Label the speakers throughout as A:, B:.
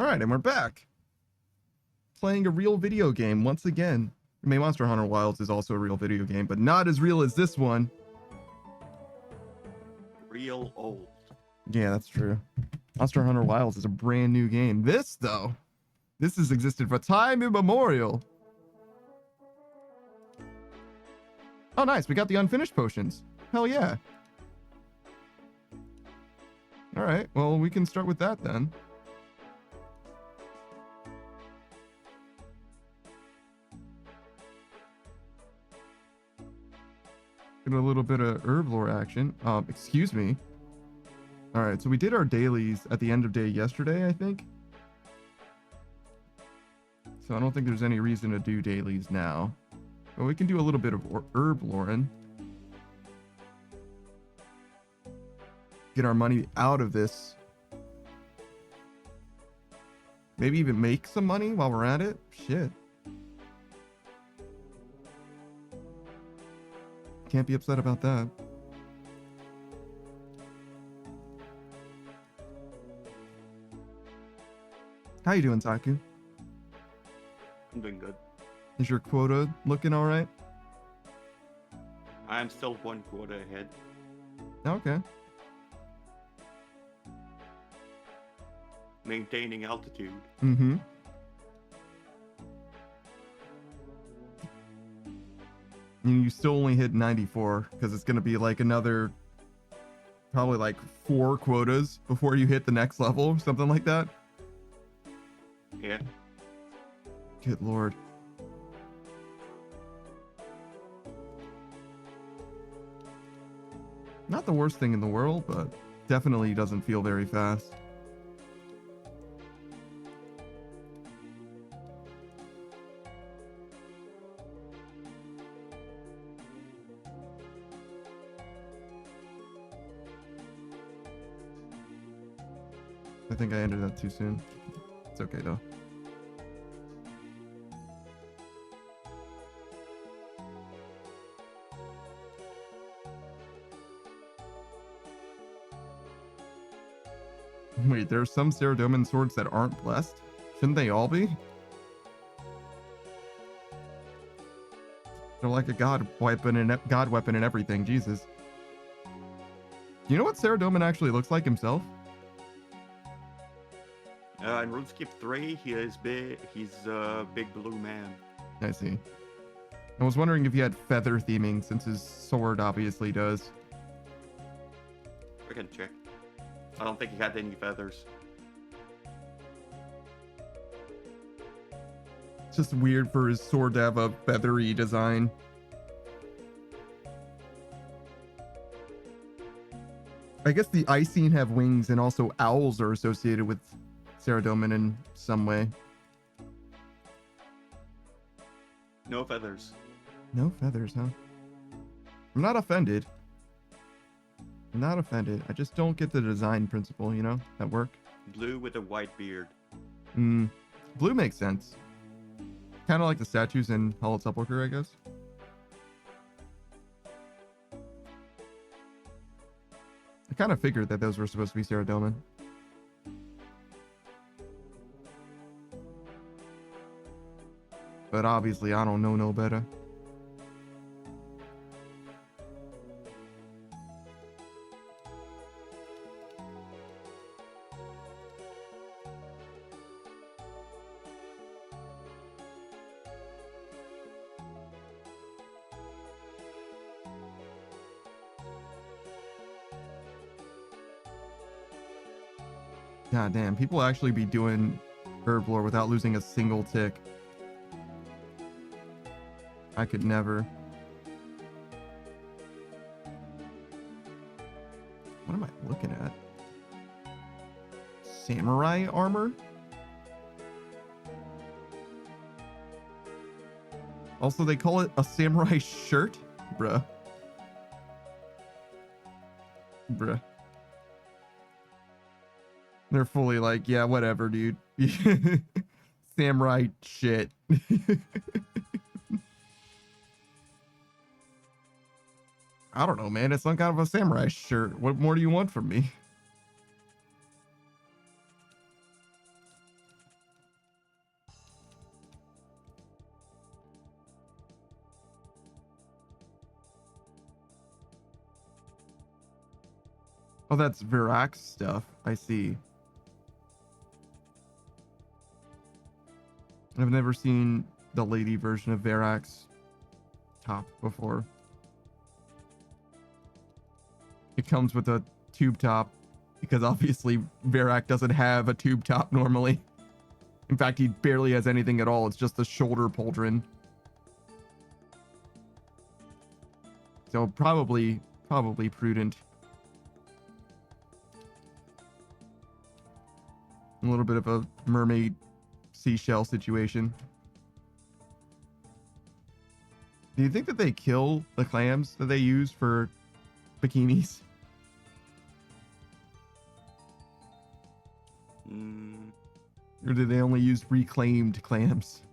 A: Alright, and we're back. Playing a real video game once again. I mean, Monster Hunter Wilds is also a real video game, but not as real as this one.
B: Real old.
A: Yeah, that's true. Monster Hunter Wilds is a brand new game. This, though, this has existed for time immemorial. Oh, nice. We got the unfinished potions. Hell yeah. Alright, well, we can start with that then. Get a little bit of Herblore action. Excuse me. All right, so we did our dailies at the end of day yesterday, I think. So I don't think there's any reason to do dailies now. But we can do a little bit of Herbloring. Get our money out of this. Maybe even make some money while we're at it. Shit. Can't be upset about that. How you doing, Taku?
B: I'm doing good.
A: Is your quota looking all right?
B: I'm still one quota ahead.
A: Okay.
B: Maintaining altitude.
A: Mm-hmm. And you still only hit 94 because it's going to be like another probably like 4 quotas before you hit the next level, something like that.
B: Yeah.
A: Good lord. Not the worst thing in the world, but definitely doesn't feel very fast. I think I ended that too soon. It's okay though. Wait, there are some Ceradoman swords that aren't blessed? Shouldn't they all be? They're like a god weapon and everything, Jesus. Do you know what Ceradoman actually looks like himself?
B: In RuneScape 3, he is big. He's a big blue man.
A: I see. I was wondering if he had feather theming, since his sword obviously does.
B: I can check. I don't think he had any feathers.
A: It's just weird for his sword to have a feathery design. I guess the Icene have wings, and also owls are associated with Ceradoman in some way.
B: No feathers.
A: No feathers, huh? I'm not offended. I'm not offended. I just don't get the design principle, you know, at work.
B: Blue with a white beard.
A: Blue makes sense. Kind of like the statues in Hollow Sepulchre, I guess. I kind of figured that those were supposed to be Ceradoman. But obviously, I don't know no better. God damn, people actually be doing Herblore without losing a single tick. I could never. What am I looking at? Samurai armor? Also, they call it a samurai shirt? Bruh. Bruh. They're fully like, yeah, whatever, dude. Samurai shit. I don't know, man. It's some kind of a samurai shirt. What more do you want from me? Oh, that's Virax stuff. I see. I've never seen the lady version of Virax top before. It comes with a tube top because obviously Virac doesn't have a tube top normally. In fact, he barely has anything at all. It's just the shoulder pauldron. So probably prudent. A little bit of a mermaid seashell situation. Do you think that they kill the clams that they use for bikinis? Or do they only use reclaimed clams?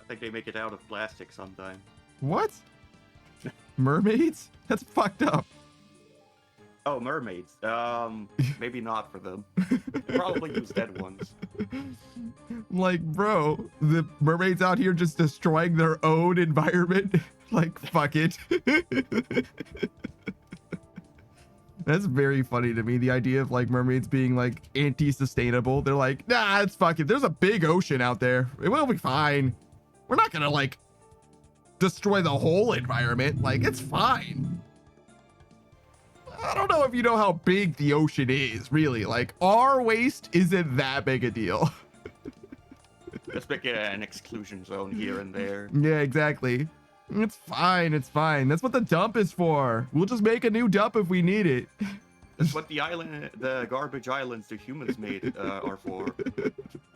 B: I think they make it out of plastic sometimes.
A: What? Mermaids? That's fucked up.
B: Oh, mermaids. Maybe not for them. They probably use dead ones.
A: Like, bro, the mermaids out here just destroying their own environment. Like, fuck it. That's very funny to me. The idea of like mermaids being like anti-sustainable. They're like, nah, it's fuck it. There's a big ocean out there. It will be fine. We're not gonna like destroy the whole environment. Like, it's fine. I don't know if you know how big the ocean is, really. Like, our waste isn't that big a deal.
B: Let's make it an exclusion zone here and there.
A: Yeah, exactly. It's fine. It's fine. That's what the dump is for. We'll just make a new dump if we need it.
B: That's what the garbage islands the humans made are for.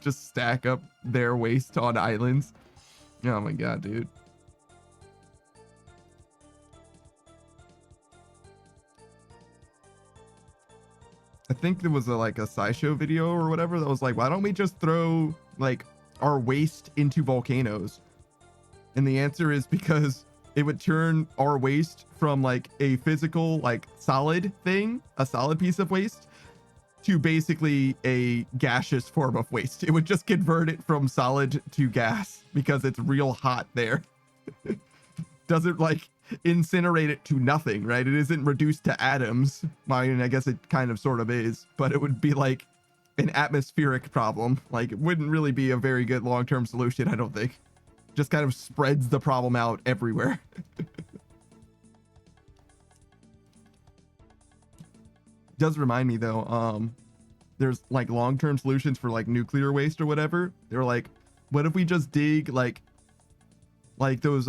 A: Just stack up their waste on islands. Oh my god, dude. I think there was like a SciShow video or whatever that was like, why don't we just throw like our waste into volcanoes? And the answer is because it would turn our waste from like a physical, like solid thing, a solid piece of waste, to basically a gaseous form of waste. It would just convert it from solid to gas because it's real hot there. Doesn't like incinerate it to nothing, right? It isn't reduced to atoms. I mean, I guess it kind of sort of is, but it would be like an atmospheric problem. Like, it wouldn't really be a very good long-term solution, I don't think. Just kind of spreads the problem out everywhere. Does remind me though, there's like long-term solutions for like nuclear waste or whatever. They're like, what if we just dig like those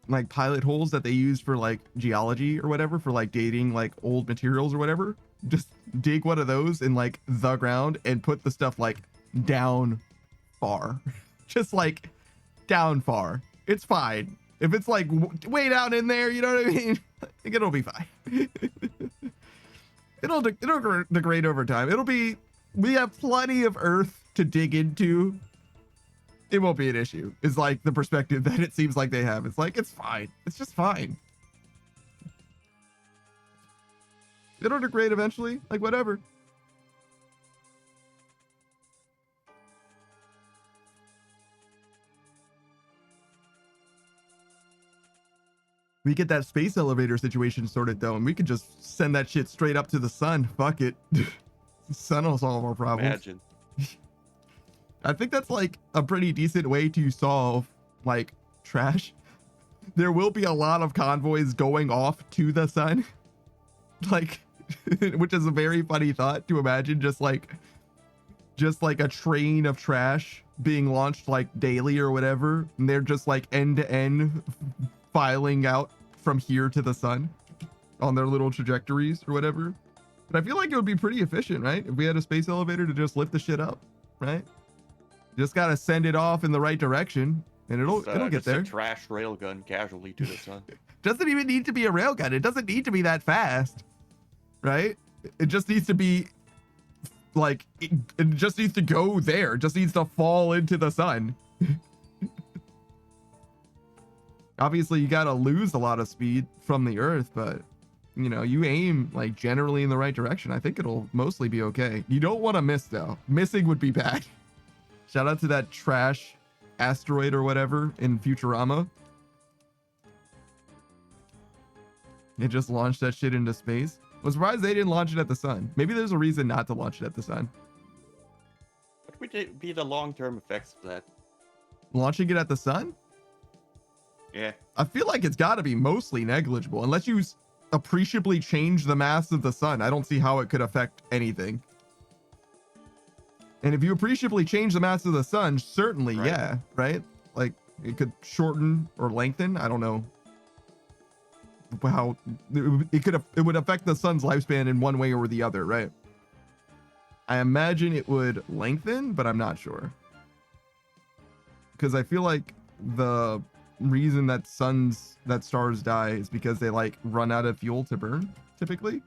A: like pilot holes that they use for like geology or whatever, for like dating like old materials or whatever? Just dig one of those in like the ground and put the stuff like down far. Just like down far. It's fine. If it's like way down in there, you know what I mean? I think it'll be fine. it'll degrade over time. We have plenty of earth to dig into. It won't be an issue, is like the perspective that it seems like they have. It's like, it's fine. It's just fine. It'll degrade eventually, like whatever. We get that space elevator situation sorted though, and we could just send that shit straight up to the sun. Fuck it. The sun will solve our problems.
B: Imagine.
A: I think that's like a pretty decent way to solve like trash. There will be a lot of convoys going off to the sun. Like, which is a very funny thought to imagine, just like a train of trash being launched like daily or whatever. And they're just like end to end filing out from here to the sun on their little trajectories or whatever. But I feel like it would be pretty efficient, right? If we had a space elevator to just lift the shit up, right? Just gotta send it off in the right direction and it'll get there.
B: A trash railgun casually to the sun.
A: Doesn't even need to be a railgun. It doesn't need to be that fast, right? It just needs to be like, it just needs to go there. It just needs to fall into the sun. Obviously you gotta lose a lot of speed from the earth, but you know, you aim like generally in the right direction. I think it'll mostly be okay. You don't want to miss though. Missing would be bad. Shout out to that trash asteroid or whatever in Futurama. It just launched that shit into space. I'm surprised they didn't launch it at the sun. Maybe there's a reason not to launch it at the sun.
B: What would be the long-term effects of that?
A: Launching it at the sun?
B: Yeah.
A: I feel like it's got to be mostly negligible. Unless you appreciably change the mass of the sun, I don't see how it could affect anything. And if you appreciably change the mass of the sun, certainly,
B: Right.
A: yeah, right? Like, it could shorten or lengthen. I don't know how it would affect the sun's lifespan in one way or the other, right? I imagine it would lengthen, but I'm not sure. Because I feel like the reason that stars die is because they like run out of fuel to burn, typically.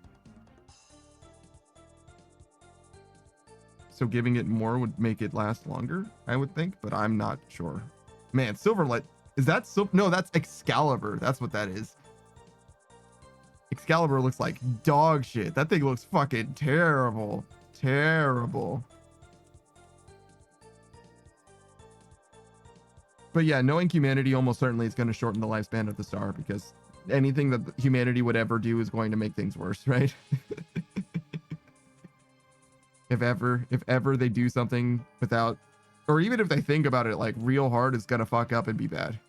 A: So giving it more would make it last longer, I would think, but I'm not sure. Man, Silverlight, is that no, that's Excalibur. That's what that is. Excalibur looks like dog shit. That thing looks fucking terrible. Terrible. But yeah, knowing humanity almost certainly is going to shorten the lifespan of the star, because anything that humanity would ever do is going to make things worse, right? If ever they do something without, or even if they think about it like real hard, it's going to fuck up and be bad.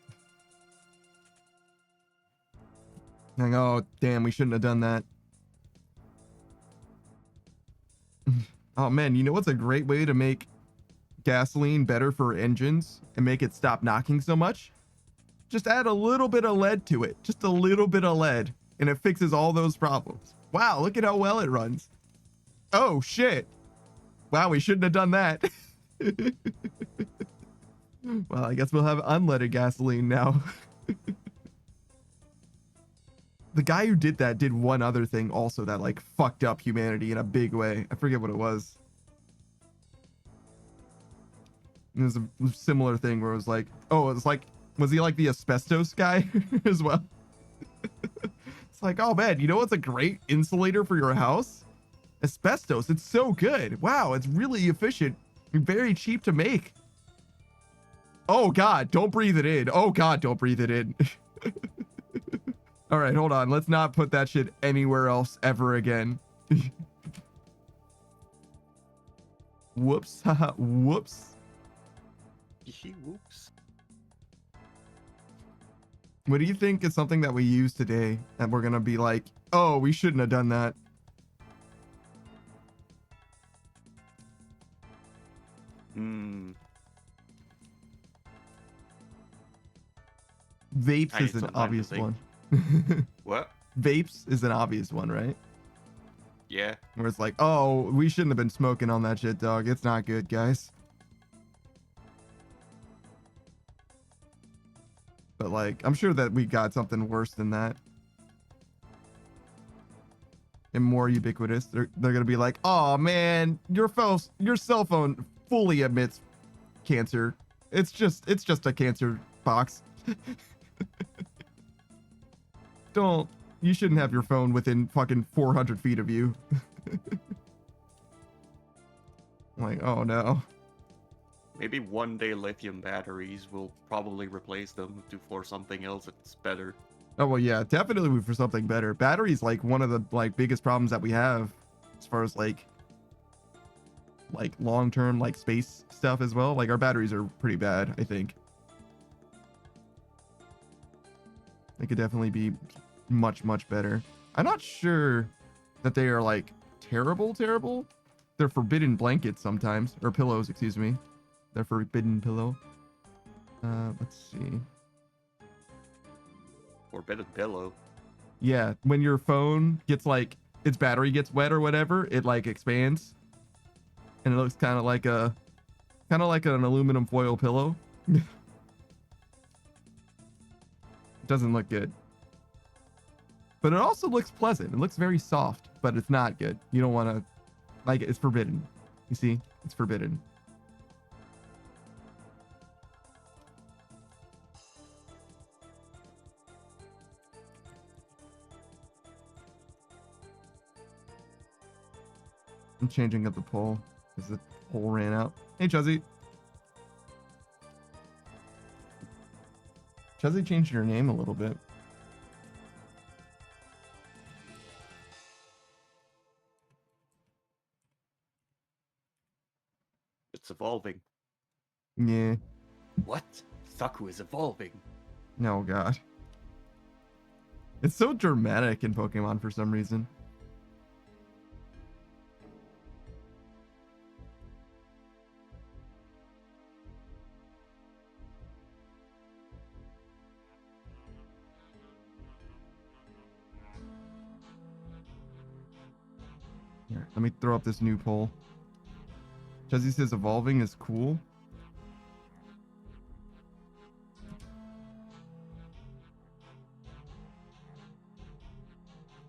A: Like, oh, damn, we shouldn't have done that. Oh man, you know what's a great way to make gasoline better for engines and make it stop knocking so much? Just add a little bit of lead to it. Just a little bit of lead, and it fixes all those problems. Wow, look at how well it runs. Oh shit. Wow, we shouldn't have done that. Well, I guess we'll have unleaded gasoline now. The guy who did that did one other thing also that like fucked up humanity in a big way. I forget what it was. It was a similar thing where it was like, oh, it was like, was he like the asbestos guy as well? It's like, oh man, you know what's a great insulator for your house? Asbestos. It's so good. Wow, it's really efficient and very cheap to make. Oh God, don't breathe it in. Oh God, don't breathe it in. All right, hold on. Let's not put that shit anywhere else ever again. Whoops. Haha. Whoops.
B: Whoops.
A: What do you think is something that we use today that we're gonna be like, oh, we shouldn't have done that? Vapes is an obvious one.
B: What?
A: Vapes is an obvious one, right?
B: Yeah.
A: Where it's like, oh, we shouldn't have been smoking on that shit, dog. It's not good, guys. But like, I'm sure that we got something worse than that. And more ubiquitous. They're gonna be like, oh man, your cell phone fully emits cancer. It's just a cancer box. You shouldn't have your phone within fucking 400 feet of you. Like, oh no.
B: Maybe one day lithium batteries will probably replace them for something else that's better.
A: Oh well, yeah, definitely for something better. Batteries like one of the like biggest problems that we have as far as like long-term like space stuff as well. Like our batteries are pretty bad, I think. They could definitely be much better. I'm not sure that they are like terrible. They're forbidden blankets sometimes, or pillows, excuse me. They're forbidden pillow. Let's see.
B: Forbidden pillow.
A: Yeah, when your phone gets like its battery gets wet or whatever, it like expands, and it looks kind of like an aluminum foil pillow. It doesn't look good. But it also looks pleasant. It looks very soft, but it's not good. You don't want to, like, it's forbidden. You see? It's forbidden. I'm changing up the poll because the poll ran out. Hey, Chuzzy. Chuzzy changed your name a little bit.
B: it's evolving.
A: Yeah.
B: What? Saku is evolving.
A: No, God. It's so dramatic in Pokemon for some reason. Here, let me throw up this new poll. Chuzzy says evolving is cool.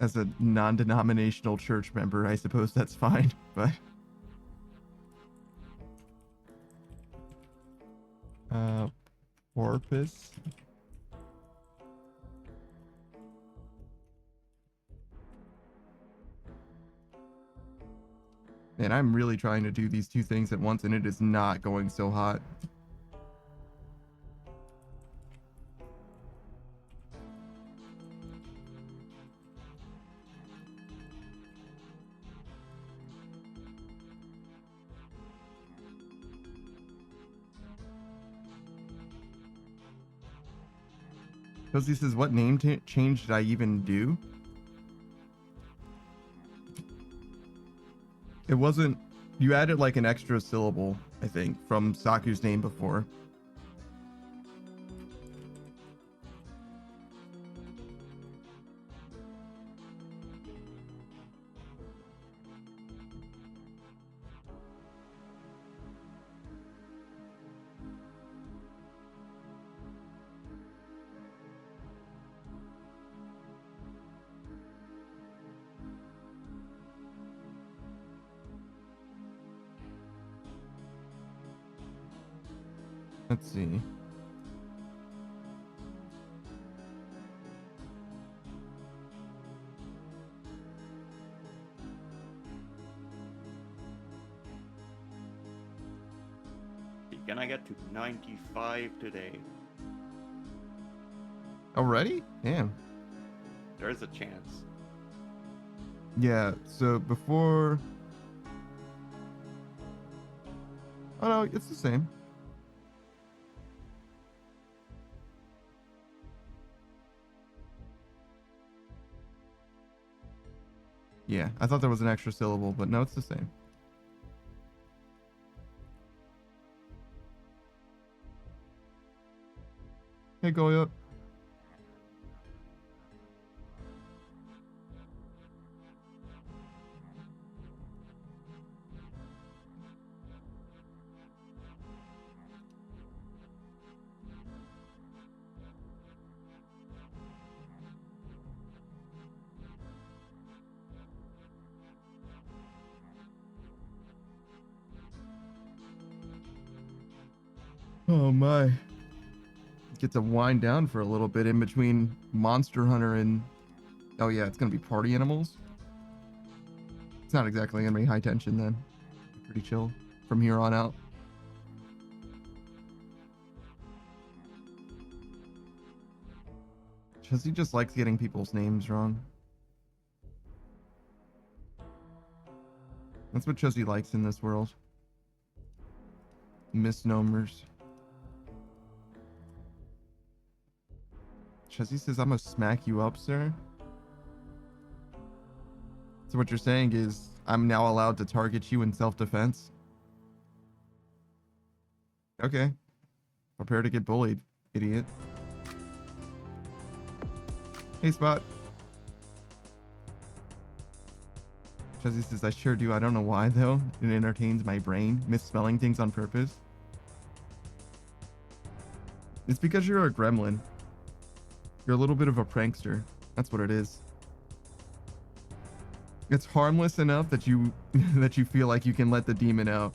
A: As a non-denominational church member, I suppose that's fine, but porpoise. Man, I'm really trying to do these two things at once, and it is not going so hot. Cozy says, what name change did I even do? It wasn't... You added like an extra syllable, I think, from Saku's name before. Let's see.
B: Can I get to 95 today?
A: Already? Damn.
B: There's a chance.
A: Yeah, so before... Oh no, it's the same. Yeah, I thought there was an extra syllable, but no, it's the same. Hey, Goya. Oh my. Get to wind down for a little bit in between Monster Hunter and... Oh yeah, it's gonna be party animals. It's not exactly gonna be high tension then. Pretty chill from here on out. Chuzzy just likes getting people's names wrong. That's what Chuzzy likes in this world. Misnomers. Chuzzy says, I'm gonna smack you up, sir. So what you're saying is, I'm now allowed to target you in self-defense? Okay. Prepare to get bullied, idiot. Hey, Spot. Chuzzy says, I sure do. I don't know why, though. It entertains my brain, misspelling things on purpose. It's because you're a gremlin. You're a little bit of a prankster. That's what it is. It's harmless enough that you that you feel like you can let the demon out.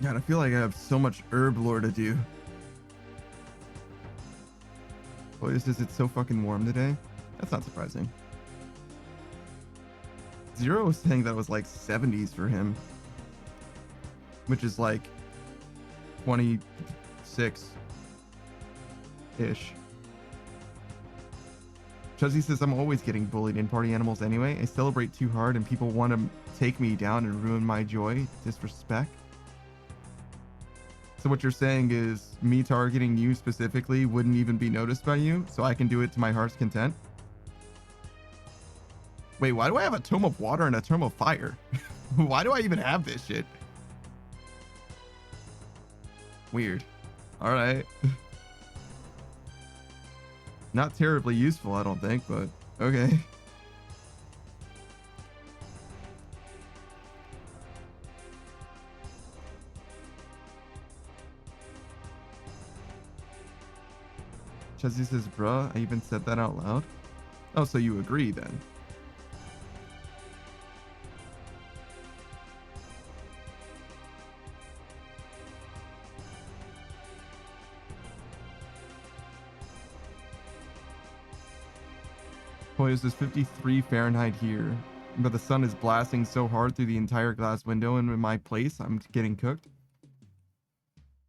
A: God, I feel like I have so much herblore to do. Boy, is it so fucking warm today? That's not surprising. Zero was saying that it was like 70s for him, which is like 26-ish. Chuzzy says, I'm always getting bullied in Party Animals anyway. I celebrate too hard and people want to take me down and ruin my joy. Disrespect. So what you're saying is me targeting you specifically wouldn't even be noticed by you, so I can do it to my heart's content? Wait, why do I have a tome of water and a tome of fire? Why do I even have this shit? Weird. All right. Not terribly useful, I don't think, but okay. Chuzzy says, bruh, I even said that out loud. Oh, so you agree then? Boy, is this 53 Fahrenheit here, but the sun is blasting so hard through the entire glass window and in my place, I'm getting cooked.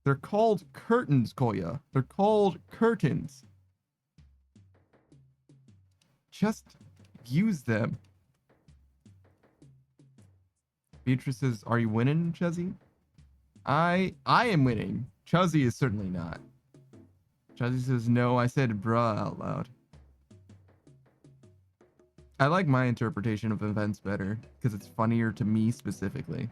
A: They're called curtains, Koya. They're called curtains. Just use them. Beatrice says, are you winning, Chuzzy? I am winning. Chuzzy is certainly not. Chuzzy says, no, I said bruh out loud. I like my interpretation of events better because it's funnier to me specifically.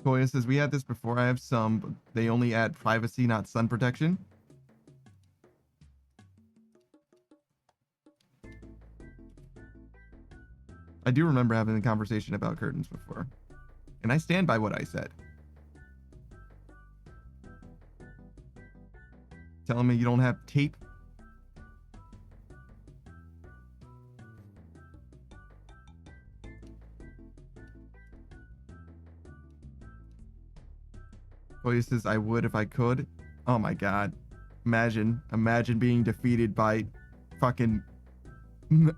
A: Koya says, we had this before. I have some, but they only add privacy, not sun protection. I do remember having a conversation about curtains before. And I stand by what I said. Telling me you don't have tape? Koya says, I would if I could. Oh my god. Imagine being defeated by fucking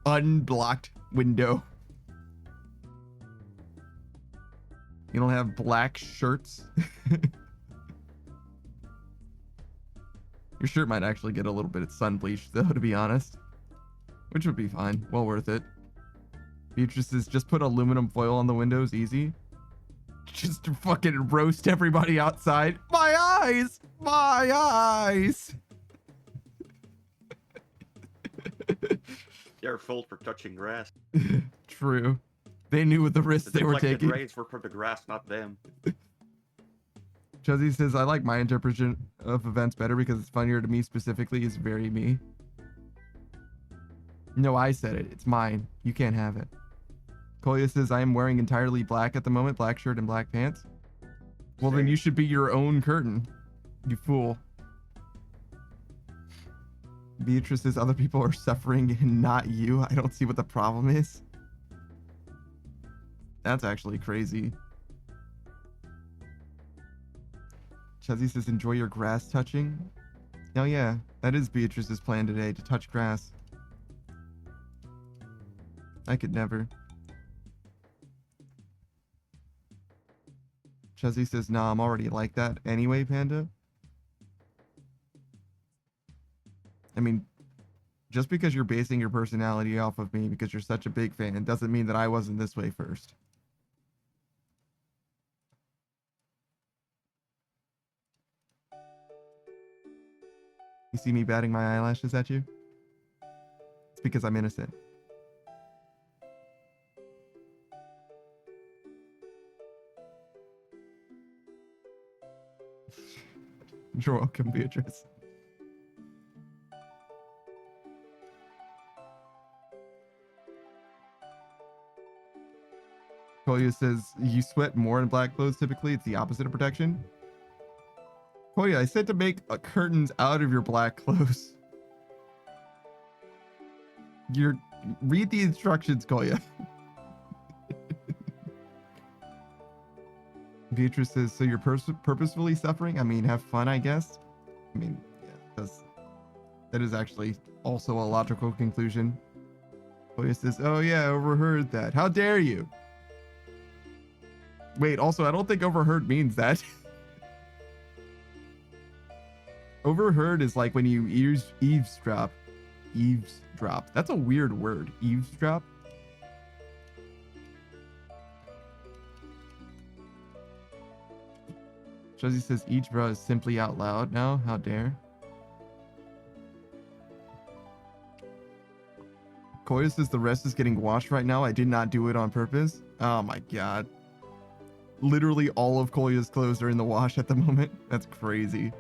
A: unblocked window. You don't have black shirts? Your shirt might actually get a little bit of sun bleach though, to be honest. Which would be fine. Well worth it. Beatrice says, just put aluminum foil on the windows, easy. Just to fucking roast everybody outside. My eyes! My eyes!
B: Their fault for touching grass.
A: True. They knew what the risks they were taking.
B: The rays were for the grass, not them.
A: Chuzzy says, I like my interpretation of events better because it's funnier to me specifically. It's very me. No, I said it. It's mine. You can't have it. Koya says, I am wearing entirely black at the moment. Black shirt and black pants. Well, then you should be your own curtain. You fool. Beatrice says, other people are suffering and not you. I don't see what the problem is. That's actually crazy. Chuzzy says, enjoy your grass touching. Oh yeah, that is Beatrice's plan today, to touch grass. I could never. Chuzzy says, nah, I'm already like that anyway, Panda. I mean, just because you're basing your personality off of me because you're such a big fan doesn't mean that I wasn't this way first. You see me batting my eyelashes at you? It's because I'm innocent. You're welcome, Beatrice. Koya says, you sweat more in black clothes typically. It's the opposite of protection. Koya, I said to make curtains out of your black clothes. Read the instructions, Koya. Beatrice says, so you're purposefully suffering? I mean, have fun, I guess. I mean, yeah, that is actually also a logical conclusion. Koya says, oh yeah, I overheard that. How dare you? Wait, also, I don't think overheard means that. Overheard is like when you eavesdrop. Eavesdrop. That's a weird word. Eavesdrop. Josie says each bra is simply out loud now. How dare. Koya says the rest is getting washed right now. I did not do it on purpose. Oh my god. Literally all of Koya's clothes are in the wash at the moment. That's crazy.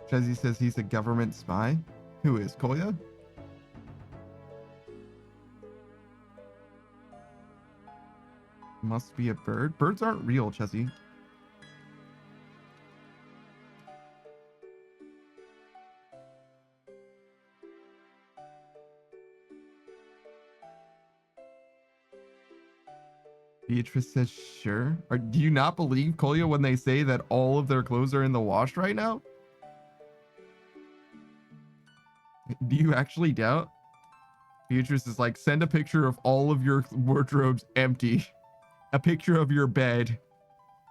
A: Jesse says he's a government spy. Who is Koya? Must be a bird. Birds aren't real, Chessie. Beatrice says sure. Do you not believe Koya when they say that all of their clothes are in the wash right now? Do you actually doubt? Beatrice is like, send a picture of all of your wardrobes empty. A picture of your bed.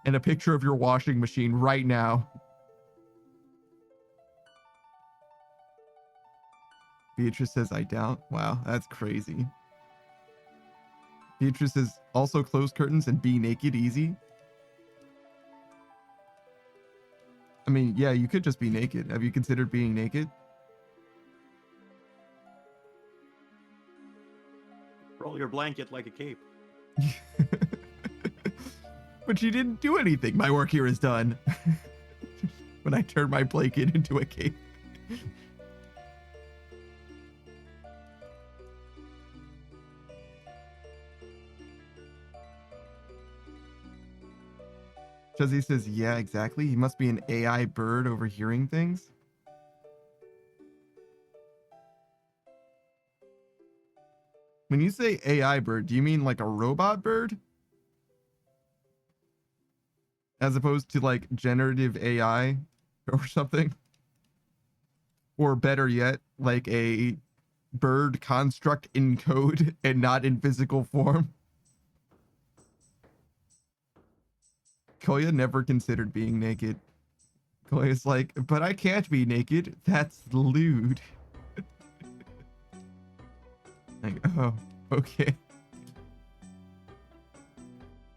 A: And a picture of your washing machine right now. Beatrice says, I doubt. Wow, that's crazy. Beatrice says, also close curtains and be naked easy. I mean, yeah, you could just be naked. Have you considered being naked?
B: Roll your blanket like a cape.
A: But you didn't do anything. My work here is done. When I turn my blanket into a cape. Chuzzy says, yeah, exactly. He must be an AI bird overhearing things. When you say AI bird, do you mean like a robot bird? As opposed to like generative AI or something? Or better yet, like a bird construct in code and not in physical form? Koya never considered being naked. Koya's like, but I can't be naked. That's lewd. Like, oh, okay.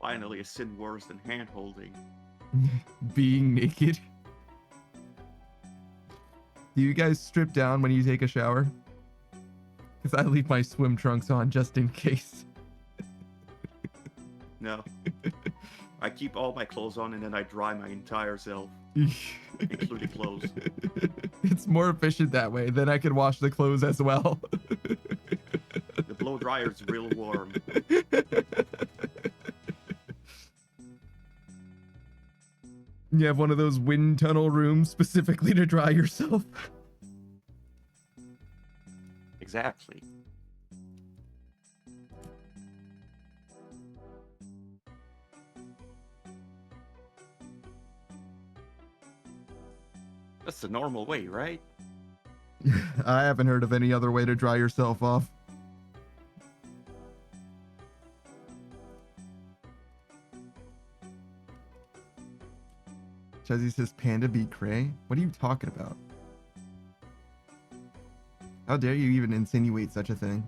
B: Finally, a sin worse than hand holding.
A: Being naked. Do you guys strip down when you take a shower? Because I leave my swim trunks on just in case.
B: No. I keep all my clothes on and then I dry my entire self. Including clothes.
A: It's more efficient that way. Then I can wash the clothes as well.
B: The blow dryer is real warm.
A: You have one of those wind tunnel rooms specifically to dry yourself.
B: Exactly. That's the normal way, right?
A: I haven't heard of any other way to dry yourself off. Chezzy says, Panda be cray? What are you talking about? How dare you even insinuate such a thing?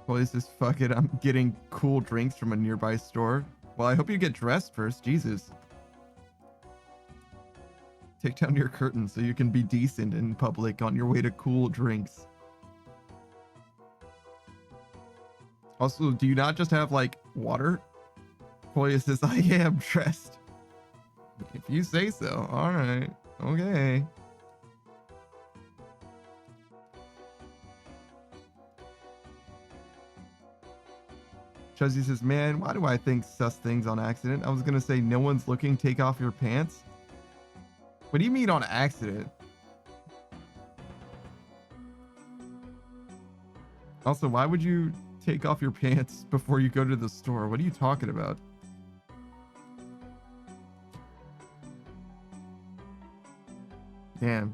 A: Boy says, fuck it, I'm getting cool drinks from a nearby store. Well, I hope you get dressed first, Jesus. Take down your curtains so you can be decent in public on your way to cool drinks. Also, do you not just have like water? Koya says, I am dressed. If you say so. All right. Okay. Chuzzy says, man, why do I think sus things on accident? I was going to say, no one's looking. Take off your pants. What do you mean on accident? Also, why would you take off your pants before you go to the store? What are you talking about? Damn.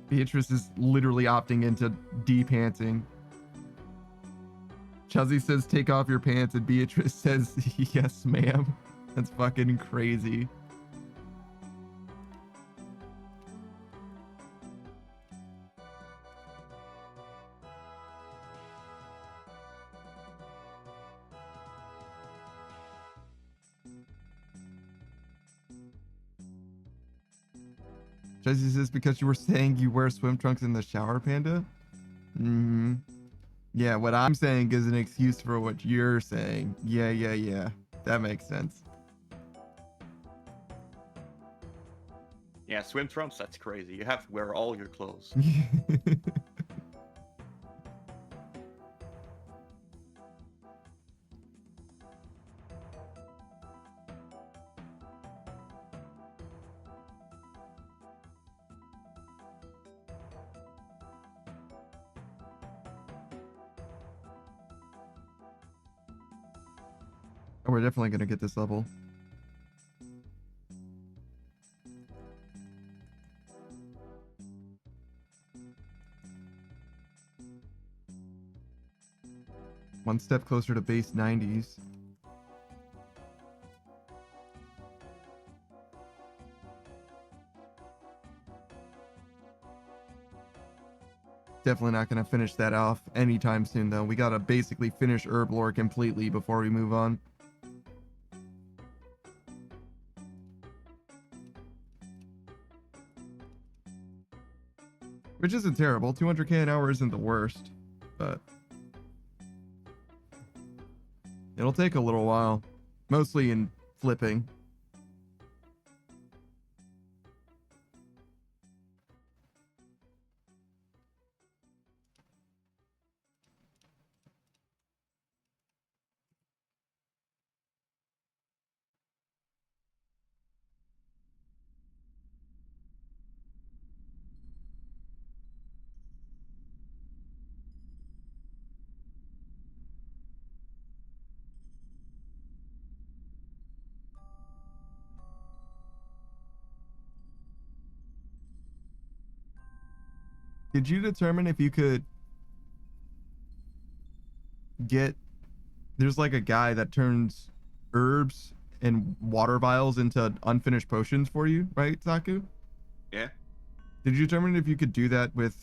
A: Beatrice is literally opting into de-panting. Chuzzy says, take off your pants, and Beatrice says, yes, ma'am. That's fucking crazy. Chuzzy says, because you were saying you wear swim trunks in the shower, Panda? Mm-hmm. Yeah, what I'm saying is an excuse for what you're saying. Yeah. That makes sense.
B: Yeah, swim trunks, that's crazy. You have to wear all your clothes.
A: Oh, we're definitely gonna get this level. One step closer to base 90s. Definitely not going to finish that off anytime soon, though. We got to basically finish Herblore completely before we move on. Which isn't terrible. 200k an hour isn't the worst, but it'll take a little while. Mostly in flipping. Did you determine if you could get... There's like a guy that turns herbs and water vials into unfinished potions for you, right, Saku?
B: Yeah.
A: Did you determine if you could do that with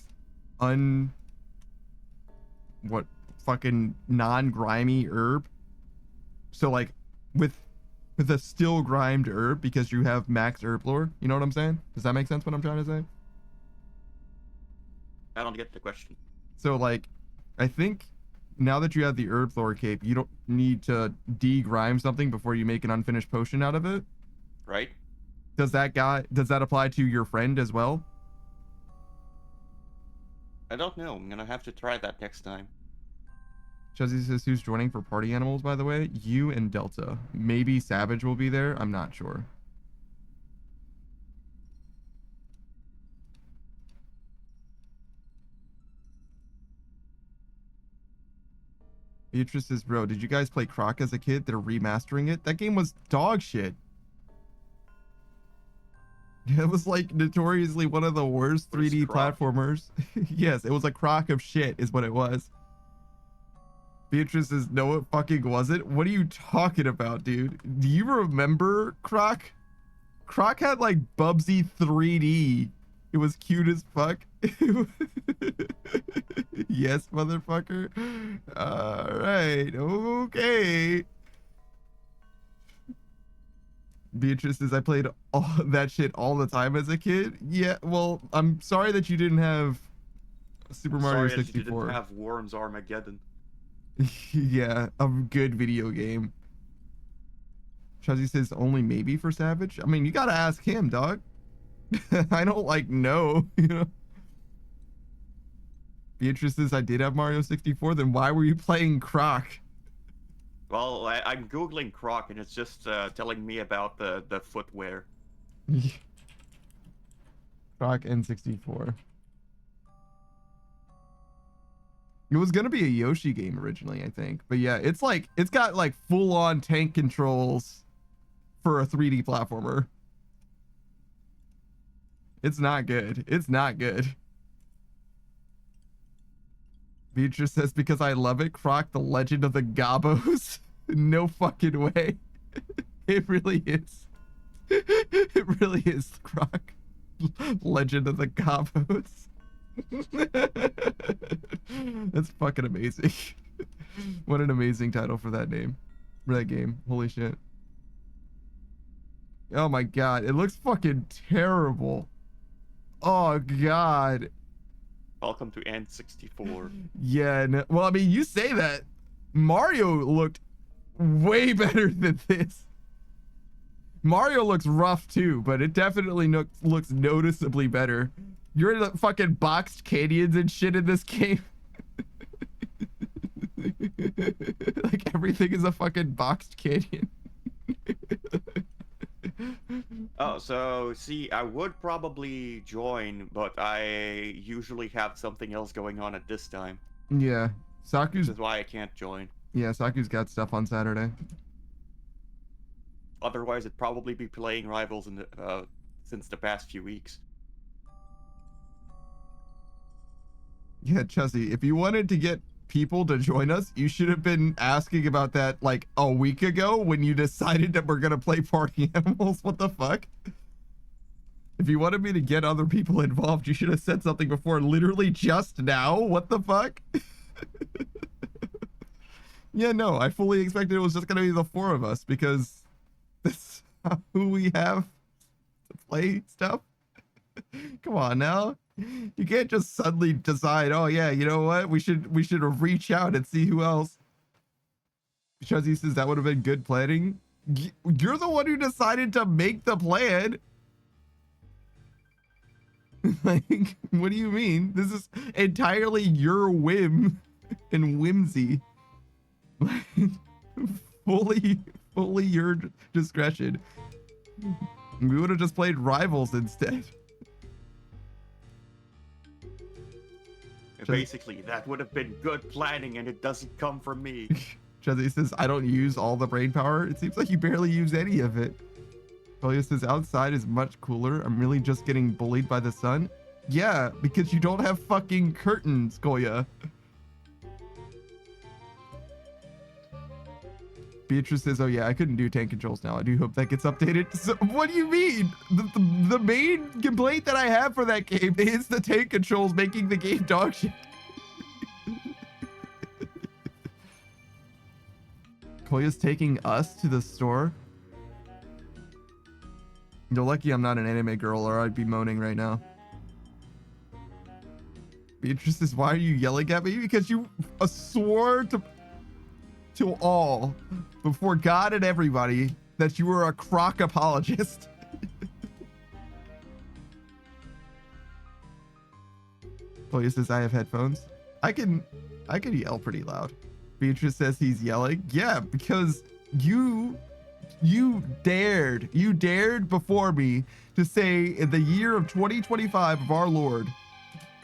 A: what fucking non-grimy herb? So like with a still grimed herb because you have max herblore. You know what I'm saying? Does that make sense what I'm trying to say?
B: I don't get the question.
A: So like I think now that you have the herblore cape, you don't need to de-grime something before you make an unfinished potion out of it.
B: Right?
A: Does that apply to your friend as well?
B: I don't know. I'm gonna have to try that next time.
A: Chuzzy says, who's joining for party animals, by the way? You and Delta. Maybe Savage will be there. I'm not sure. Beatrice says, bro, did you guys play Croc as a kid? They're remastering it. That game was dog shit. It was like notoriously one of the worst 3D platformers. Yes, it was a crock of shit is what it was. Beatrice says, no, it fucking wasn't. What are you talking about, dude? Do you remember Croc? Croc had like Bubsy 3D. It was cute as fuck. Yes, motherfucker. All right. Okay. Beatrice says, I played all that shit all the time as a kid. Yeah, well, I'm sorry that you didn't have Super Mario 64.
B: Sorry that you didn't have Worms Armageddon.
A: Yeah, a good video game. Chuzzy says only maybe for Savage. I mean, you gotta ask him, dog. I don't like know, you know. Beatrice says I did have Mario 64. Then why were you playing Croc?
B: Well, I'm googling Croc and it's just telling me about the footwear.
A: Croc N64. It was gonna be a Yoshi game originally, I think. But yeah, it's got like full-on tank controls for a 3D platformer. It's not good. It's not good. Beatrice says because I love it, Croc, the Legend of the Gobos. No fucking way. It really is. It really is, Croc. Legend of the Gobos. That's fucking amazing. What an amazing title for that name. For that game. Holy shit. Oh my god. It looks fucking terrible. Oh god.
B: Welcome to N64.
A: Yeah, no, well, I mean, you say that. Mario looked way better than this. Mario looks rough too, but it definitely looks noticeably better. You're in the fucking boxed canyons and shit in this game. Like everything is a fucking boxed canyon.
B: Oh, so see, I would probably join, but I usually have something else going on at this time.
A: Yeah,
B: This is why I can't join.
A: Yeah, Saku's got stuff on Saturday.
B: Otherwise, I'd probably be playing Rivals in the, since the past few weeks.
A: Yeah, Chessie, if you wanted to get people to join us, you should have been asking about that like a week ago when you decided that we're gonna play Party Animals. What the fuck? If you wanted me to get other people involved, you should have said something before literally just now. What the fuck? Yeah, no, I fully expected it was just gonna be the four of us because that's who we have to play stuff. Come on now. You can't just suddenly decide, oh yeah, you know what? We should reach out and see who else. Because he says that would have been good planning. You're the one who decided to make the plan. Like, what do you mean? This is entirely your whim and whimsy. Like, fully your discretion. We would have just played Rivals instead.
B: Basically, that would have been good planning, and it doesn't come from me.
A: Chessie says, I don't use all the brain power. It seems like you barely use any of it. Kolia says, outside is much cooler. I'm really just getting bullied by the sun. Yeah, because you don't have fucking curtains, Kolia. Beatrice says, oh yeah, I couldn't do tank controls now. I do hope that gets updated. So, what do you mean? The main complaint that I have for that game is the tank controls making the game dog shit. Koya's taking us to the store. You're lucky I'm not an anime girl or I'd be moaning right now. Beatrice says, why are you yelling at me? Because you swore to all, before God and everybody, that you were a Croc apologist. Koya says, I have headphones. I can yell pretty loud. Beatrice says he's yelling. Yeah, because you dared before me to say in the year of 2025 of our Lord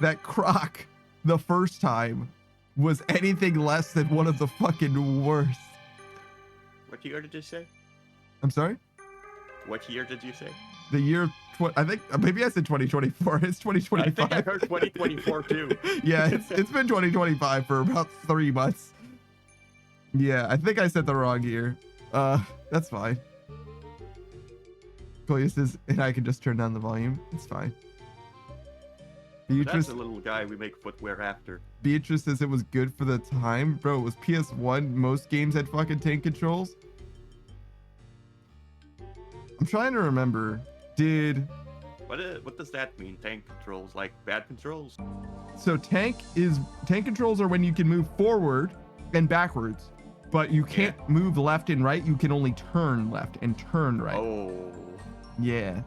A: that Croc the first time was anything less than one of the fucking worst.
B: What year did you say?
A: I'm sorry?
B: What year did you say?
A: The year, I think, maybe I said 2024. It's 2025.
B: I think I heard 2024 too.
A: Yeah, it's been 2025 for about 3 months. Yeah, I think I said the wrong year. That's fine. Koya says, and I can just turn down the volume. It's fine.
B: That's the little guy we make footwear after.
A: Beatrice says it was good for the time. Bro, it was PS1. Most games had fucking tank controls. I'm trying to remember.
B: What does that mean? Tank controls, like bad controls?
A: So tank controls are when you can move forward and backwards, but you can't move left and right. You can only turn left and turn right.
B: Oh.
A: Yeah.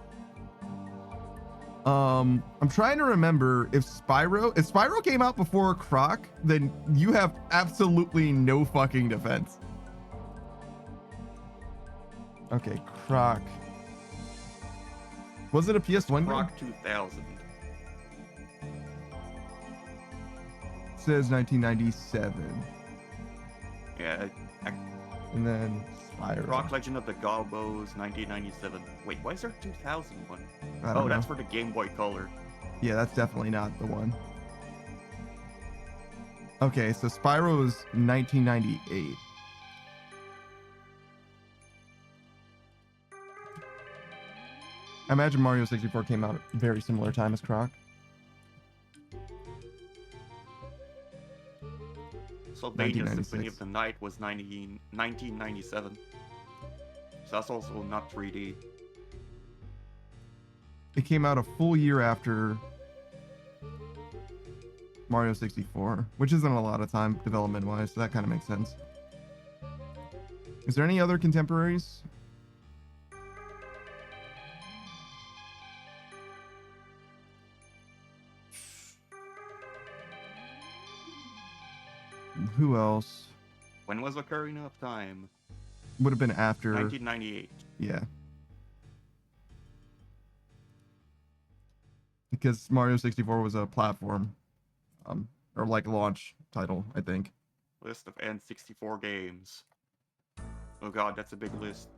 A: I'm trying to remember if Spyro came out before Croc, then you have absolutely no fucking defense. Okay, Croc. Was it a PS1 game?
B: Croc 2000.
A: It says 1997.
B: Yeah.
A: And then Spyro.
B: Croc Legend of the Gobos, 1997. Wait, why is there 2001?
A: I don't
B: Oh,
A: know.
B: that's for the Game Boy Color.
A: Yeah, that's definitely not the one. Okay, so Spyro is 1998. I imagine Mario 64 came out at a very similar time as Croc.
B: Sylvania Symphony of the Night was 1997. So that's also not 3D.
A: It came out a full year after Mario 64, which isn't a lot of time development-wise, so that kind of makes sense. Is there any other contemporaries? Who else?
B: When was Ocarina of Time?
A: Would have been after.
B: 1998.
A: Yeah. Because Mario 64 was a platform, or like launch title, I think.
B: List of N64 games. Oh god, that's a big list.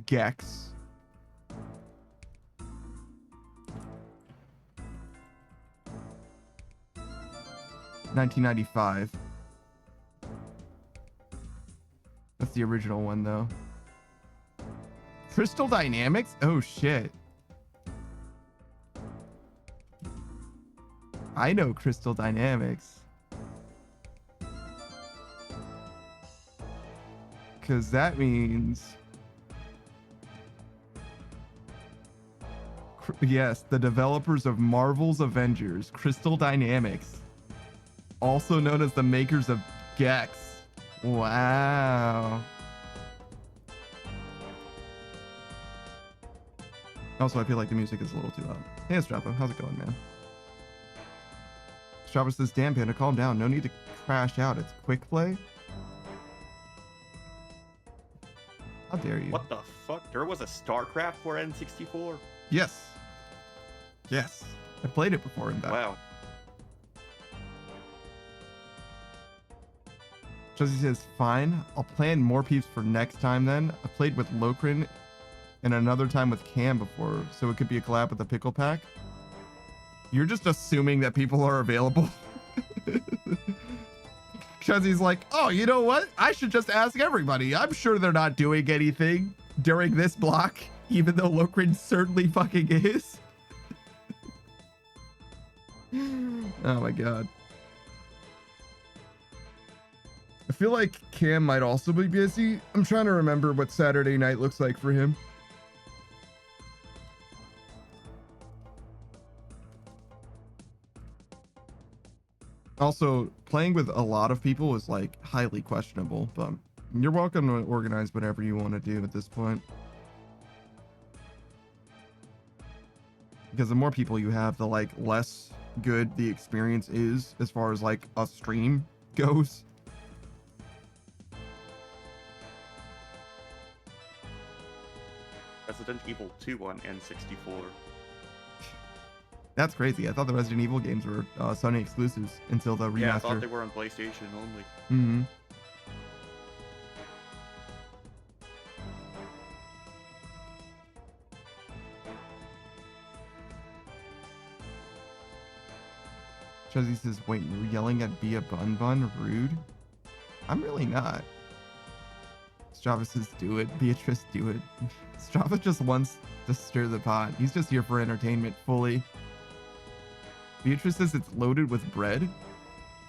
A: Gex. $1995. That's the original one, though. Crystal Dynamics? Oh, shit. I know Crystal Dynamics. Because that means... Yes, the developers of Marvel's Avengers, Crystal Dynamics. Also known as the makers of Gex. Wow. Also, I feel like the music is a little too loud. Hey, Strappa, how's it going, man? Strappa says, damn, Panda, calm down. No need to crash out. It's quick play. How dare you?
B: What the fuck? There was a StarCraft for N64?
A: Yes. Yes. I played it before in fact.
B: Wow.
A: Josie says, fine. I'll plan more peeps for next time then. I played with Lokrin and another time with Cam before, so it could be a collab with the Pickle Pack. You're just assuming that people are available. Josie's like, oh, you know what? I should just ask everybody. I'm sure they're not doing anything during this block, even though Lokrin certainly fucking is. Oh my god. I feel like Cam might also be busy. I'm trying to remember what Saturday night looks like for him. Also, playing with a lot of people is like highly questionable, but you're welcome to organize whatever you want to do at this point. Because the more people you have, the like less good the experience is as far as like a stream goes.
B: Resident Evil 2 on N64.
A: That's crazy. I thought the Resident Evil games were Sony exclusives until the remaster.
B: Yeah, I thought they were on PlayStation only.
A: Mm-hmm. Chuzzy says, wait, you're yelling at Be a Bun Bun? Rude? I'm really not. Strava says, do it. Beatrice, do it. Strava just wants to stir the pot. He's just here for entertainment fully. Beatrice says it's loaded with bread.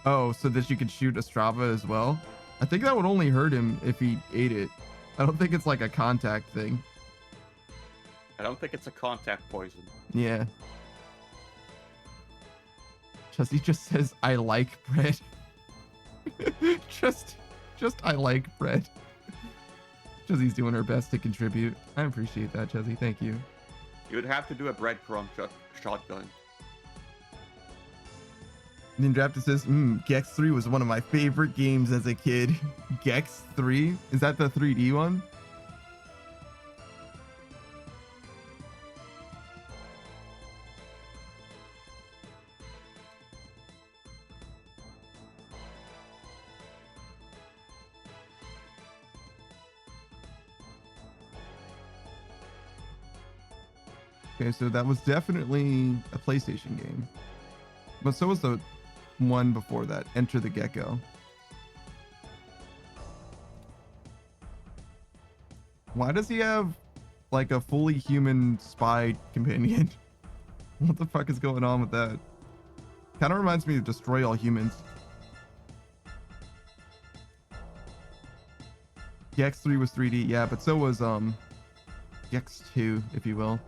A: Oh, so that you could shoot Estrava as well? I think that would only hurt him if he ate it. I don't think it's like a contact thing.
B: I don't think it's a contact poison.
A: Yeah. Chelsea just says, I like bread. just I like bread. Chelsea's doing her best to contribute. I appreciate that, Chelsea. Thank you.
B: You would have to do a breadcrumb shotgun.
A: Nindraptor says, Gex 3 was one of my favorite games as a kid. Gex 3? Is that the 3D one? Okay, so that was definitely a PlayStation game. But so was the one before that, Enter the Gecko. Why does he have like a fully human spy companion? What the fuck is going on with that? Kind of reminds me of Destroy All Humans. Gex 3 was 3D, yeah, but so was Gex 2, if you will.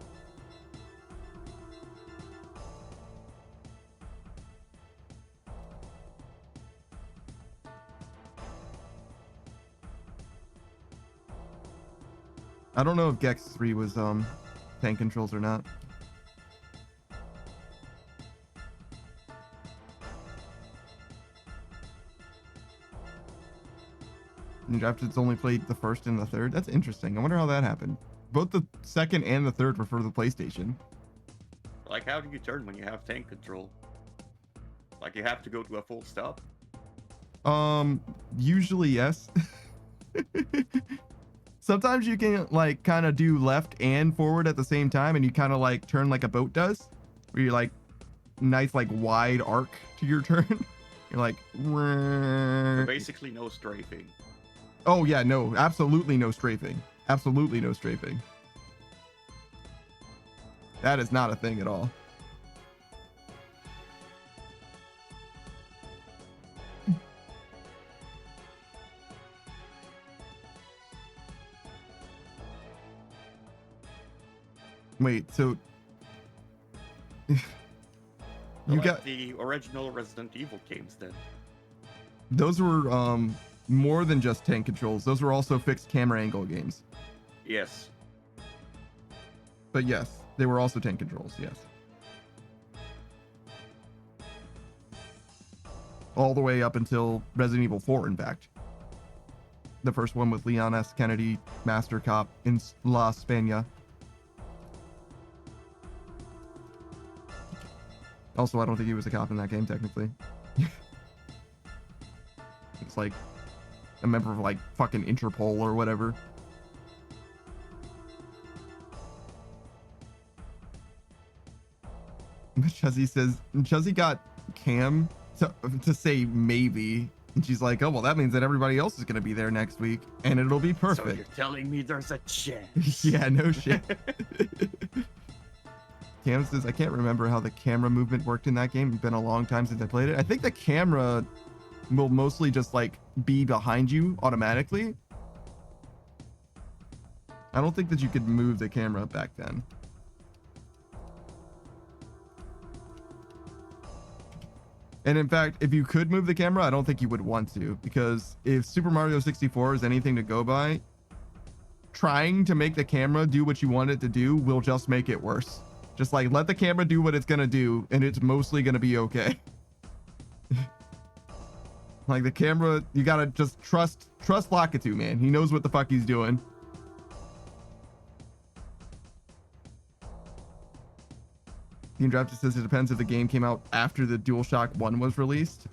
A: I don't know if Gex 3 was tank controls or not. Nindraptid's only played the first and the third. That's interesting. I wonder how that happened. Both the second and the third were for the PlayStation.
B: Like, how do you turn when you have tank control? Like, you have to go to a full stop?
A: Usually yes. Sometimes you can like kind of do left and forward at the same time, and you kind of like turn like a boat does, where you're like nice like wide arc to your turn. You're like
B: So basically no strafing.
A: Oh yeah, no, absolutely no strafing. Absolutely no strafing. That is not a thing at all. Wait, so you
B: like
A: got
B: the original Resident Evil games then.
A: those were more than just tank controls. Those were also fixed camera angle games.
B: Yes.
A: But yes, they were also tank controls, yes. All the way up until Resident Evil 4, in fact. The first one with Leon S. Kennedy, Master Cop in La España. Also, I don't think he was a cop in that game, technically. It's like a member of like fucking Interpol or whatever. Chuzzy says, Chuzzy got Cam to say maybe. And she's like, oh, well, that means that everybody else is going to be there next week. And it'll be perfect.
B: So you're telling me there's a chance?
A: Yeah, no shit. Cam says, I can't remember how the camera movement worked in that game. It's been a long time since I played it. I think the camera will mostly just like be behind you automatically. I don't think that you could move the camera back then. And in fact, if you could move the camera, I don't think you would want to, because if Super Mario 64 is anything to go by, trying to make the camera do what you want it to do will just make it worse. Just like let the camera do what it's gonna do, and it's mostly gonna be okay. Like the camera, you gotta just trust Lakitu, man. He knows what the fuck he's doing. The Indrafted says it depends if the game came out after the DualShock 1 was released.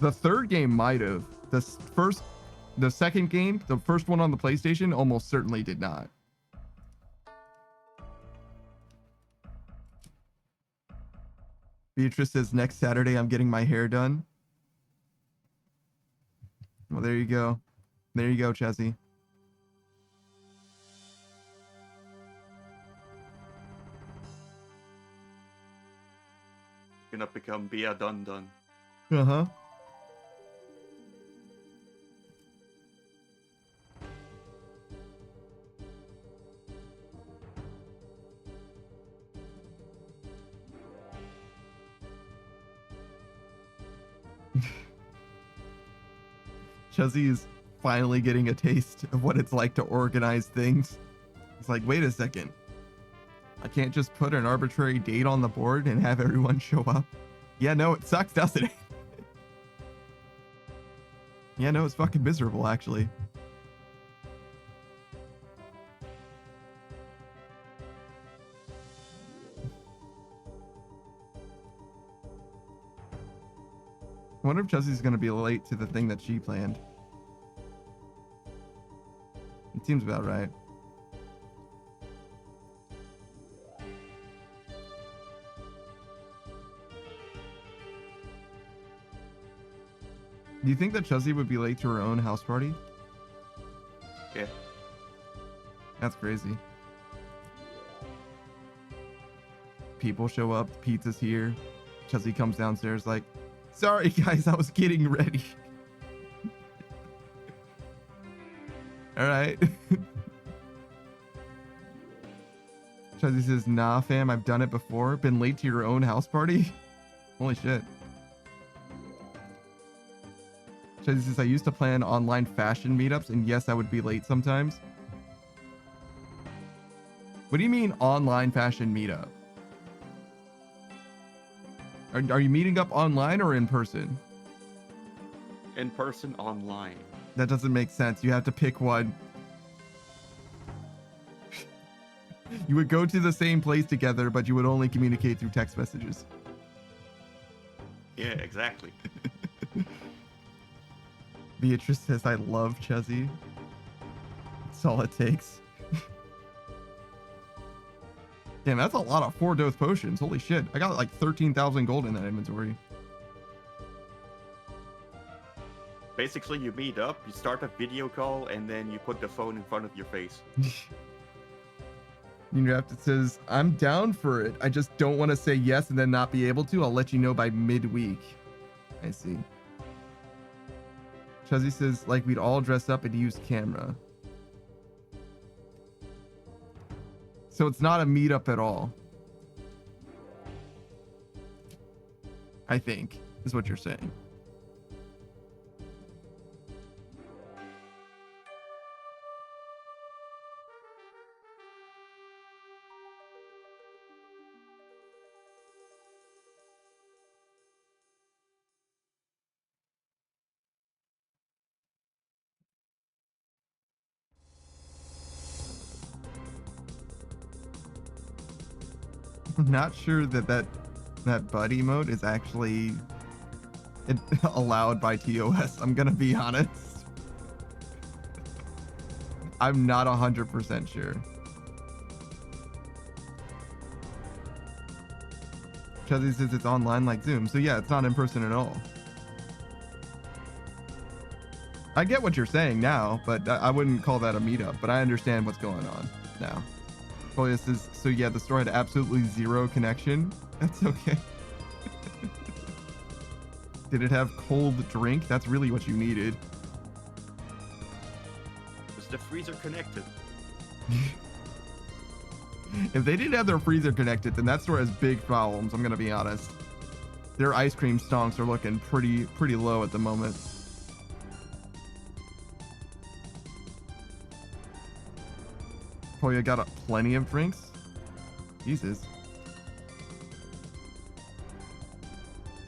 A: The third game might have. The second game, the first one on the PlayStation, almost certainly did not. Beatrice says next Saturday I'm getting my hair done. Well, there you go. There you go, Chessie.
B: Gonna become Bia Dun Dun.
A: Uh-huh. Chuzzy is finally getting a taste of what it's like to organize things. He's like, wait a second. I can't just put an arbitrary date on the board and have everyone show up. Yeah, no, it sucks, doesn't it? Yeah, no, it's fucking miserable, actually. I wonder if Chuzzy's gonna be late to the thing that she planned. It seems about right. Do you think that Chuzzy would be late to her own house party?
B: Yeah.
A: That's crazy. People show up, pizza's here. Chuzzy comes downstairs like, sorry guys, I was getting ready. All right. Chuzzy says, nah fam, I've done it before. Been late to your own house party? Holy shit. Chuzzy says, I used to plan online fashion meetups, and yes, I would be late sometimes. What do you mean online fashion meetup? Are you meeting up online or in person?
B: In person, online.
A: That doesn't make sense. You have to pick one. You would go to the same place together, but you would only communicate through text messages.
B: Yeah, exactly.
A: Beatrice says, I love Chuzzy. That's all it takes. Damn, that's a lot of 4-dose potions. Holy shit. I got like 13,000 gold in that inventory.
B: Basically, you meet up, you start a video call, and then you put the phone in front of your face.
A: Undrafted says, I'm down for it. I just don't want to say yes and then not be able to. I'll let you know by midweek. I see. Chuzzy says, like, we'd all dress up and use camera. So it's not a meetup at all. I think, is what you're saying. I'm not sure that buddy mode is actually allowed by TOS. I'm gonna be honest. I'm not 100% sure. Chuzzy says it's online like Zoom. So yeah, it's not in person at all. I get what you're saying now, but I wouldn't call that a meetup, but I understand what's going on now. Polius says, so yeah, the store had absolutely zero connection. That's okay. Did it have cold drink? That's really what you needed.
B: Was the freezer connected?
A: If they didn't have their freezer connected, then that store has big problems, I'm gonna be honest. Their ice cream stonks are looking pretty low at the moment. Oh, you got plenty of drinks? Jesus.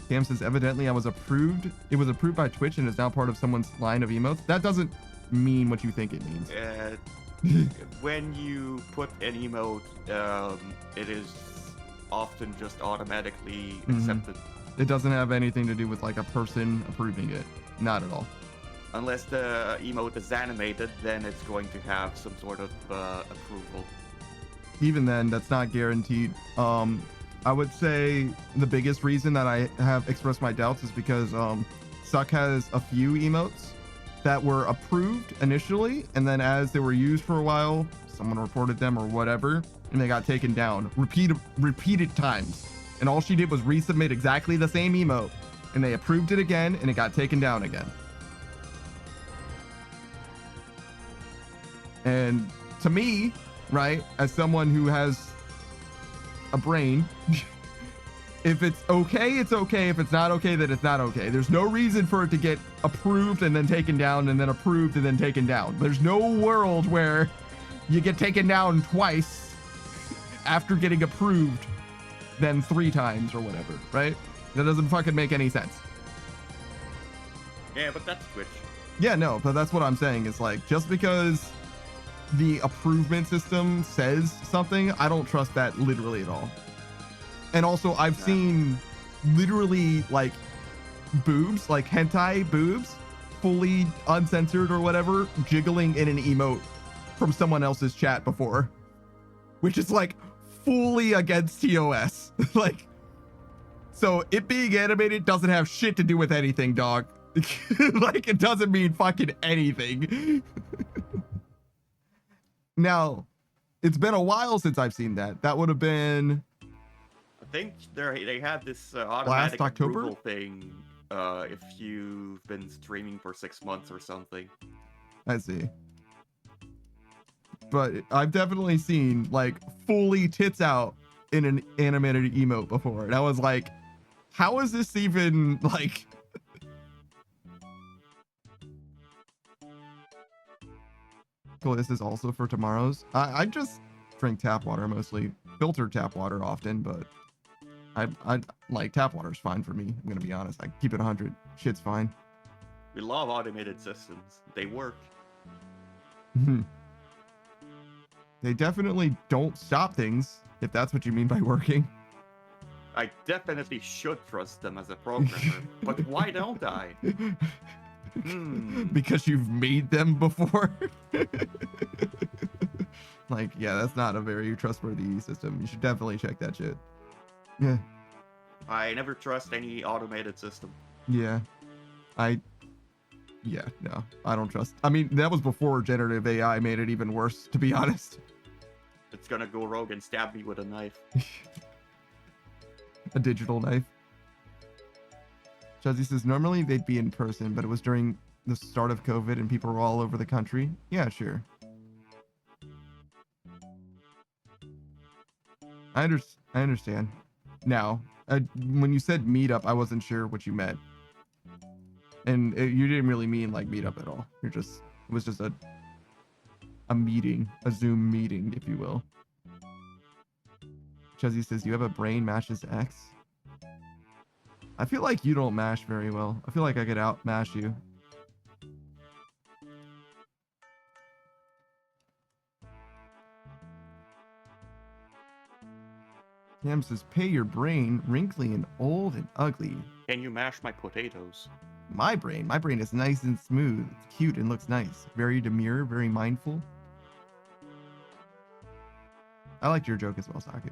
A: Cam says, evidently I was approved. It was approved by Twitch and is now part of someone's line of emotes. That doesn't mean what you think it means.
B: When you put an emote, it is often just automatically accepted.
A: It doesn't have anything to do with like a person approving it. Not at all.
B: Unless the emote is animated, then it's going to have some sort of approval.
A: Even then, that's not guaranteed. I would say the biggest reason that I have expressed my doubts is because Suck has a few emotes that were approved initially, and then as they were used for a while, someone reported them or whatever, and they got taken down repeated times. And all she did was resubmit exactly the same emote, and they approved it again, and it got taken down again. And to me, right, as someone who has a brain, If it's okay, it's okay. If it's not okay, then it's not okay. There's no reason for it to get approved and then taken down and then approved and then taken down. There's no world where you get taken down twice after getting approved then 3 times or whatever, right? That doesn't fucking make any sense.
B: Yeah, but that's Twitch.
A: Yeah, no, but that's what I'm saying. Is like, just because the approval system says something, I don't trust that literally at all. And also, I've seen literally like boobs, like hentai boobs, fully uncensored or whatever, jiggling in an emote from someone else's chat before, which is like fully against TOS. Like, so it being animated doesn't have shit to do with anything, dog. Like, it doesn't mean fucking anything. Now, it's been a while since I've seen that. That would have been,
B: I think they had this automatic
A: last October
B: approval thing if you've been streaming for 6 months or something.
A: I see. But I've definitely seen like fully tits out in an animated emote before. And I was like, how is this even like... Cool, this is also for tomorrow's. I just drink tap water mostly. Filtered tap water often, but I like tap water's fine for me. I'm gonna be honest. I keep it 100. Shit's fine.
B: We love automated systems. They work.
A: They definitely don't stop things, if that's what you mean by working.
B: I definitely should trust them as a programmer, but why don't I?
A: Because you've made them before. Like, yeah, that's not a very trustworthy system. You should definitely check that shit. Yeah.
B: I never trust any automated system.
A: Yeah. Yeah, no, I don't trust. I mean, that was before generative AI made it even worse, to be honest.
B: It's gonna go rogue and stab me with a knife.
A: A digital knife. Chuzzy says, normally they'd be in person, but it was during the start of COVID and people were all over the country. Yeah, sure. I understand. Now, when you said meetup, I wasn't sure what you meant. And you didn't really mean like meetup at all. It was just a meeting, a Zoom meeting, if you will. Chuzzy says, you have a brain matches X. I feel like you don't mash very well. I feel like I could out mash you. Cam says, pay your brain, wrinkly and old and ugly.
B: Can you mash my potatoes?
A: My brain is nice and smooth. It's cute and looks nice. Very demure, very mindful. I liked your joke as well, Saku.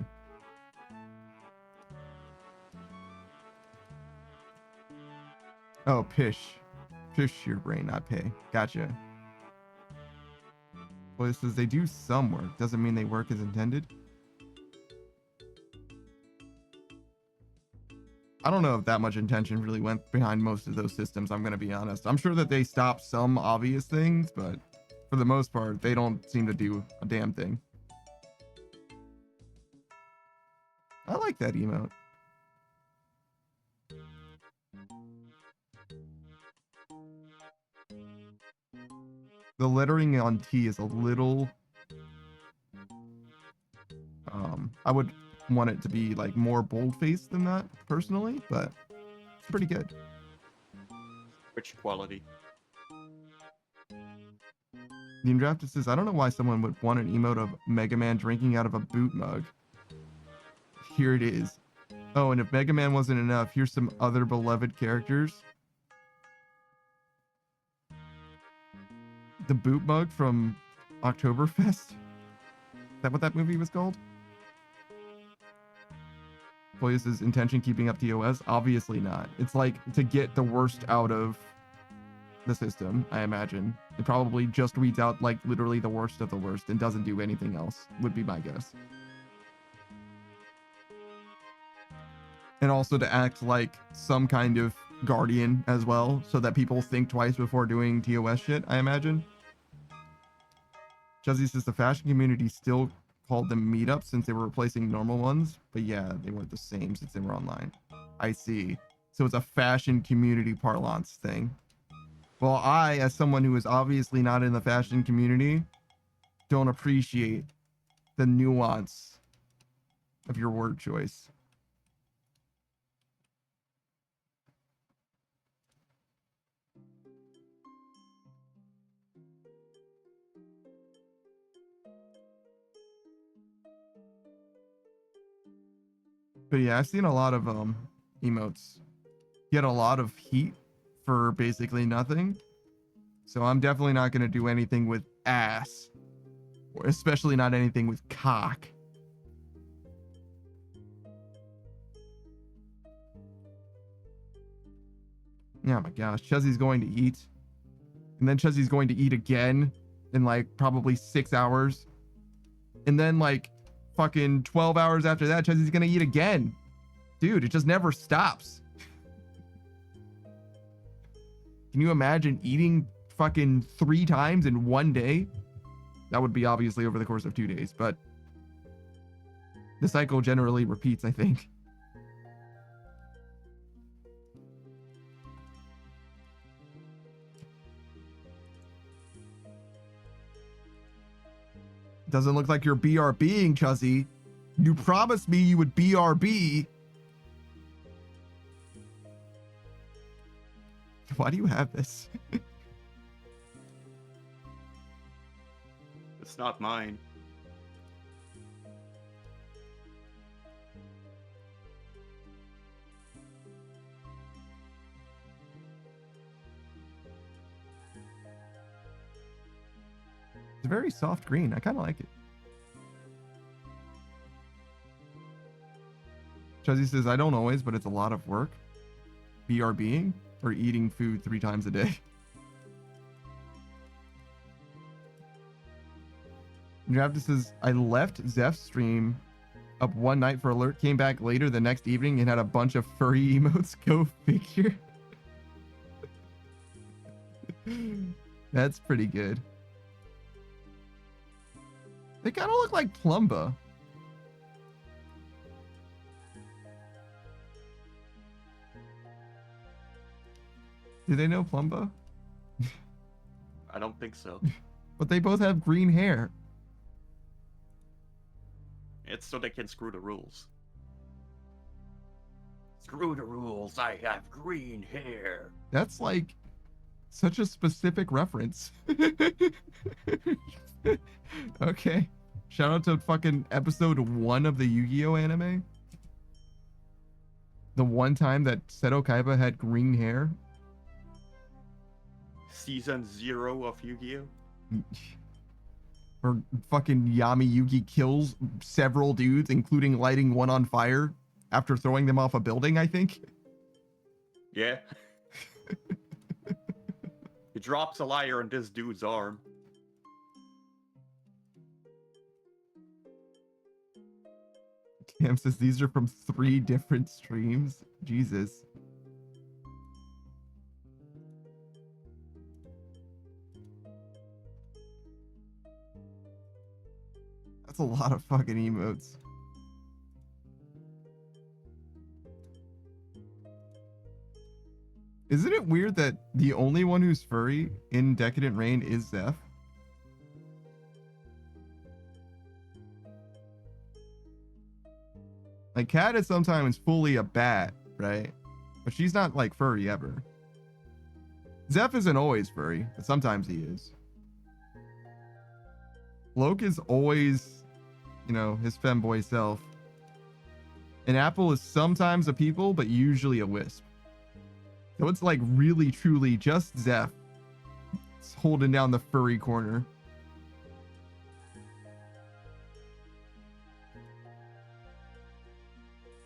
A: Oh, pish. Pish your brain, not pay. Gotcha. Well, it says they do some work. Doesn't mean they work as intended. I don't know if that much intention really went behind most of those systems, I'm going to be honest. I'm sure that they stopped some obvious things, but for the most part, they don't seem to do a damn thing. I like that emote. The lettering on T is a little... I would want it to be like more bold-faced than that, personally, but it's pretty good.
B: Which quality?
A: The Indrafted says, I don't know why someone would want an emote of Mega Man drinking out of a boot mug. Here it is. Oh, and if Mega Man wasn't enough, here's some other beloved characters. The boot mug from Oktoberfest? Is that what that movie was called? Poyas' intention keeping up TOS? Obviously not. It's like to get the worst out of the system, I imagine. It probably just weeds out like literally the worst of the worst and doesn't do anything else, would be my guess. And also to act like some kind of guardian as well, so that people think twice before doing TOS shit, I imagine. Juzzy says the fashion community still called them meetups since they were replacing normal ones. But yeah, they weren't the same since they were online. I see. So it's a fashion community parlance thing. Well, I, as someone who is obviously not in the fashion community, don't appreciate the nuance of your word choice. But yeah, I've seen a lot of emotes get a lot of heat for basically nothing. So I'm definitely not going to do anything with ass, or especially not anything with cock. Oh my gosh, Chuzzy's going to eat. And then Chuzzy's going to eat again in like probably 6 hours. And then like fucking 12 hours after that, Chuzzy's going to eat again. Dude, it just never stops. Can you imagine eating fucking 3 times in one day? That would be obviously over the course of 2 days, but the cycle generally repeats, I think. Doesn't look like you're BRBing, Chuzzy. You promised me you would BRB. Why do you have this?
B: It's not mine.
A: It's a very soft green. I kind of like it. Chuzzy says, I don't always, but it's a lot of work. BRBing or eating food 3 times a day. Drafty says, I left Zeph's stream up one night for alert, came back later the next evening and had a bunch of furry emotes. Go figure. That's pretty good. They kind of look like Plumba. Do they know Plumba?
B: I don't think so.
A: But they both have green hair.
B: It's so they can screw the rules. Screw the rules, I have green hair.
A: That's like such a specific reference. Okay. Shout out to fucking episode 1 of the Yu-Gi-Oh anime. The one time that Seto Kaiba had green hair.
B: Season 0 of Yu-Gi-Oh?
A: Or fucking Yami Yugi kills several dudes, including lighting one on fire after throwing them off a building, I think.
B: Yeah. He drops a liar on this dude's arm.
A: Cam says these are from 3 different streams. Jesus. That's a lot of fucking emotes. Isn't it weird that the only one who's furry in Decadent Reign is Zeph? Like, Cat is sometimes fully a bat, right? But she's not, like, furry ever. Zeph isn't always furry, but sometimes he is. Loke is always, you know, his femboy self. And Apple is sometimes a people, but usually a wisp. So it's like really, truly just Zeph holding down the furry corner.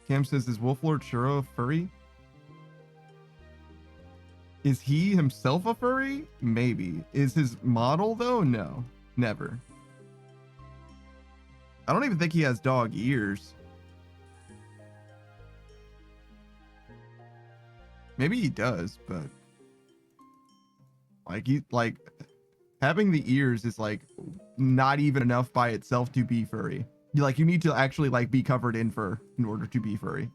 A: Cam says, is Wolflord Churro a furry? Is he himself a furry? Maybe. Is his model though? No, never. I don't even think he has dog ears. Maybe he does, but like Having the ears is like not even enough by itself to be furry. You need to actually like be covered in fur in order to be furry.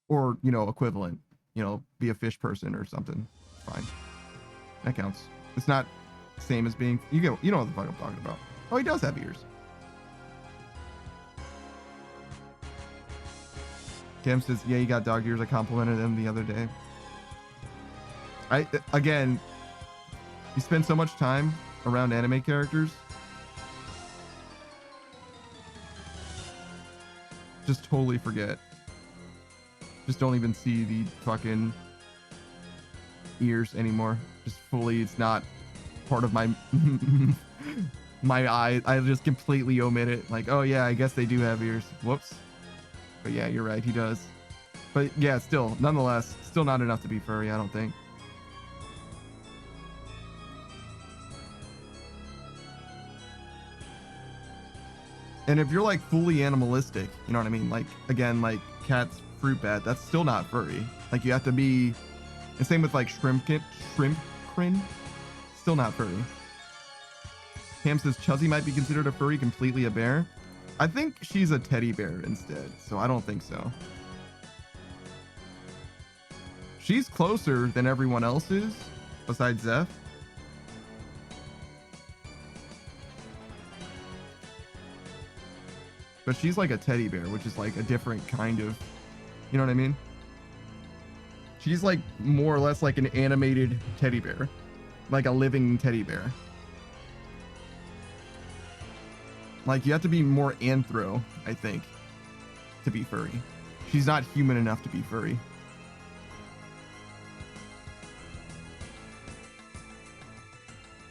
A: Or, equivalent, be a fish person or something. Fine. That counts. It's not the same as being, you know what the fuck I'm talking about. Oh, he does have ears. Cam says, yeah, you got dog ears. I complimented him the other day. Again, you spend so much time around anime characters. Just totally forget. Just don't even see the fucking ears anymore. Just fully, it's not part of my my eye. I just completely omit it. Like, oh yeah, I guess they do have ears. Whoops. But yeah, you're right, he does. But yeah, still, nonetheless, still not enough to be furry, I don't think. And if you're like fully animalistic, you know what I mean? Like, again, like cats, fruit bat, that's still not furry. Like, you have to be, and same with like shrimp crin, still not furry. Cam says Chuzzy might be considered a furry, completely a bear. I think she's a teddy bear instead, so I don't think so. She's closer than everyone else is, besides Zeph. But she's like a teddy bear, which is like a different kind of, you know what I mean? She's like more or less like an animated teddy bear, like a living teddy bear. Like, you have to be more anthro, I think, to be furry. She's not human enough to be furry.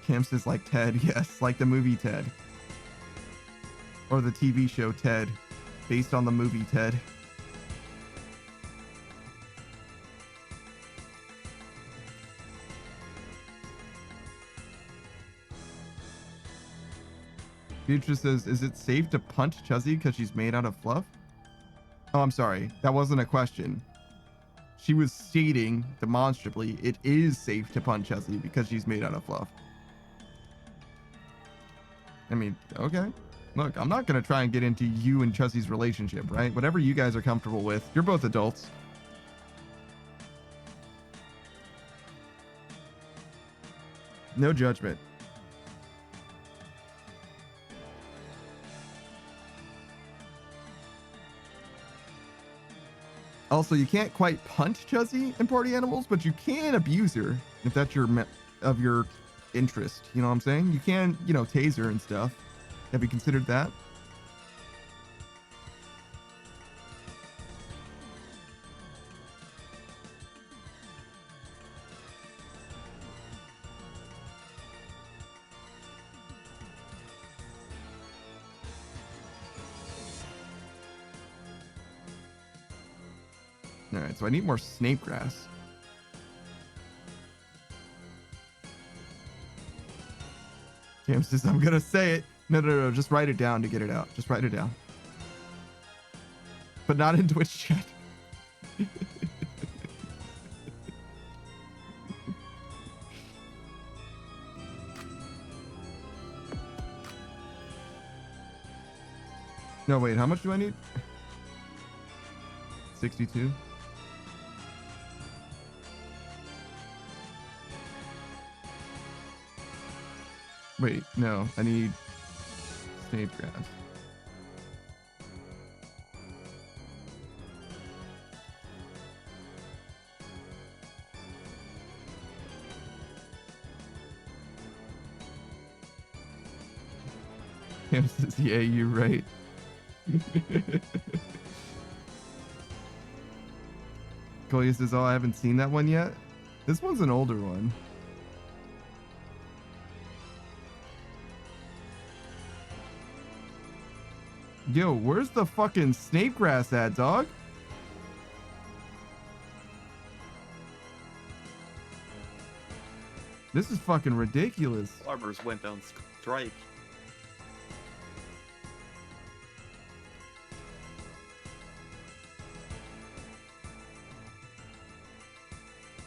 A: Cam says like Ted. Yes, like the movie Ted. Or the TV show Ted, based on the movie Ted. Future says, is it safe to punch Chuzzy because she's made out of fluff? Oh, I'm sorry. That wasn't a question. She was stating demonstrably it is safe to punch Chuzzy because she's made out of fluff. I mean, okay. Look, I'm not going to try and get into you and Chuzzy's relationship, right? Whatever you guys are comfortable with. You're both adults. No judgment. Also, you can't quite punch Chuzzy in Party Animals, but you can abuse her if that's your interest. You know what I'm saying? You can, tase her and stuff. Have you considered that? All right, so I need more snape grass. Cam says, I'm gonna say it. No, just write it down to get it out. Just write it down. But not in Twitch chat. No, wait, how much do I need? 62? Wait, no, I need snape grass. Cam says, yeah, you're right. Koya says, oh, I haven't seen that one yet. This one's an older one. Yo, where's the fucking snape grass at, dog? This is fucking ridiculous.
B: Farmers went on strike.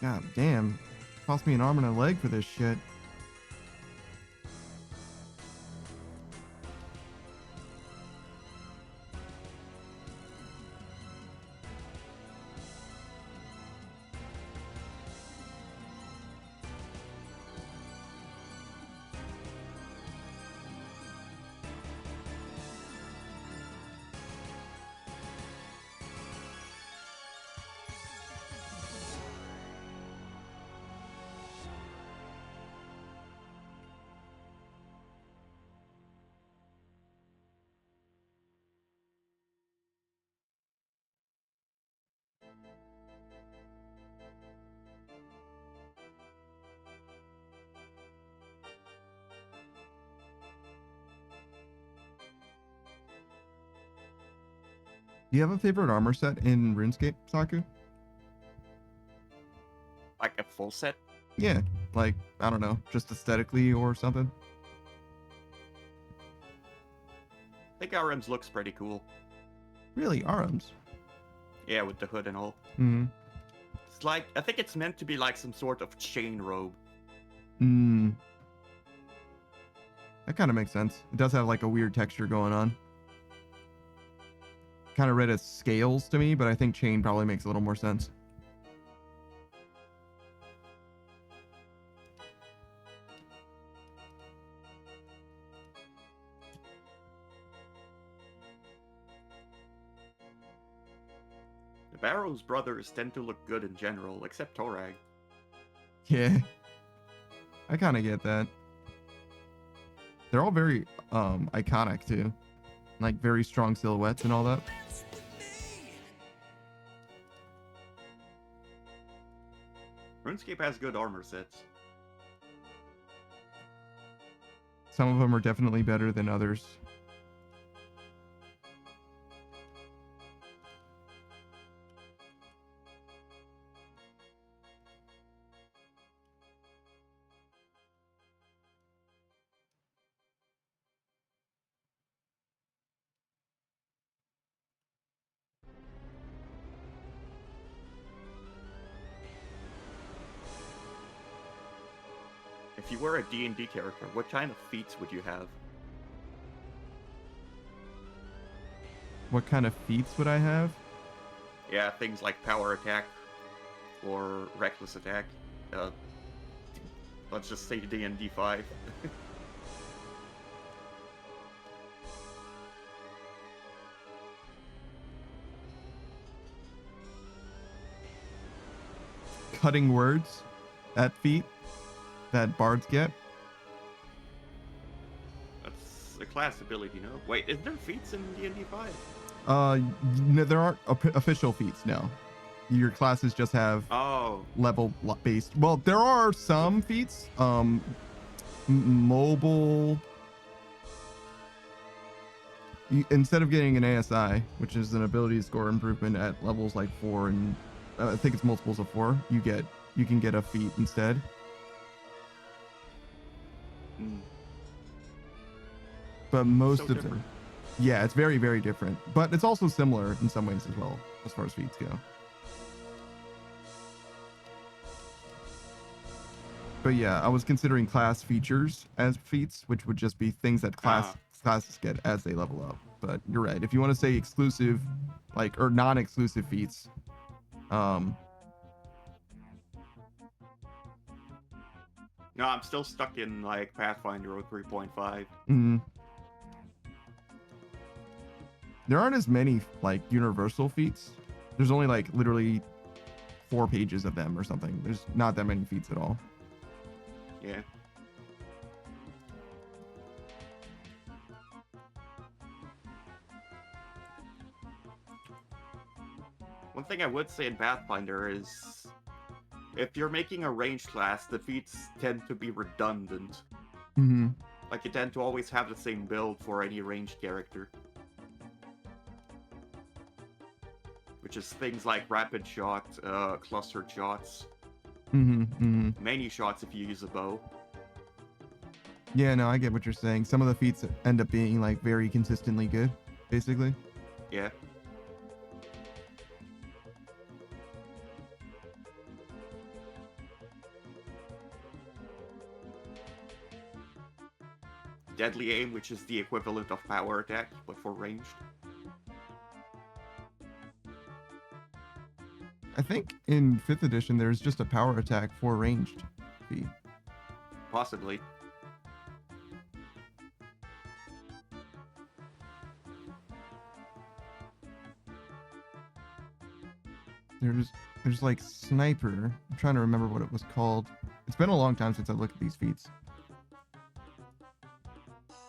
A: God damn. Cost me an arm and a leg for this shit. Do you have a favorite armor set in RuneScape, Saku?
B: Like a full set?
A: Yeah, like, I don't know, just aesthetically or something.
B: I think RM's looks pretty cool.
A: Really, arms.
B: Yeah, with the hood and all.
A: Mm-hmm.
B: It's like, I think it's meant to be like some sort of chain robe.
A: Mm. That kind of makes sense. It does have like a weird texture going on. Kind of read as scales to me, but I think chain probably makes a little more sense.
B: The Barrows brothers tend to look good in general, except Torag.
A: Yeah. I kind of get that. They're all very iconic too. Like very strong silhouettes and all that.
B: RuneScape has good armor sets.
A: Some of them are definitely better than others.
B: If you were a D&D character, what kind of feats would you have?
A: What kind of feats would I have?
B: Yeah, things like power attack or reckless attack. Let's just say D&D 5.
A: Cutting words, that feat that bards get.
B: That's a class ability, no? Wait, is there feats in D&D 5?
A: No, there aren't official feats. No, your classes just have level based. Well, there are some feats. Mobile. Instead of getting an ASI, which is an ability score improvement at levels like 4 and I think it's multiples of 4, you can get a feat instead. But most of them, yeah, it's very, very different. But it's also similar in some ways as well, as far as feats go. But yeah, I was considering class features as feats, which would just be things that classes get as they level up. But you're right. If you want to say exclusive, like, or non-exclusive feats,
B: No, I'm still stuck in like Pathfinder 3.5.
A: There aren't as many like universal feats. There's only like literally 4 pages of them or something. There's not that many feats at all.
B: Yeah. One thing I would say in Pathfinder is, if you're making a ranged class, the feats tend to be redundant. Like, you tend to always have the same build for any ranged character. Which is things like rapid shot, clustered shots, many shots if you use a bow.
A: Yeah, no, I get what you're saying. Some of the feats end up being like very consistently good, basically.
B: Yeah. Deadly Aim, which is the equivalent of Power Attack, but for ranged.
A: I think in 5th edition there's just a Power Attack for ranged feat.
B: Possibly.
A: There's like Sniper. I'm trying to remember what it was called. It's been a long time since I looked at these feats.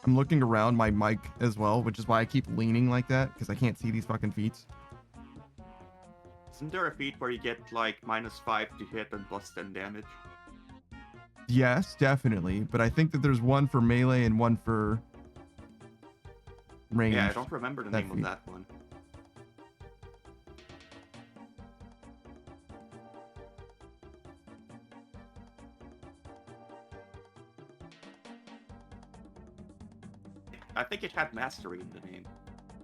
A: I'm looking around my mic as well, which is why I keep leaning like that, because I can't see these fucking feats.
B: Isn't there a feat where you get like -5 to hit and +10 damage?
A: Yes, definitely. But I think that there's one for melee and one for range.
B: Yeah, I don't remember the name of that one. I think it had Mastery in the name.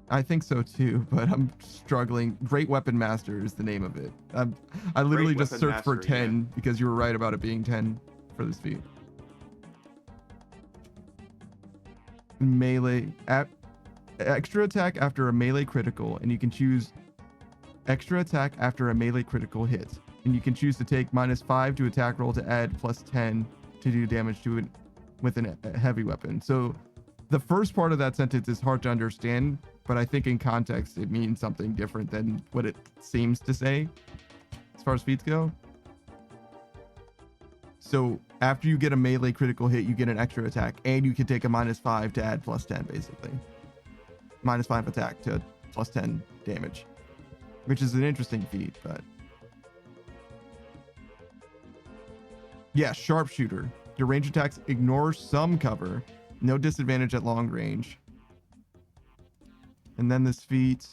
A: I think so too, but I'm struggling. Great Weapon Master is the name of it. I literally just searched for 10 because you were right about it being 10 for this feat. Melee extra attack after a melee critical, and you can choose extra attack after a melee critical hit, and you can choose to take -5 to attack roll to add +10 to do damage to it with a heavy weapon. So the first part of that sentence is hard to understand, but I think in context it means something different than what it seems to say as far as feats go. So after you get a melee critical hit, you get an extra attack, and you can take a -5 to add +10, basically. -5 attack to +10 damage, which is an interesting feat, but yeah, Sharpshooter. Your range attacks ignore some cover. No disadvantage at long range. And then this feat,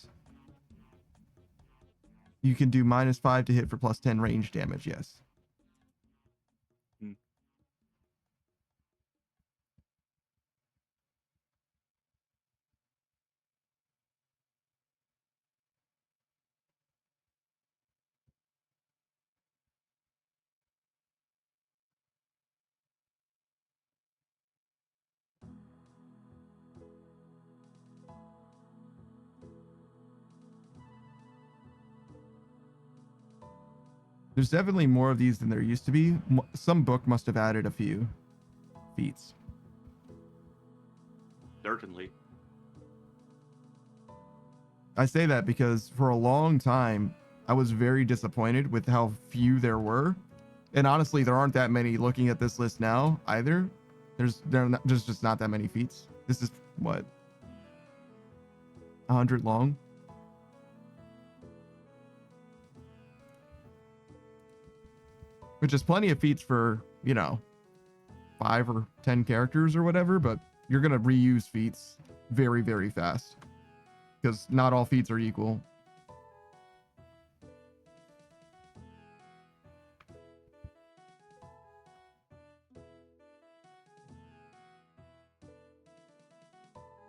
A: you can do -5 to hit for +10 range damage, yes. There's definitely more of these than there used to be. Some book must have added a few feats.
B: Certainly.
A: I say that because for a long time, I was very disappointed with how few there were. And honestly, there aren't that many looking at this list now either. There's just not that many feats. This is what, 100 long? Which is plenty of feats for, 5 or 10 characters or whatever, but you're going to reuse feats very, very fast because not all feats are equal.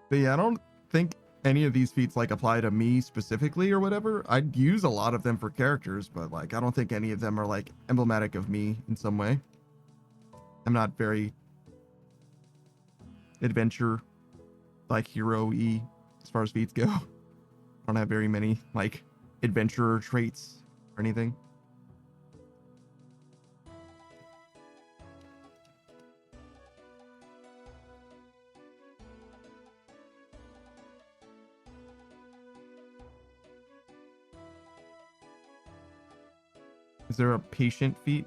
A: But yeah, I don't think any of these feats like apply to me specifically or whatever. I'd use a lot of them for characters, but like I don't think any of them are like emblematic of me in some way. I'm not very adventure like hero-y as far as feats go. I don't have very many like adventurer traits or anything. Is there a patient feat?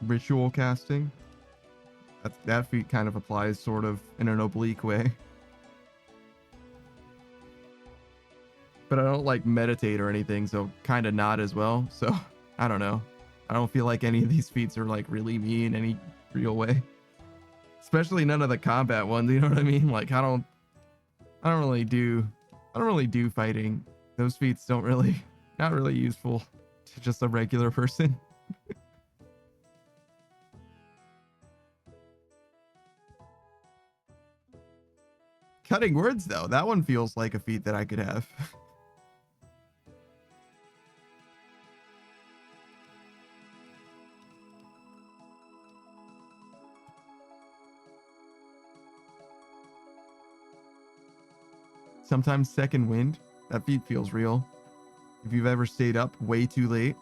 A: Ritual casting? That feat kind of applies sort of in an oblique way. But I don't like meditate or anything, so kind of not as well. So I don't know. I don't feel like any of these feats are like really me in any real way. Especially none of the combat ones, you know what I mean? Like I don't really do fighting. Those feats not really useful to just a regular person. Cutting words though, that one feels like a feat that I could have. Sometimes second wind. That feat feels real. If you've ever stayed up way too late.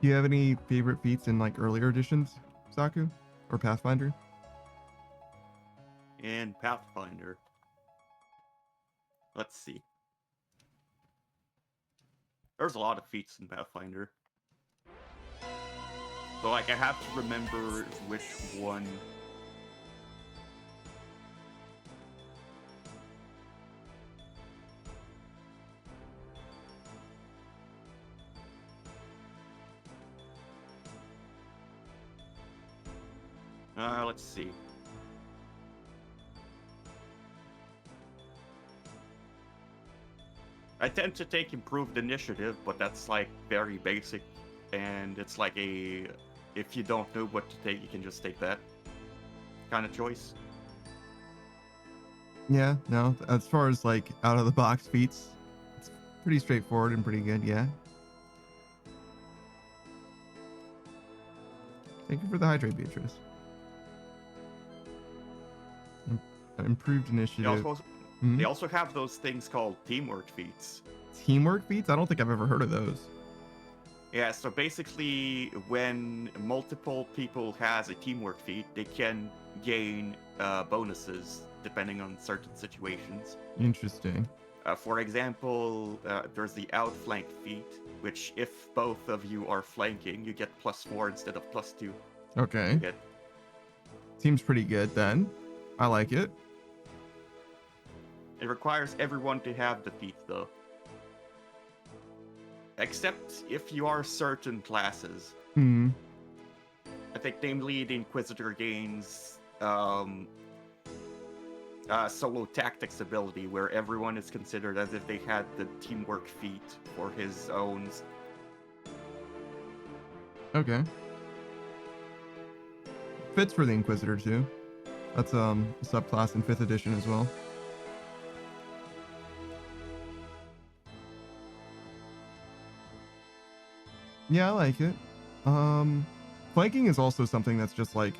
A: Do you have any favorite feats in like earlier editions, Saku? Or Pathfinder?
B: In Pathfinder. Let's see. There's a lot of feats in Pathfinder. So like I have to remember which one. Let's see. I tend to take improved initiative, but that's like very basic, and it's like a if you don't know what to take, you can just take that kind of choice.
A: Yeah, no, as far as like out of the box feats, it's pretty straightforward and pretty good, yeah. Thank you for the hydrate, Beatrice. Improved initiative.
B: They also have those things called teamwork feats.
A: Teamwork feats? I don't think I've ever heard of those.
B: Yeah, so basically when multiple people has a teamwork feat, they can gain bonuses depending on certain situations.
A: Interesting.
B: For example, there's the outflank feat, which if both of you are flanking, you get +4 instead of +2.
A: Okay. Seems pretty good then. I like it.
B: It requires everyone to have the feat, though. Except if you are certain classes.
A: I
B: think namely the Inquisitor gains solo tactics ability, where everyone is considered as if they had the teamwork feat for his own.
A: Okay. Fits for the Inquisitor too. That's a subclass in 5th edition as well. Yeah, I like it. Flanking is also something that's just like,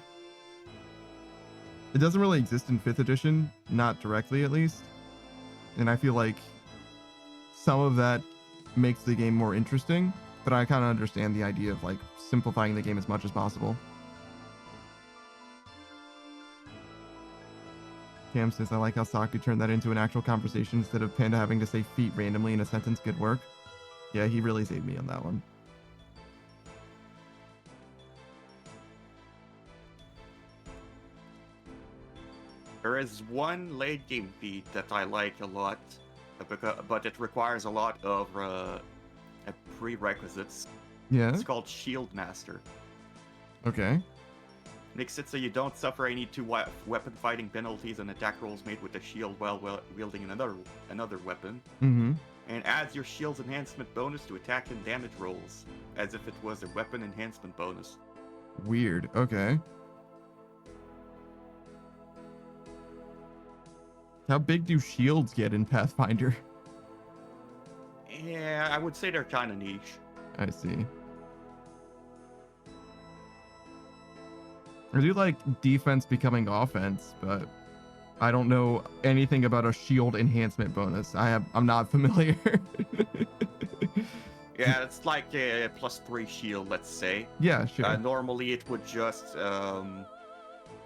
A: it doesn't really exist in 5th edition, not directly at least. And I feel like some of that makes the game more interesting, but I kind of understand the idea of like simplifying the game as much as possible. Cam says, I like how Saku turned that into an actual conversation instead of Panda having to say feet randomly in a sentence. Good work. Yeah, he really saved me on that one.
B: There is one late game feat that I like a lot, but it requires a lot of prerequisites.
A: Yeah.
B: It's called Shield Master.
A: Okay.
B: Makes it so you don't suffer any 2 weapon fighting penalties on attack rolls made with a shield while wielding another weapon.
A: Mm-hmm.
B: And adds your shield's enhancement bonus to attack and damage rolls, as if it was a weapon enhancement bonus.
A: Weird. Okay. How big do shields get in Pathfinder?
B: Yeah, I would say they're kind of niche.
A: I see. I do like defense becoming offense, but I don't know anything about a shield enhancement bonus. I'm not familiar.
B: Yeah, it's like a +3 shield, let's say.
A: Yeah, sure.
B: Normally it would just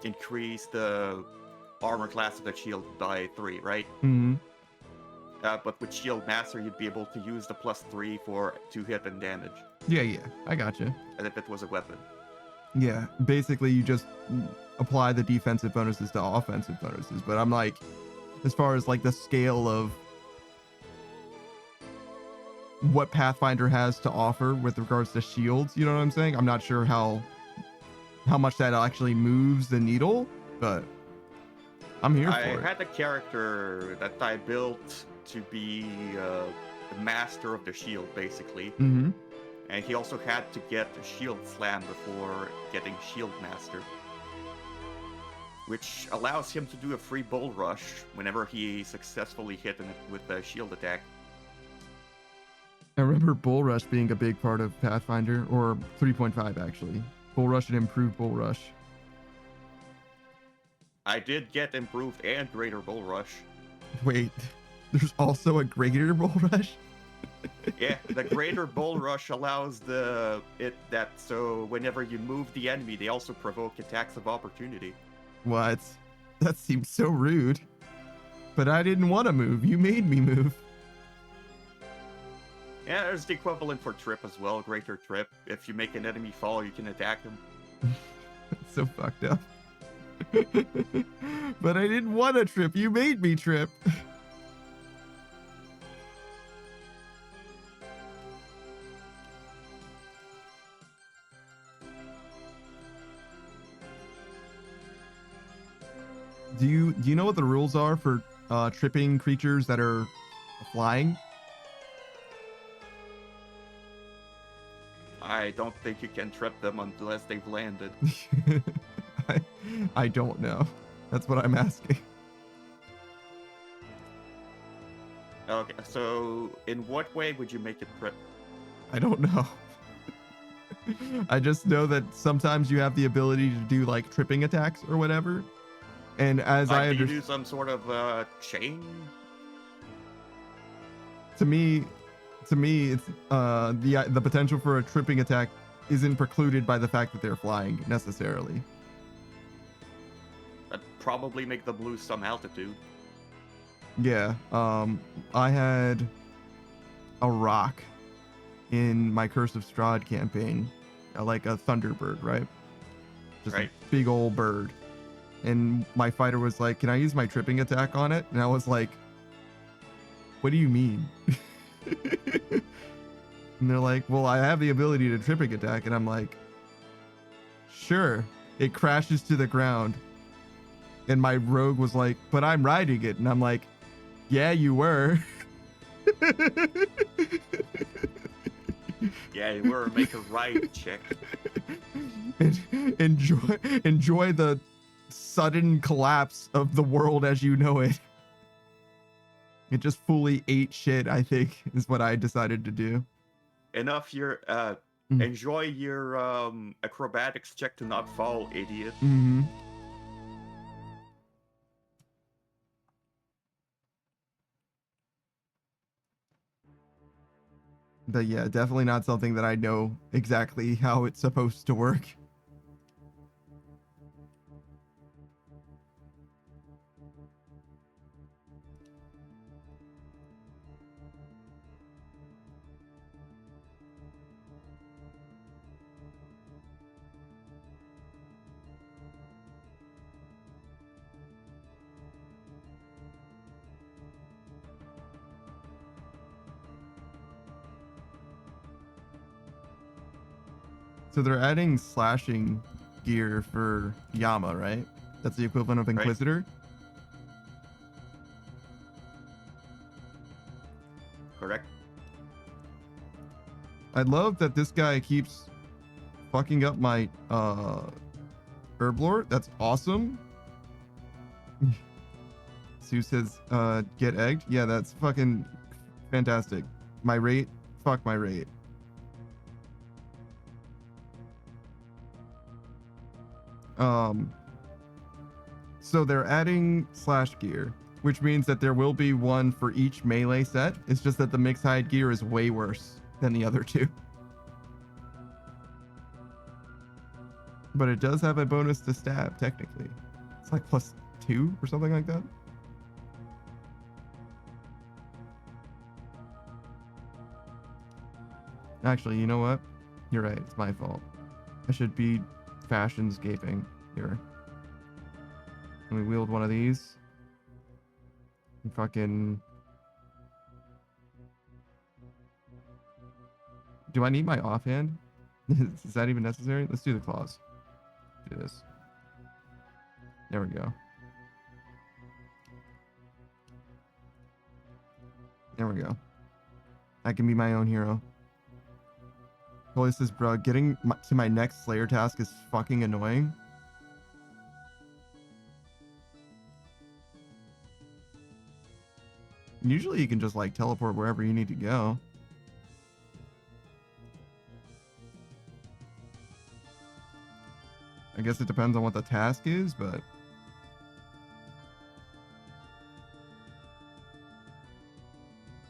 B: increase the armor class of the shield by 3, right?
A: Mm-hmm.
B: But with Shield Master, you'd be able to use the +3 for 2 hit and damage.
A: Yeah, I gotcha.
B: And if it was a weapon.
A: Yeah, basically you just apply the defensive bonuses to offensive bonuses. But I'm like, as far as like the scale of what Pathfinder has to offer with regards to shields, you know what I'm saying? I'm not sure how much that actually moves the needle, but I'm here for it.
B: I had a character that I built to be the master of the shield, basically.
A: Mm-hmm.
B: And he also had to get a shield slam before getting Shield Master, which allows him to do a free bull rush whenever he successfully hit with a shield attack.
A: I remember Bull Rush being a big part of Pathfinder, or 3.5 actually. Bull Rush and improved Bull Rush.
B: I did get improved and greater bull rush.
A: Wait, there's also a greater Bull Rush?
B: Yeah, the greater bull rush allows so whenever you move the enemy, they also provoke attacks of opportunity.
A: What? That seems so rude. But I didn't want to move. You made me move.
B: Yeah, there's the equivalent for trip as well, greater trip. If you make an enemy fall, you can attack them.
A: That's so fucked up. But I didn't want to trip. You made me trip. Do you know what the rules are for tripping creatures that are flying?
B: I don't think you can trip them unless they've landed.
A: I don't know. That's what I'm asking.
B: Okay, so in what way would you make it trip?
A: I don't know. I just know that sometimes you have the ability to do like tripping attacks or whatever. And as I
B: understand, do some sort of chain.
A: To me, it's the potential for a tripping attack isn't precluded by the fact that they're flying necessarily.
B: That'd probably make them lose some altitude.
A: Yeah. I had a rock in my Curse of Strahd campaign, like a Thunderbird, right? Just
B: right.
A: a big old bird. And my fighter was like, "Can I use my tripping attack on it?" And I was like, "What do you mean?" And they're like, "Well, I have the ability to tripping attack." And I'm like, "Sure." It crashes to the ground. And my rogue was like, "But I'm riding it." And I'm like, "Yeah, you were."
B: Yeah, you were. Make a ride check.
A: Enjoy the sudden collapse of the world as you know it. It just fully ate shit, I think, is what I decided to do.
B: Enough, enjoy your acrobatics check to not fall, idiot.
A: Mm-hmm. But yeah, definitely not something that I know exactly how it's supposed to work. So they're adding slashing gear for Yama, right? That's the equivalent of Inquisitor?
B: Right. Correct.
A: I love that this guy keeps fucking up my Herblore. That's awesome. Sue says, get egged. Yeah, that's fucking fantastic. My rate? Fuck my rate. So they're adding slash gear, which means that there will be one for each melee set. It's just that the mixed hide gear is way worse than the other two. But it does have a bonus to stab, technically. It's like plus 2 or something like that. Actually, you know what? You're right. It's my fault. I should be fashionscaping here. Let me wield one of these. And fucking... Do I need my offhand? Is that even necessary? Let's do the claws. Do this. There we go. There we go. I can be my own hero. Holy says, bro, getting to my next Slayer task is fucking annoying. Usually you can just like teleport wherever you need to go. I guess it depends on what the task is, but...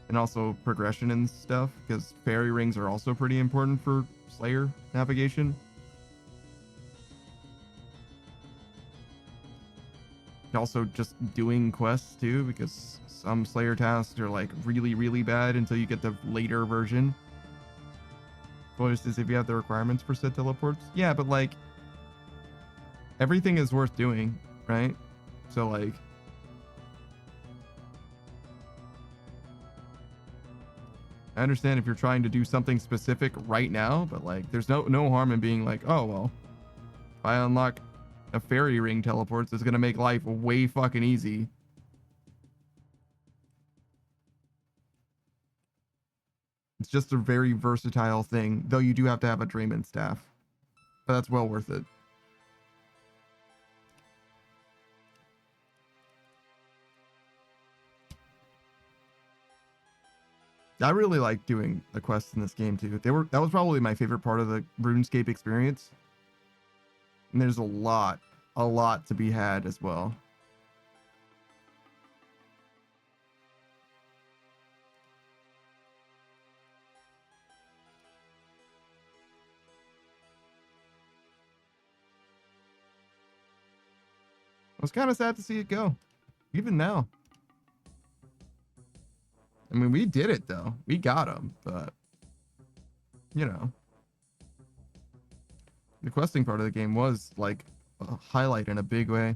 A: And also progression and stuff, because fairy rings are also pretty important for Slayer navigation. And also just doing quests too, because some Slayer tasks are like really, really bad until you get the later version. Bonus is if you have the requirements for said teleports. Yeah, but like... Everything is worth doing, right? So like... I understand if you're trying to do something specific right now, but like there's no harm in being like, oh well, if I unlock a fairy ring teleports, it's gonna make life way fucking easy. It's just a very versatile thing, though you do have to have a Drayman staff. But that's well worth it. I really like doing the quests in this game too. That was probably my favorite part of the RuneScape experience. And there's a lot to be had as well. I was kind of sad to see it go, even now. I mean, we did it though. We got him, but you know, the questing part of the game was like a highlight in a big way.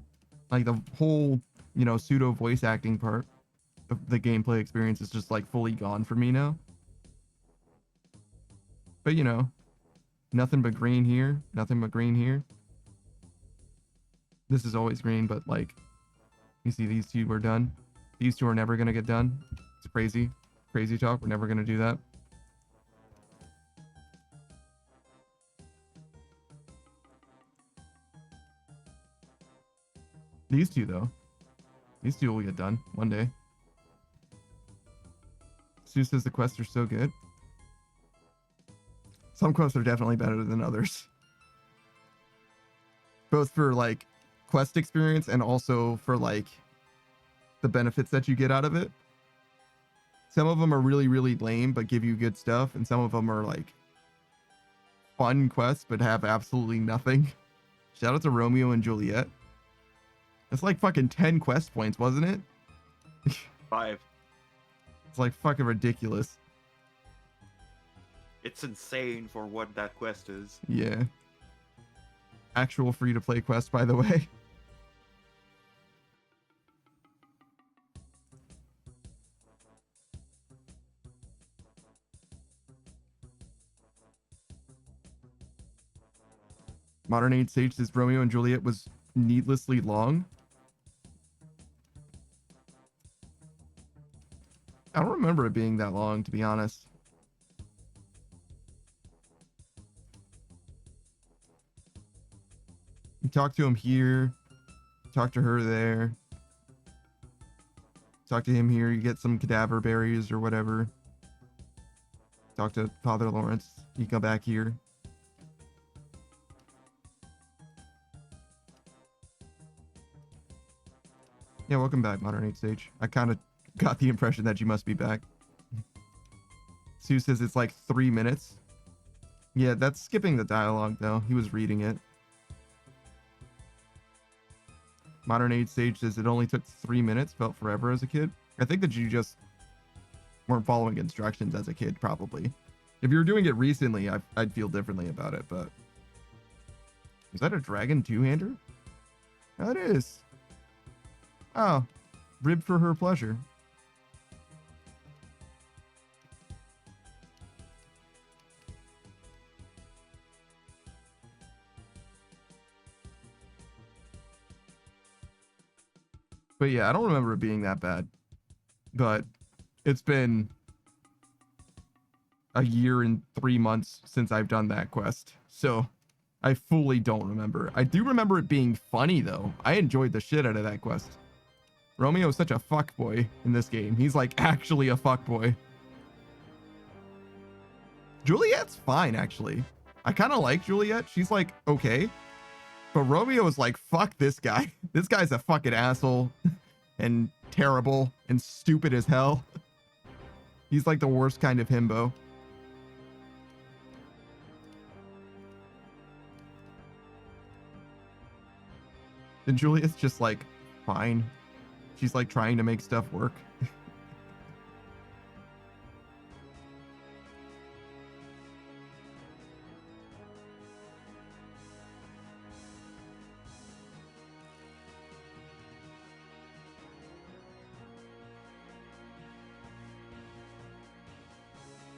A: Like the whole, you know, pseudo voice acting part of the gameplay experience is just like fully gone for me now. But you know, nothing but green here, nothing but green here. This is always green, but like, you see these two were done. These two are never gonna get done. It's crazy talk. We're never gonna do that. These two though, these two will get done one day. Sue says the quests are so good. Some quests are definitely better than others. Both for like quest experience and also for like the benefits that you get out of it. Some of them are really, really lame, but give you good stuff. And some of them are like fun quests, but have absolutely nothing. Shout out to Romeo and Juliet. It's like fucking 10 quest points, wasn't it?
B: 5.
A: It's like fucking ridiculous.
B: It's insane for what that quest is.
A: Yeah. Actual free-to-play quest, by the way. Modern Age Sage says Romeo and Juliet was needlessly long. I don't remember it being that long, to be honest. You talk to him here, talk to her there, talk to him here, you get some cadaver berries or whatever. Talk to Father Lawrence, you come back here. Yeah, welcome back, Modern Age Stage. I kind of got the impression that you must be back. Sue says it's like 3 minutes. Yeah, that's skipping the dialogue, though. He was reading it. Modern Age Sage says it only took 3 minutes, felt forever as a kid. I think that you just weren't following instructions as a kid, probably. If you were doing it recently, I'd feel differently about it, but... Is that a dragon two-hander? That is. Oh. Rib for her pleasure. But yeah, I don't remember it being that bad. But it's been a year and 3 months since I've done that quest. So I fully don't remember. I do remember it being funny, though. I enjoyed the shit out of that quest. Romeo is such a fuckboy in this game. He's like actually a fuckboy. Juliet's fine, actually. I kind of like Juliet. She's like, okay. But Romeo is like, fuck this guy. This guy's a fucking asshole and terrible and stupid as hell. He's like the worst kind of himbo. And Juliet's just like, fine. She's like trying to make stuff work.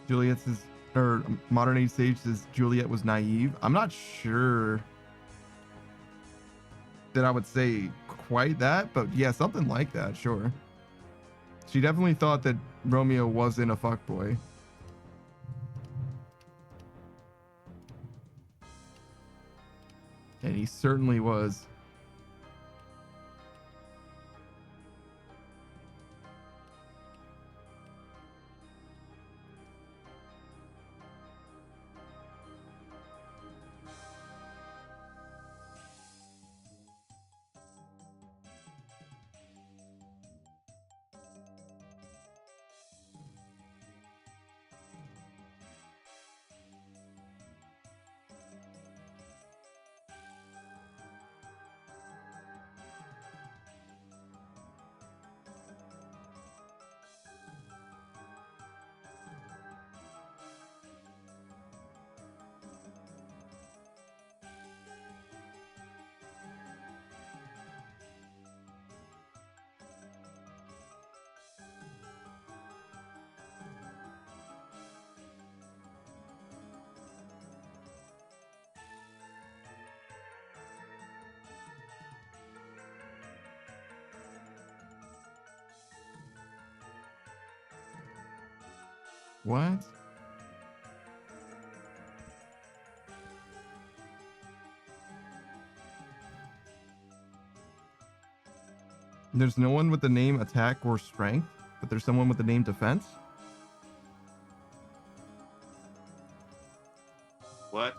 A: Juliet says, or Modern Age Sage says Juliet was naive. I'm not sure that I would say quite that, but yeah, something like that, sure. She definitely thought that Romeo wasn't a fuckboy. And he certainly was. What? There's no one with the name attack or strength, but there's someone with the name defense?
B: What?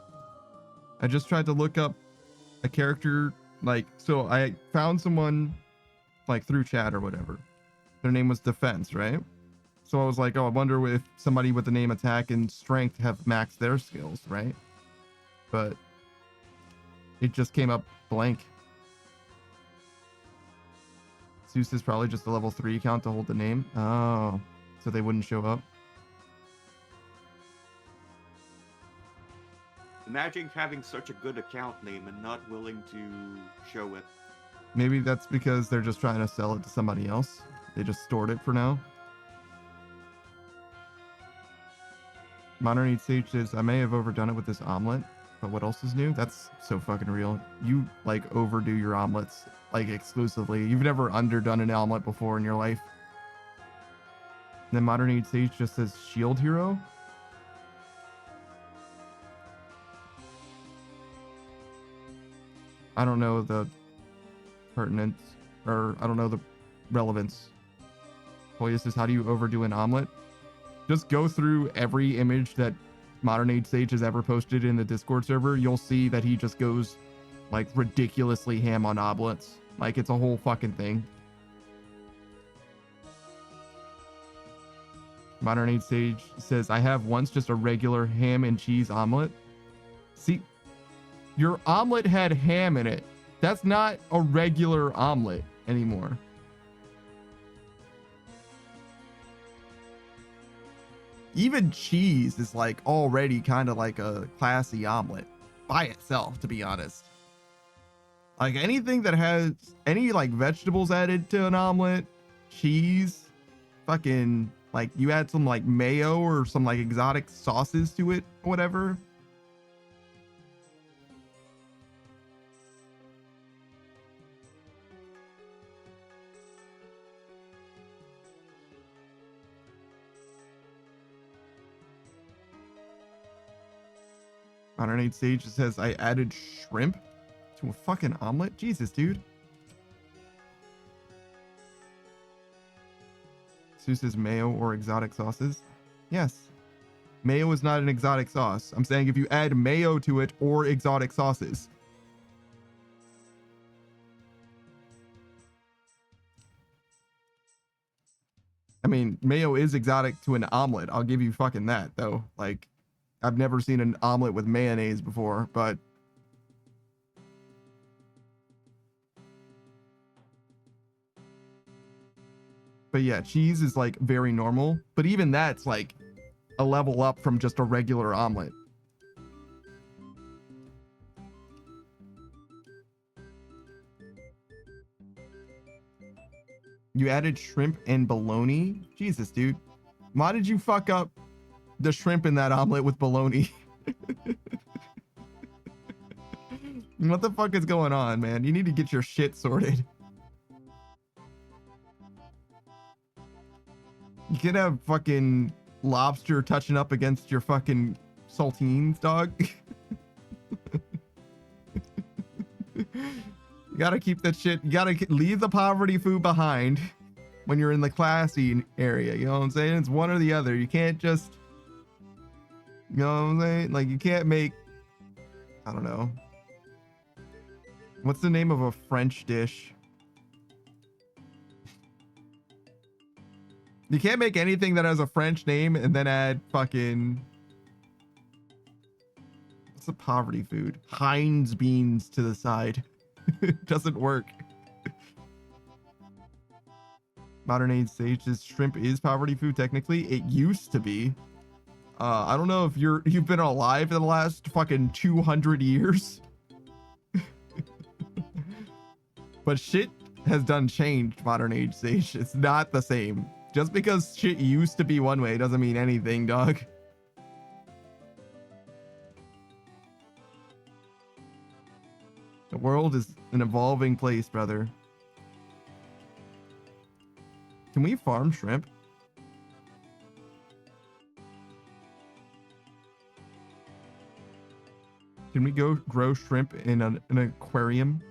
A: I just tried to look up a character, like, so I found someone, like, through chat or whatever. Their name was Defense, right? So I was like, oh, I wonder if somebody with the name Attack and Strength have maxed their skills, right? But it just came up blank. Zeus is probably just a level 3 account to hold the name. Oh, so they wouldn't show up.
B: Imagine having such a good account name and not willing to show it.
A: Maybe that's because they're just trying to sell it to somebody else. They just stored it for now. Modern Age Sage says, I may have overdone it with this omelet, but what else is new? That's so fucking real. You, like, overdo your omelets, like, exclusively. You've never underdone an omelet before in your life. And then Modern Age Sage just says, Shield Hero? I don't know the pertinence, or I don't know the relevance. Hoya says, how do you overdo an omelet? Just go through every image that Modern Age Sage has ever posted in the Discord server. You'll see that he just goes, like, ridiculously ham on omelets. Like, it's a whole fucking thing. Modern Age Sage says, I have once just a regular ham and cheese omelet. See, your omelet had ham in it. That's not a regular omelet anymore. Even cheese is like already kind of like a classy omelet by itself, to be honest. Like anything that has any like vegetables added to an omelet, cheese, fucking like you add some like mayo or some like exotic sauces to it, whatever. Modern Age Sage says I added shrimp to a fucking omelet. Jesus, dude. Sue says mayo or exotic sauces. Yes. Mayo is not an exotic sauce. I'm saying if you add mayo to it or exotic sauces. I mean, mayo is exotic to an omelet. I'll give you fucking that, though. Like, I've never seen an omelet with mayonnaise before, but yeah, cheese is like very normal, but even that's like a level up from just a regular omelet. You added shrimp and bologna? Jesus, dude. Why did you fuck up the shrimp in that omelet with bologna? What the fuck is going on, man? You need to get your shit sorted. You could have fucking lobster touching up against your fucking saltines, dog. You gotta keep that shit. You gotta leave the poverty food behind when you're in the classy area. You know what I'm saying? It's one or the other. You can't just, you know what I'm saying? Like, you can't make, I don't know. What's the name of a French dish? You can't make anything that has a French name and then add fucking, what's a poverty food? Heinz beans to the side. It doesn't work. Modern Age Sage says shrimp is poverty food. Technically, it used to be. I don't know if you've been alive in the last fucking 200 years. But shit has done changed, Modern Age Sage. It's not the same. Just because shit used to be one way doesn't mean anything, dog. The world is an evolving place, brother. Can we farm shrimp? Can we go grow shrimp in an aquarium?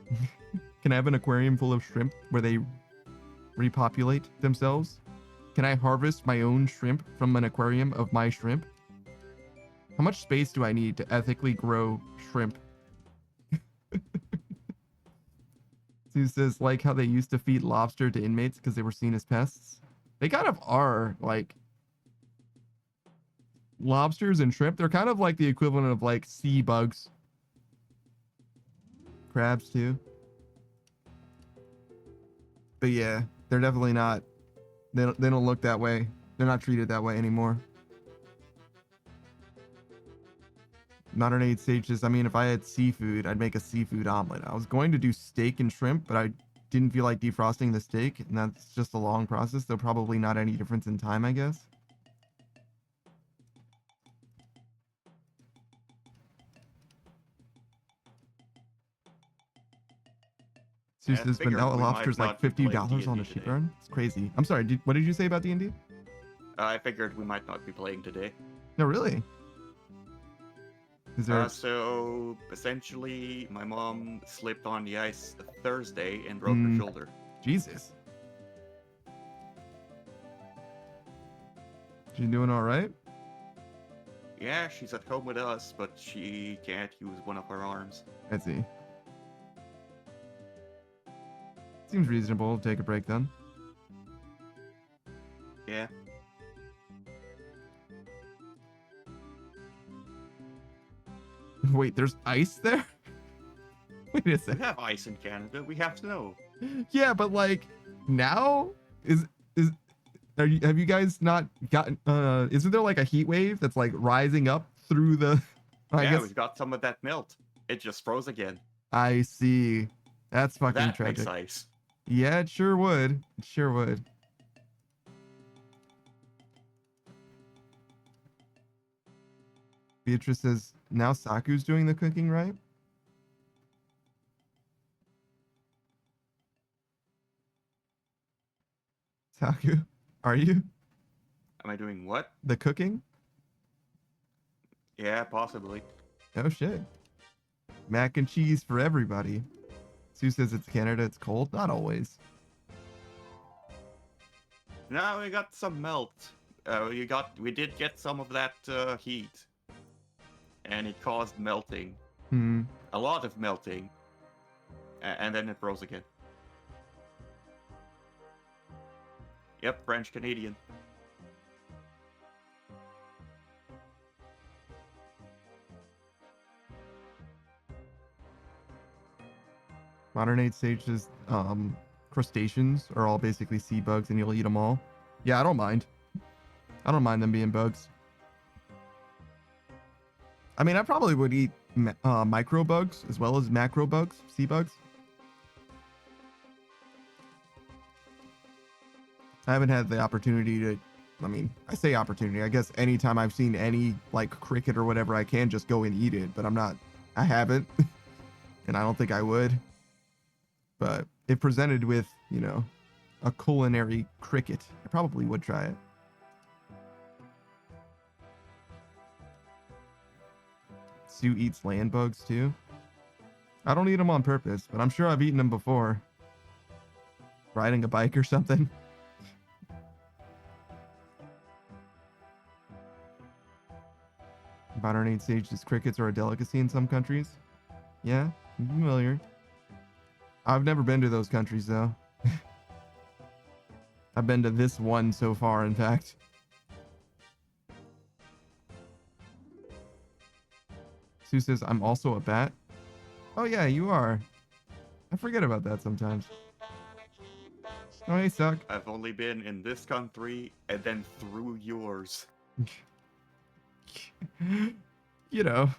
A: Can I have an aquarium full of shrimp where they repopulate themselves? Can I harvest my own shrimp from an aquarium of my shrimp? How much space do I need to ethically grow shrimp? Sue says, like how they used to feed lobster to inmates because they were seen as pests. They kind of are, like, lobsters and shrimp. They're kind of like the equivalent of like sea bugs. Crabs too. But yeah, they're definitely not, they don't look that way. They're not treated that way anymore. Modern Age Sage says, I mean, if I had seafood, I'd make a seafood omelet. I was going to do steak and shrimp, but I didn't feel like defrosting the steak, and that's just a long process, though probably not any difference in time, I guess. Sue says vanilla lobster's like $50 on a shipyard. It's crazy. I'm sorry, what did you say about D&D?
B: I figured we might not be playing today.
A: No, really? Is there...
B: So essentially, my mom slipped on the ice Thursday and broke her shoulder.
A: Jesus. She doing all right?
B: Yeah, she's at home with us, but she can't use one of her arms.
A: I see. Seems reasonable to take a break then.
B: Yeah.
A: Wait, there's ice there? Wait a
B: We
A: second.
B: have ice in Canada. We have snow.
A: Yeah, but like now is have you guys not gotten isn't there like a heat wave that's like rising up through the I
B: Yeah,
A: guess
B: we've got some of that melt. It just froze again.
A: I see. That's fucking
B: That makes
A: tragic.
B: ice.
A: Yeah, it sure would. It sure would. Beatrice says now Saku's doing the cooking, right? Saku, are you
B: Am I doing what?
A: the cooking?
B: Yeah, possibly.
A: Oh shit. Mac and cheese for everybody. Sue says it's Canada, it's cold. Not always.
B: No, we got some melt. We did get some of that heat, and it caused melting.
A: Hmm.
B: A lot of melting, and then it froze again. Yep, French Canadian.
A: Modern Age Sage's crustaceans are all basically sea bugs and you'll eat them all. Yeah, I don't mind. I don't mind them being bugs. I mean, I probably would eat micro bugs as well as macro bugs, sea bugs. I haven't had the opportunity to, I mean, I say opportunity. I guess anytime I've seen any like cricket or whatever, I can just go and eat it, but I haven't. And I don't think I would. But if presented with, you know, a culinary cricket, I probably would try it. Sue eats land bugs too. I don't eat them on purpose, but I'm sure I've eaten them before. Riding a bike or something. Modern Age Sage's crickets are a delicacy in some countries. Yeah, I'm familiar. I've never been to those countries though. I've been to this one so far, in fact. Sue says, I'm also a bat. Oh yeah, you are. I forget about that sometimes. Oh, hey, Suck.
B: I've only been in this country and then through yours.
A: You know,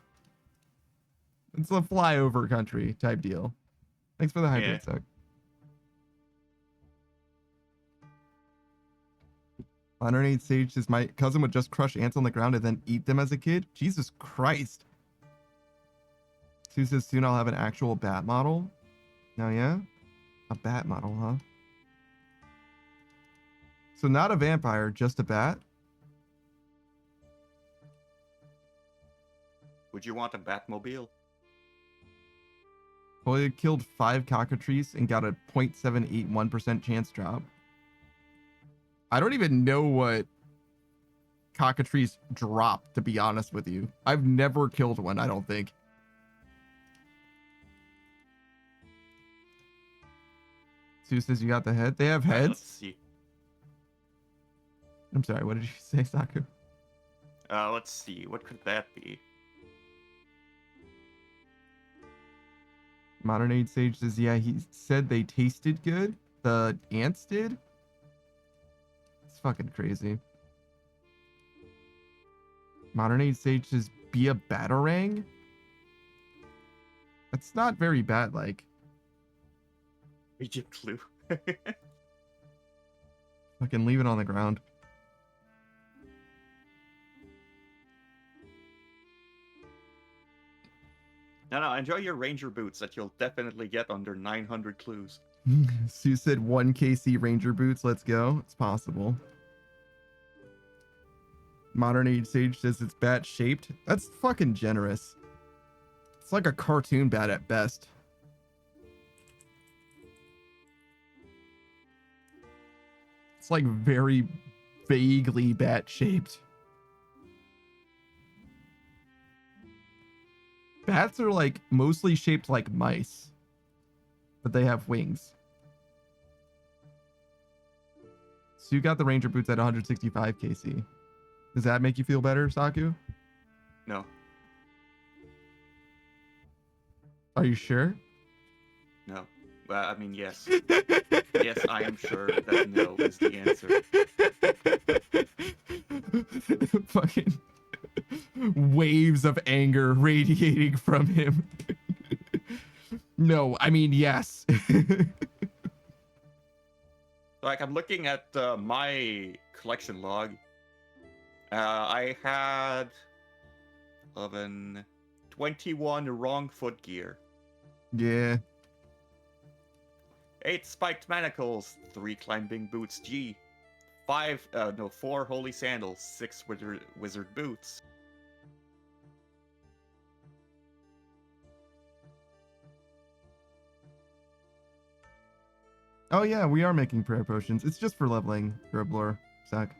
A: it's a flyover country type deal. Thanks for the hydrate,
B: Yeah.
A: Suck. Modern Age Sage says, my cousin would just crush ants on the ground and then eat them as a kid. Jesus Christ. Sue says, soon I'll have an actual bat model. Oh, yeah? A bat model, huh? So not a vampire, just a bat?
B: Would you want a Batmobile?
A: Well, it killed 5 cockatrices and got a 0.781% chance drop. I don't even know what cockatrices drop, to be honest with you. I've never killed one, I don't think. Sue says you got the head. They have heads?
B: Let's see.
A: I'm sorry, what did you say, Saku?
B: Let's see. What could that be?
A: Modern Age Sage says, yeah, he said they tasted good. The ants did? It's fucking crazy. Modern Age Sage says, be a batarang? That's not very bat-like.
B: Medium clue.
A: Fucking leave it on the ground.
B: No, enjoy your ranger boots that you'll definitely get under 900 clues.
A: Sue said 1 KC Ranger boots. Let's go. It's possible. Modern Age Sage says it's bat shaped. That's fucking generous. It's like a cartoon bat at best. It's like very vaguely bat shaped. Bats are like mostly shaped like mice, but they have wings. So you got the Ranger boots at 165 KC. Does that make you feel better, Saku?
B: No.
A: Are you sure?
B: No. Well, I mean, yes. Yes, I am sure that no is the answer.
A: Fucking waves of anger radiating from him. No, I mean, yes.
B: Like, I'm looking at my collection log. I had 21 wrong foot gear.
A: Yeah.
B: 8 spiked manacles, 3 climbing boots G, 4 holy sandals, 6 wizard boots.
A: Oh yeah, we are making prayer potions. It's just for leveling, Herblore, Zach.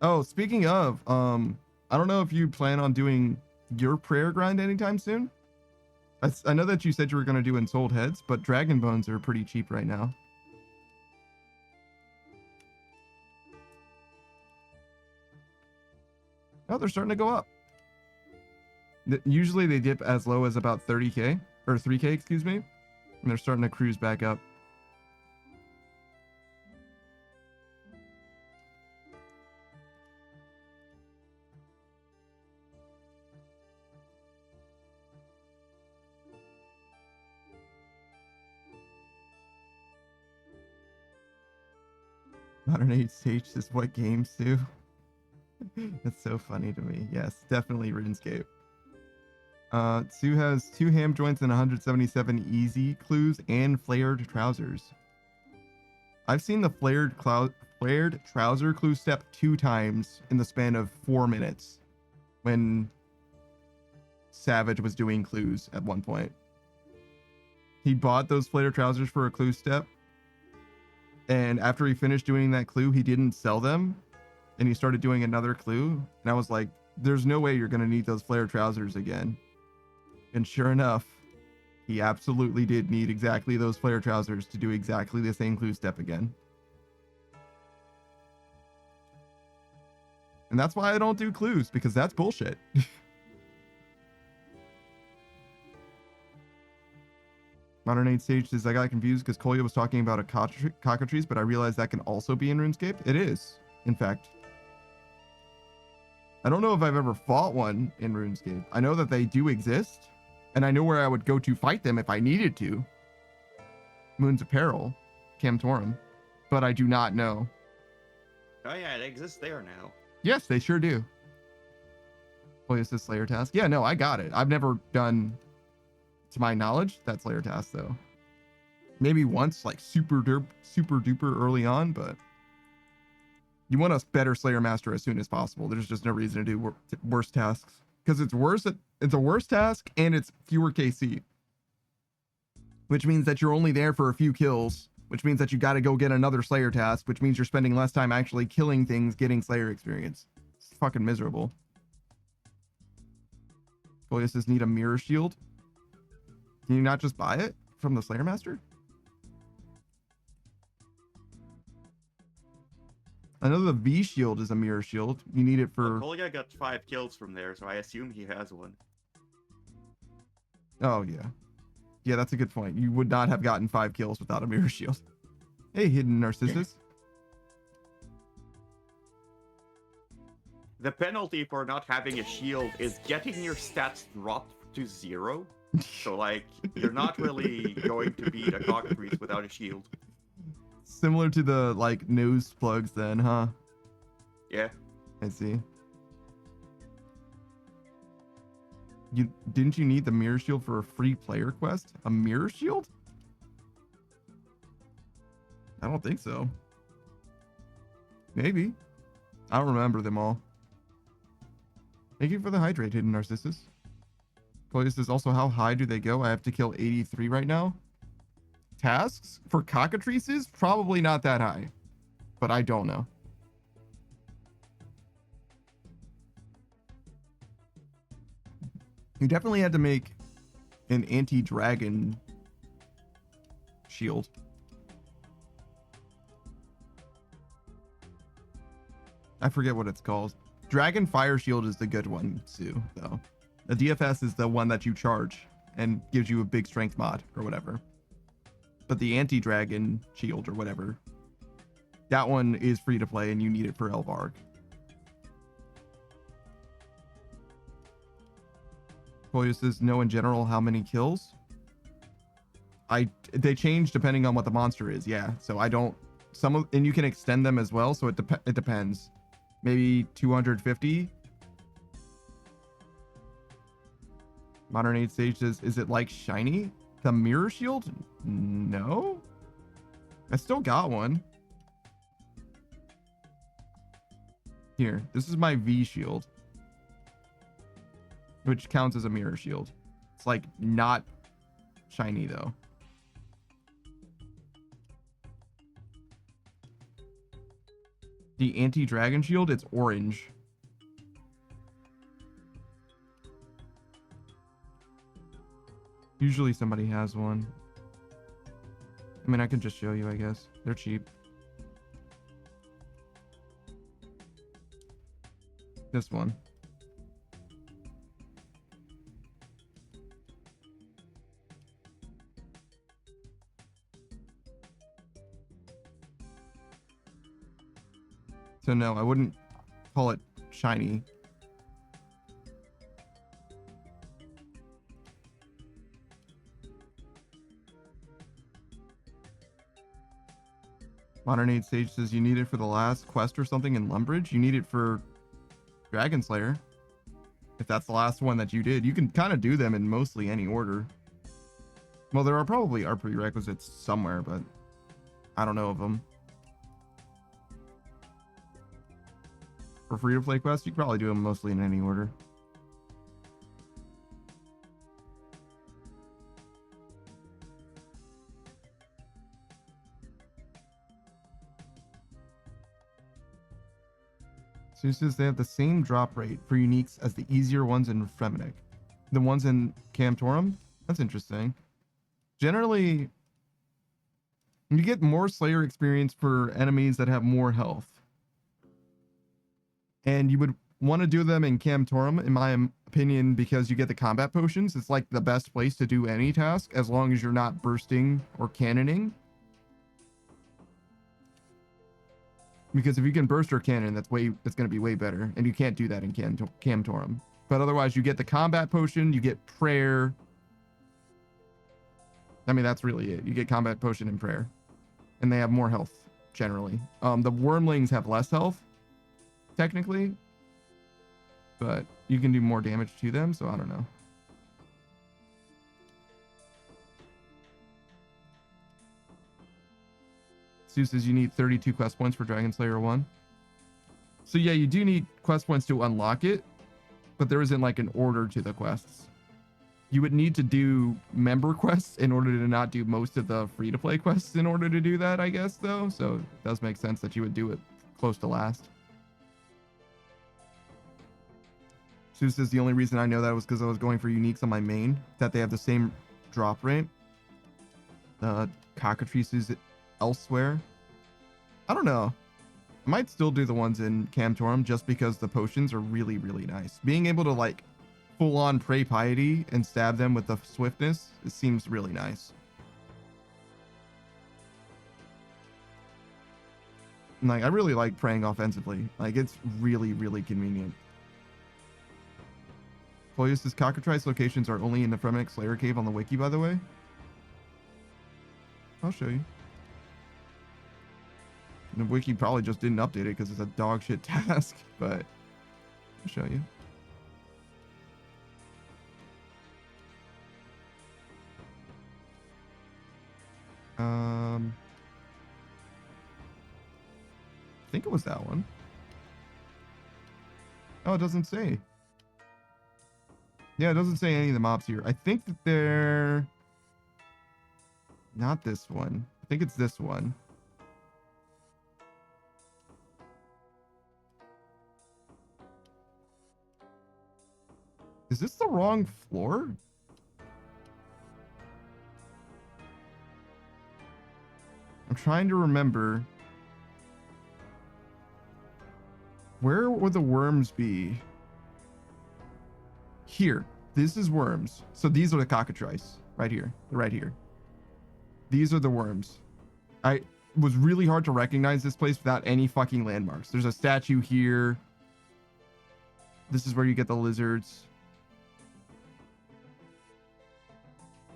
A: Oh, speaking of, I don't know if you plan on doing your prayer grind anytime soon. I know that you said you were going to do Ensouled Heads, but Dragon Bones are pretty cheap right now. Oh, they're starting to go up. Usually they dip as low as about 30k, or 3k, excuse me. And they're starting to cruise back up. Modern Age Sage is what games do. That's so funny to me. Yes, definitely RuneScape. Sue has 2 ham joints and 177 easy clues and flared trousers. I've seen the flared trouser clue step 2 times in the span of 4 minutes when Savage was doing clues at one point. He bought those flared trousers for a clue step, and after he finished doing that clue, he didn't sell them, and he started doing another clue, and I was like, there's no way you're going to need those flared trousers again. And sure enough, he absolutely did need exactly those flare trousers to do exactly the same clue step again. And that's why I don't do clues, because that's bullshit. Modern Age Sage says, I got confused because Kolya was talking about a cockatrice, but I realized that can also be in RuneScape. It is, in fact. I don't know if I've ever fought one in RuneScape. I know that they do exist, and I know where I would go to fight them if I needed to. Moon's Apparel, Camtorum, but I do not know.
B: Oh yeah, it exists there now.
A: Yes, they sure do. Oh, is this Slayer task? Yeah, no, I got it. I've never done, to my knowledge, that Slayer task though. Maybe once, like super duper early on, but you want a better Slayer Master as soon as possible. There's just no reason to do worse tasks because it's worse. It's a worse task and it's fewer KC, which means that you're only there for a few kills, which means that you got to go get another Slayer task, which means you're spending less time actually killing things, getting Slayer experience. It's fucking miserable. Boy, does this need a mirror shield? Can you not just buy it from the Slayer Master? I know the V shield is a mirror shield. You need it for...
B: Well, Kolya got 5 kills from there, so I assume he has one.
A: Oh, yeah. Yeah, that's a good point. You would not have gotten 5 kills without a mirror shield. Hey, Hidden Narcissus.
B: The penalty for not having a shield is getting your stats dropped to 0. So, like, you're not really going to beat a cockatrice without a shield.
A: Similar to the, like, nose plugs then, huh?
B: Yeah.
A: I see. Didn't you need the mirror shield for a free player quest? A mirror shield? I don't think so. Maybe. I don't remember them all. Thank you for the hydrate, Hidden Narcissus. Police is also, how high do they go? I have to kill 83 right now. Tasks for cockatrices? Probably not that high, but I don't know. You definitely had to make an anti-dragon shield. I forget what it's called. Dragon Fire Shield is the good one, Sue, though. The DFS is the one that you charge. and gives you a big strength mod or whatever. But the anti-dragon shield or whatever, that one is free to play and you need it for Elvarg. Polio says, know in general how many kills? They change depending on what the monster is, yeah. So I don't, and you can extend them as well, so it depends. Maybe 250. Modern Age Sage says, is it like shiny? The mirror shield? No. I still got one. Here, this is my V shield, which counts as a mirror shield. It's like not shiny though. The anti-dragon shield, it's orange. Usually somebody has one. I mean, I can just show you, I guess. They're cheap. This one. So no, I wouldn't call it shiny. Modern Age Sage says you need it for the last quest or something in Lumbridge. You need it for Dragon Slayer. If that's the last one that you did, you can kind of do them in mostly any order. Well, there are probably prerequisites somewhere, but I don't know of them. For free-to-play quests, you can probably do them mostly in any order. So it says they have the same drop rate for uniques as the easier ones in Fremennik. The ones in Camtorum? That's interesting. Generally, you get more Slayer experience for enemies that have more health. And you would want to do them in Camtorum, in my opinion, because you get the combat potions. It's like the best place to do any task, as long as you're not bursting or cannoning. Because if you can burst or cannon, that's going to be way better. And you can't do that in Camtorum. But otherwise, you get the combat potion, you get prayer. I mean, that's really it. You get combat potion and prayer. And they have more health, generally. The wormlings have less health, technically, but you can do more damage to them, so I don't know. Sue says you need 32 quest points for Dragon Slayer 1. So yeah, you do need quest points to unlock it, but there isn't like an order to the quests. You would need to do member quests in order to not do most of the free-to-play quests in order to do that, I guess, though. So it does make sense that you would do it close to last. Sue says the only reason I know that was because I was going for uniques on my main, that they have the same drop rate. Cockatrice is elsewhere. I don't know. I might still do the ones in Camtorum just because the potions are really, really nice. Being able to like full on pray piety and stab them with the swiftness, it seems really nice. And like, I really like praying offensively. Like, it's really, really convenient. Poius' cockatrice locations are only in the Fremennik Slayer Cave on the wiki, by the way. I'll show you. The wiki probably just didn't update it because it's a dog shit task, but I'll show you. I think it was that one. Oh, it doesn't say. Yeah, it doesn't say any of the mobs here. I think that they're not this one. I think it's this one. Is this the wrong floor? I'm trying to remember. Where would the worms be? Here. This is worms. So these are the cockatrice right here. Right here. These are the worms. I was really hard to recognize this place without any fucking landmarks. There's a statue here. This is where you get the lizards.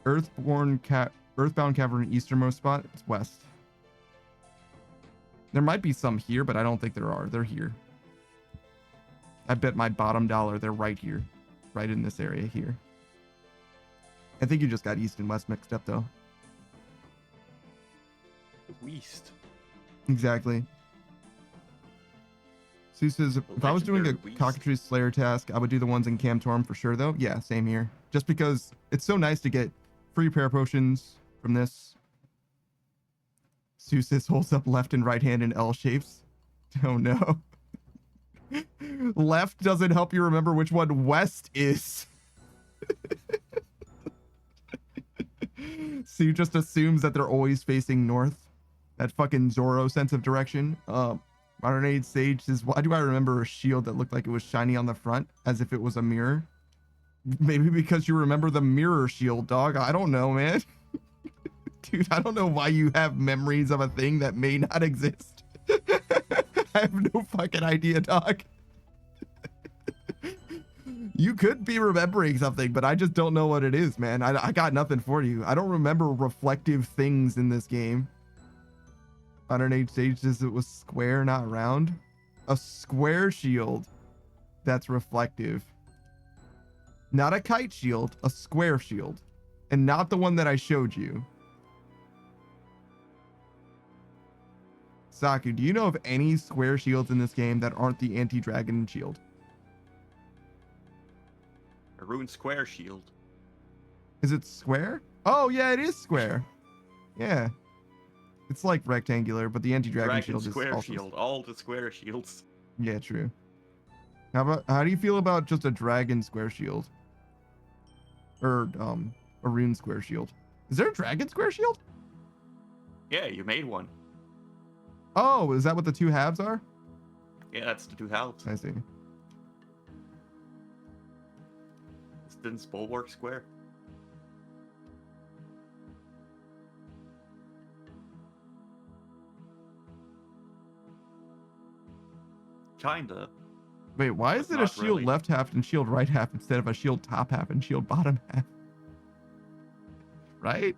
A: Earthbound Cavern, easternmost spot. It's west. There might be some here, but I don't think there are. They're here. I bet my bottom dollar they're right here. Right in this area here. I think you just got east and west mixed up, though.
B: West.
A: Exactly. Sue says, if I was doing a Cockatrice Slayer task, I would do the ones in Camtorm for sure, though. Yeah, same here. Just because it's so nice to get free prayer potions from this. Sue says, holds up left and right hand in L shapes. Oh, no. Left doesn't help you remember which one west is. Sue just assumes that they're always facing north. That fucking Zorro sense of direction. Modern Age Sage says, why do I remember a shield that looked like it was shiny on the front as if it was a mirror? Maybe because you remember the mirror shield, dog. I don't know, man. Dude, I don't know why you have memories of a thing that may not exist. I have no fucking idea, dog. You could be remembering something, but I just don't know what it is, man. I got nothing for you. I don't remember reflective things in this game. Modern Age Sage says it was square, not round. A square shield that's reflective. Not a kite shield, a square shield. And not the one that I showed you. Saku, do you know of any square shields in this game that aren't the anti-dragon shield?
B: A rune square shield.
A: Is it square? Oh, yeah, it is square. Yeah. It's like rectangular, but the anti-dragon shield is
B: square
A: also...
B: shield. All the square shields.
A: Yeah, true. How do you feel about just a dragon square shield? Or, a rune square shield? Is there a dragon square shield?
B: Yeah, you made one.
A: Oh, is that what the two halves are?
B: Yeah, that's the two halves.
A: I see.
B: Didn't Bulwark square? Kinda.
A: Wait, why is it a shield left half and shield right half instead of a shield top half and shield bottom half? Right?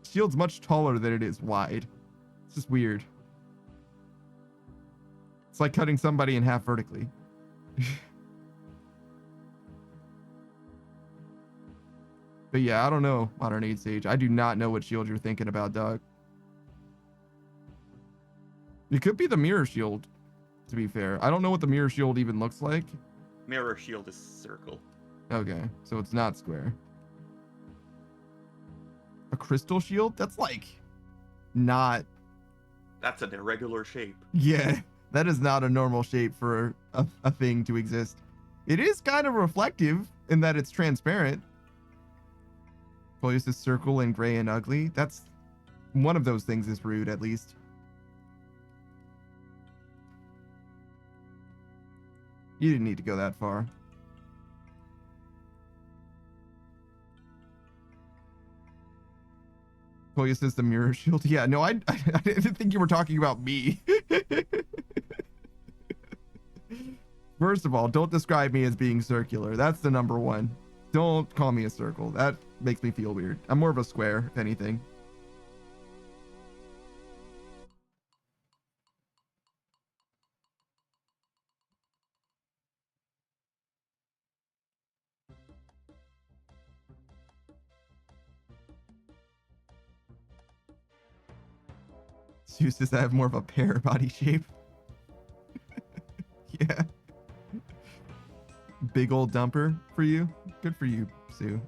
A: Shield's much taller than it is wide. It's just weird. It's like cutting somebody in half vertically. But yeah, I don't know, Modern Age Sage. I do not know what shield you're thinking about, dog. It could be the mirror shield, to be fair. I don't know what the mirror shield even looks like.
B: Mirror shield is circle.
A: Okay, so it's not square. A crystal shield? That's like not...
B: That's an irregular shape.
A: Yeah, that is not a normal shape for a thing to exist. It is kind of reflective in that it's transparent. Folius is circle and gray and ugly. That's one of those things is rude, at least. You didn't need to go that far. Folius is the mirror shield. Yeah, no, I didn't think you were talking about me. First of all, don't describe me as being circular. That's the number one. Don't call me a circle. That makes me feel weird. I'm more of a square, if anything. Zeus says I have more of a pear body shape. Yeah. Big old dumper for you. Good for you, Sue.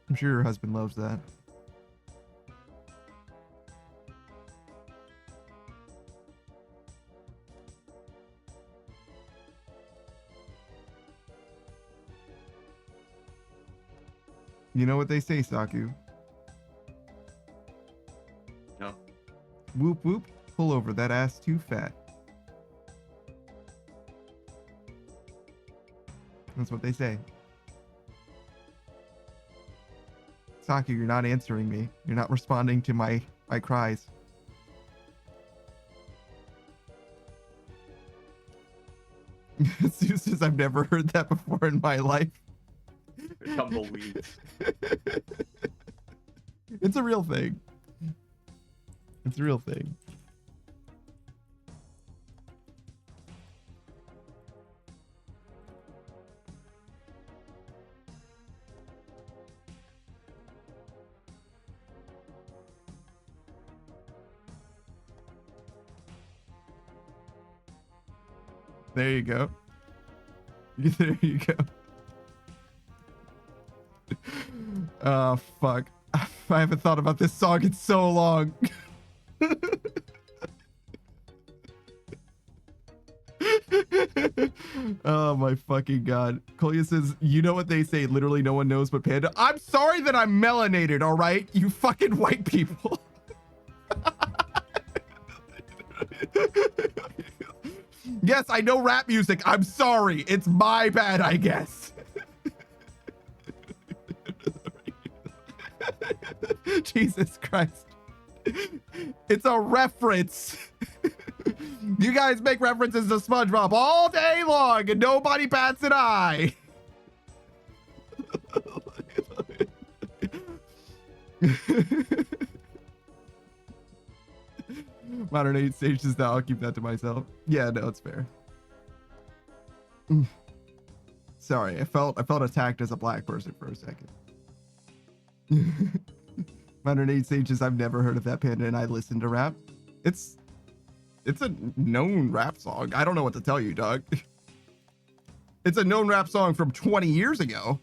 A: I'm sure your husband loves that. You know what they say, Saku?
B: No.
A: Whoop whoop. Pull over, that ass too fat. That's what they say. Saki, you're not answering me. You're not responding to my cries. Sue says, I've never heard that before in my life.
B: Tumbleweeds.
A: It's a real thing. It's a real thing. There you go. There you go. Oh, fuck. I haven't thought about this song in so long. Oh my fucking god. Kolya says, you know what they say, literally no one knows but Panda. I'm sorry that I'm melanated, all right? You fucking white people. Yes, I know rap music. I'm sorry. It's my bad, I guess. Jesus Christ. It's a reference. You guys make references to SpongeBob all day long and nobody bats an eye. Modern age stages now. I'll keep that to myself. Yeah, no, it's fair. Sorry, I felt attacked as a black person for a second. Modern age sages, I've never heard of that, Panda, and I listen to rap. It's a known rap song. I don't know what to tell you, dog. It's a known rap song from 20 years ago,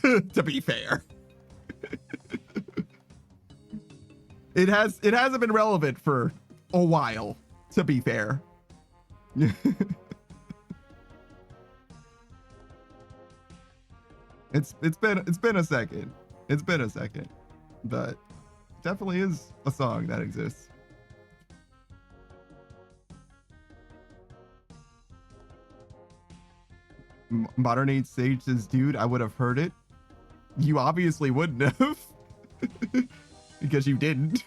A: to be fair. It hasn't been relevant for a while, to be fair. It's been a second. It's been a second, but definitely is a song that exists. Modern age sage says, dude, I would have heard it. You obviously wouldn't have. Because you didn't.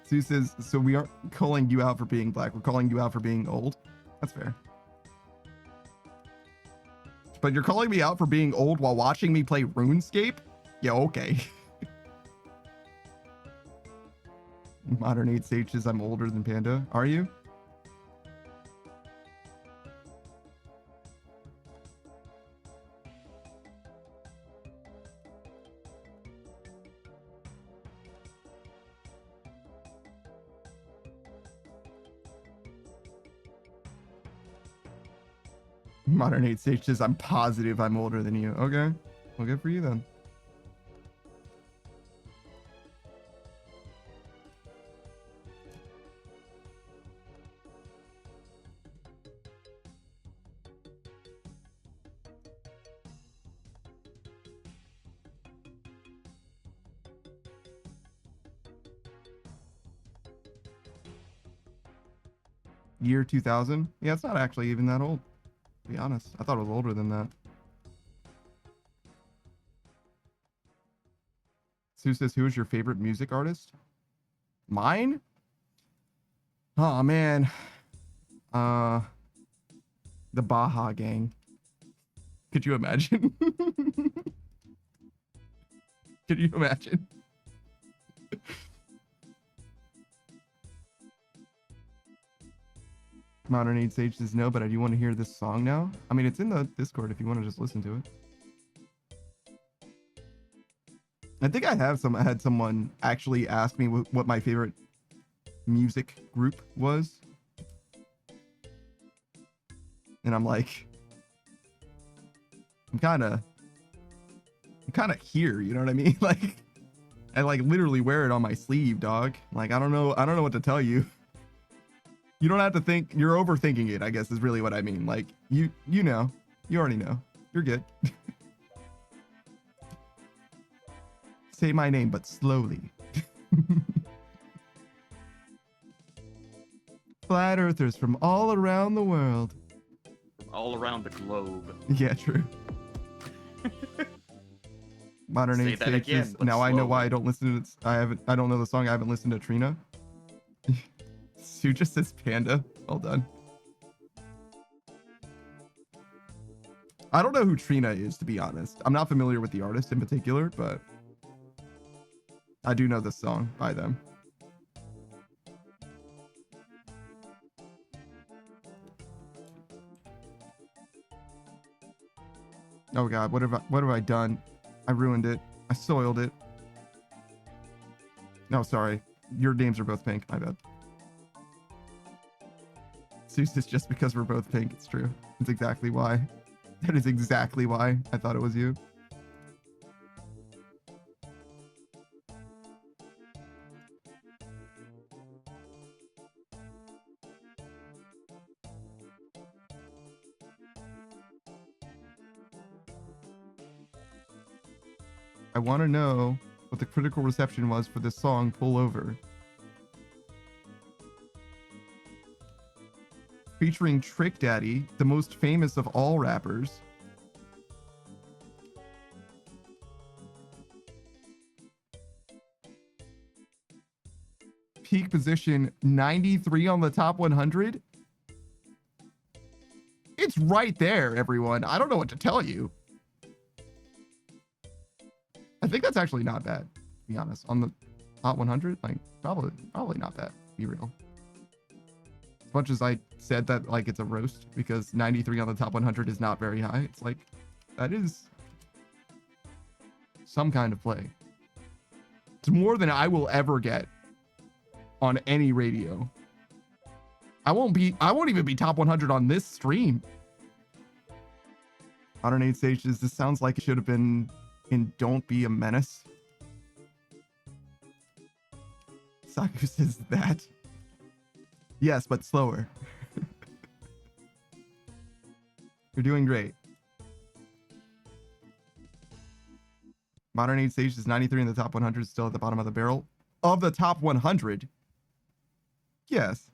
A: Sue says, so we aren't calling you out for being black, we're calling you out for being old. That's fair. But you're calling me out for being old while watching me play RuneScape? Yeah, okay. Modern age sage says, I'm older than Panda. Are you? Modern age sage says, I'm positive I'm older than you. Okay. Well, good for you then. Year 2000? Yeah, it's not actually even that old. To be honest, I thought it was older than that. Sue says, who is your favorite music artist? Mine? Oh man. The Baja Gang. Could you imagine? Could you imagine? Modern age sage says no, but I do want to hear this song now. I mean, it's in the Discord if you want to just listen to it. I think I had someone actually ask me what my favorite music group was. And I'm like, I'm kind of here, you know what I mean? Like, I like literally wear it on my sleeve, dog. Like, I don't know what to tell you. You don't have to think. You're overthinking it, I guess, is really what I mean. Like, you know. You already know. You're good. Say my name, but slowly. Flat earthers from all around the world.
B: all around the globe.
A: Yeah, true. Modern
B: Say
A: Age
B: that again,
A: Sages.
B: but
A: Now I know why
B: slowly.
A: I don't listen to. I don't know the song. I haven't listened to Trina. Sue just says Panda. Well done. I don't know who Trina is, to be honest. I'm not familiar with the artist in particular, but I do know this song by them. Oh god, what have I done? I ruined it. I soiled it. No, sorry. Your names are both pink. My bad. Zeus is just because we're both pink. It's true. It's exactly why. That is exactly why I thought it was you. I want to know what the critical reception was for this song, Pull Over. Featuring Trick Daddy, the most famous of all rappers. Peak position 93 on the top 100. It's right there, everyone. I don't know what to tell you. I think that's actually not bad, to be honest. On the top 100, like probably not bad, to be real. As much as I said that like it's a roast because 93 on the top 100 is not very high, it's like that is some kind of play. It's more than I will ever get on any radio. I won't even be top 100 on this stream. Modern Age Sages, this sounds like it should have been in Don't Be a Menace. Saku says that. Yes, but slower. You're doing great. Modern Age Sages is 93 in the top 100, still at the bottom of the barrel. Of the top 100? Yes.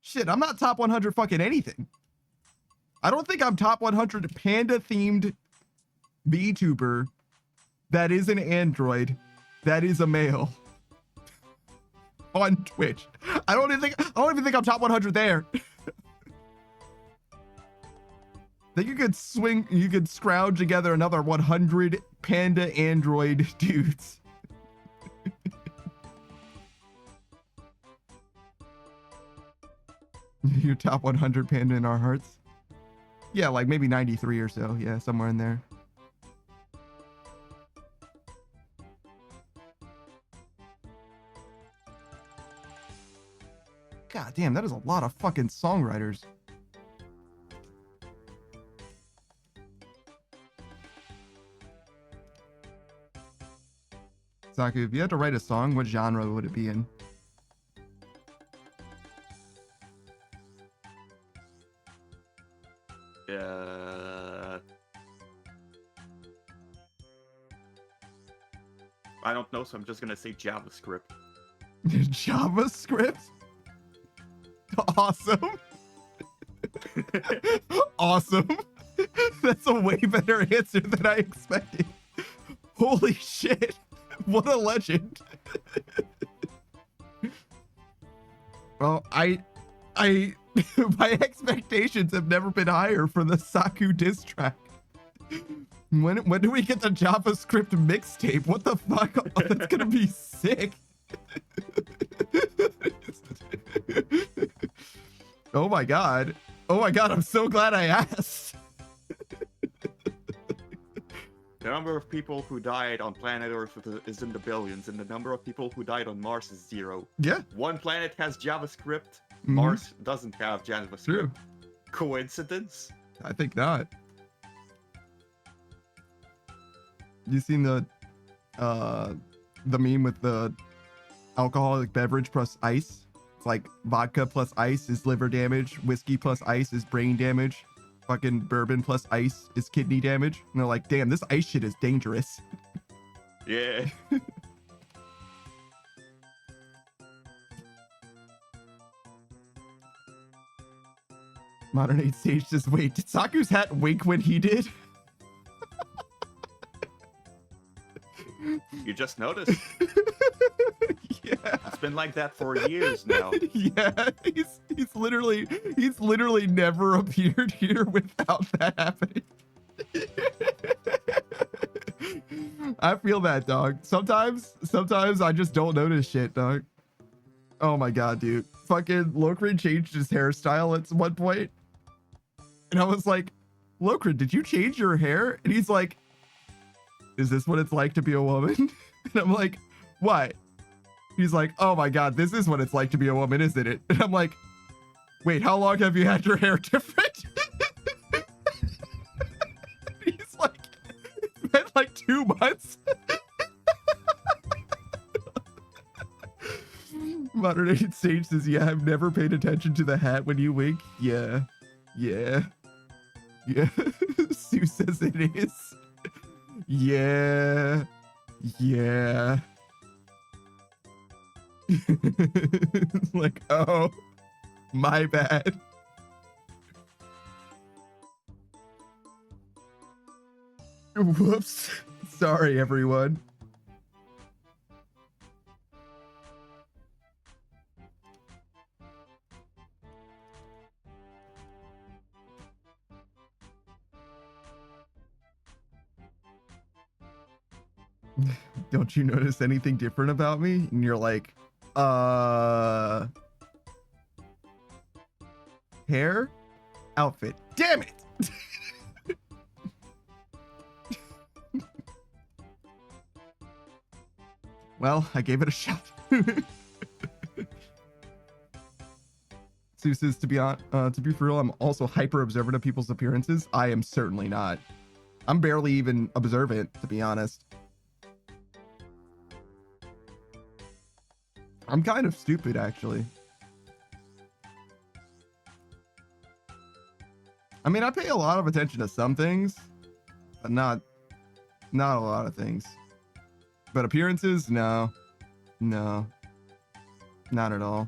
A: Shit, I'm not top 100 fucking anything. I don't think I'm top 100 panda-themed VTuber that is an android that is a male on Twitch. I don't even think I'm top 100 there. I think you could scrounge together another 100 panda android dudes. Your top 100 panda in our hearts. Yeah, like maybe 93 or so. Yeah, somewhere in there. God damn, that is a lot of fucking songwriters. Saku, if you had to write a song, what genre would it be in?
B: I don't know, so I'm just gonna say JavaScript.
A: JavaScript? Awesome. Awesome. That's a way better answer than I expected. Holy shit. What a legend. Well, my expectations have never been higher for the Saku diss track. When do we get the JavaScript mixtape? What the fuck? Oh, that's gonna be sick. Oh my god. Oh my god, I'm so glad I asked.
B: The number of people who died on planet Earth is in the billions, and the number of people who died on Mars is 0.
A: Yeah.
B: One planet has JavaScript, Mars doesn't have JavaScript.
A: True.
B: Coincidence?
A: I think not. You seen the meme with the alcoholic beverage plus ice? It's like vodka plus ice is liver damage, whiskey plus ice is brain damage, fucking bourbon plus ice is kidney damage. And they're like, damn, this ice shit is dangerous.
B: Yeah.
A: Modern 8 stage just wait. Did Saku's hat wink when he did?
B: You just noticed.
A: Yeah.
B: It's been like that for years now.
A: Yeah, he's literally never appeared here without that happening. I feel that, dog. Sometimes I just don't notice shit, dog. Oh my god, dude. Fucking Lokrin changed his hairstyle at one point. And I was like, Lokrin, did you change your hair? And he's like, is this what it's like to be a woman? And I'm like, what? He's like, oh my god, this is what it's like to be a woman, isn't it? And I'm like, wait, how long have you had your hair different? He's like, it's been like 2 months. Modern 8 stage says, yeah, I've never paid attention to the hat when you wink. Yeah. Sue says it is. Yeah. Like, oh, my bad. Whoops. Sorry, everyone. Don't you notice anything different about me? And you're like, hair, outfit. Damn it. Well, I gave it a shot. Sue says, to be for real, I'm also hyper observant of people's appearances. I am certainly not. I'm barely even observant, to be honest. I'm kind of stupid, actually. I mean, I pay a lot of attention to some things, but not a lot of things. But appearances, no, not at all.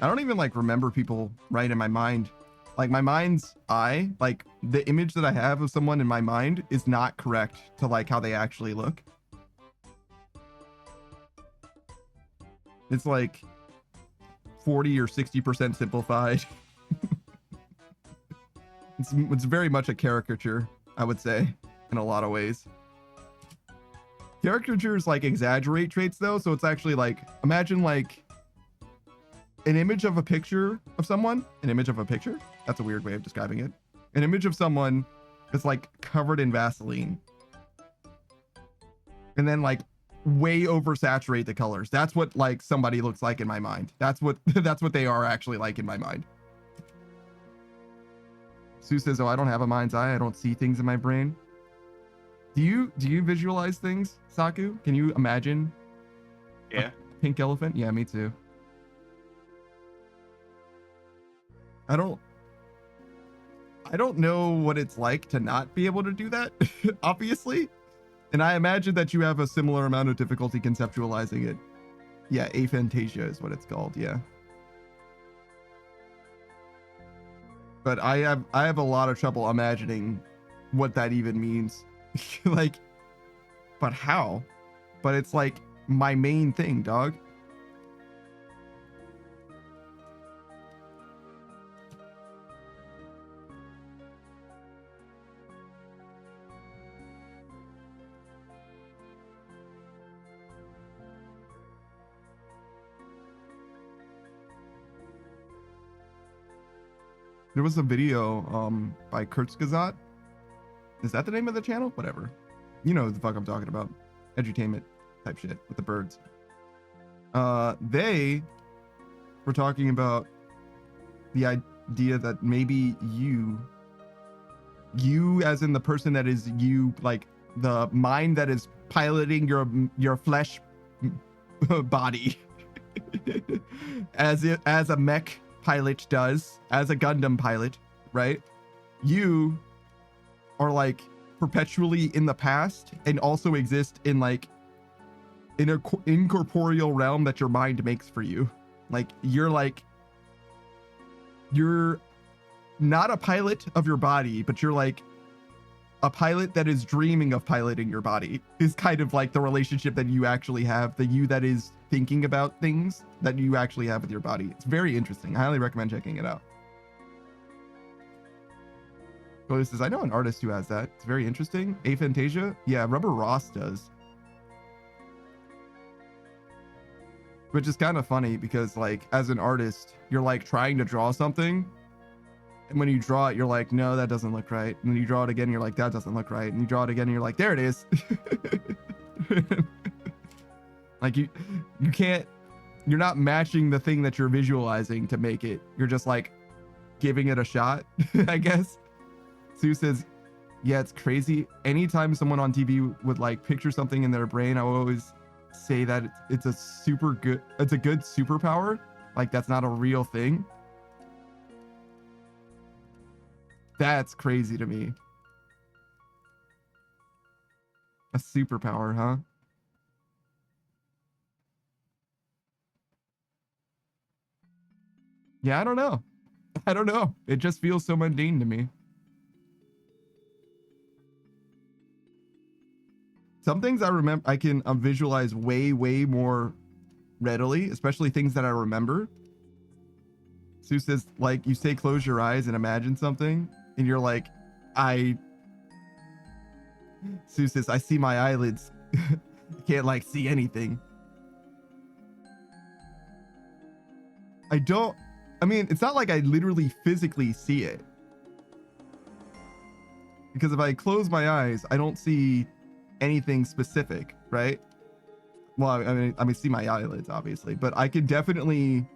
A: I don't even like remember people right in my mind. Like my mind's eye, like the image that I have of someone in my mind is not correct to like how they actually look. It's like 40 or 60% simplified. It's very much a caricature, I would say, in a lot of ways. Caricatures like exaggerate traits though, so it's actually like, imagine like an image of a picture of someone, that's a weird way of describing it. An image of someone that's like covered in Vaseline. And then like way oversaturate the colors. That's what like somebody looks like in my mind. That's what they are actually like in my mind. Sue says, oh, I don't have a mind's eye. I don't see things in my brain. Do you visualize things, Saku? Can you imagine?
B: Yeah.
A: A pink elephant? Yeah, me too. I don't know what it's like to not be able to do that, obviously. And I imagine that you have a similar amount of difficulty conceptualizing it. Yeah, aphantasia is what it's called, yeah. But I have a lot of trouble imagining what that even means. Like, but how? But it's like my main thing, dog. There was a video by Kurzgesagt. Is that the name of the channel? Whatever. You know the fuck I'm talking about. Edutainment type shit with the birds. They were talking about the idea that maybe you as in the person that is you, like the mind that is piloting your flesh body as a mech pilot does, as a Gundam pilot, right? You are like perpetually in the past and also exist in like in a incorporeal realm that your mind makes for you. Like you're not a pilot of your body, but you're like a pilot that is dreaming of piloting your body, is kind of like the relationship that you actually have, the you that is thinking about things that you actually have with your body. It's very interesting. I highly recommend checking it out. So this is, I know an artist who has that. It's very interesting. Aphantasia. Yeah, Rubber Ross does. Which is kind of funny because like as an artist, you're like trying to draw something. And when you draw it, you're like, no, that doesn't look right. And then you draw it again, and you're like, that doesn't look right. And you draw it again, and you're like, there it is. Like you can't, you're not matching the thing that you're visualizing to make it. You're just like giving it a shot, I guess. Sue says, yeah, it's crazy. Anytime someone on TV would like picture something in their brain, I would always say that it's a good superpower. Like that's not a real thing. That's crazy to me. A superpower, huh? Yeah, I don't know. I don't know. It just feels so mundane to me. Some things I remember, I can visualize way more readily, especially things that I remember. Sue says, like, you say close your eyes and imagine something, and you're like, Sue says, I see my eyelids. I can't, like, see anything. I mean, it's not like I literally physically see it. Because if I close my eyes, I don't see anything specific, right? Well, I mean, see my eyelids, obviously, but I could definitely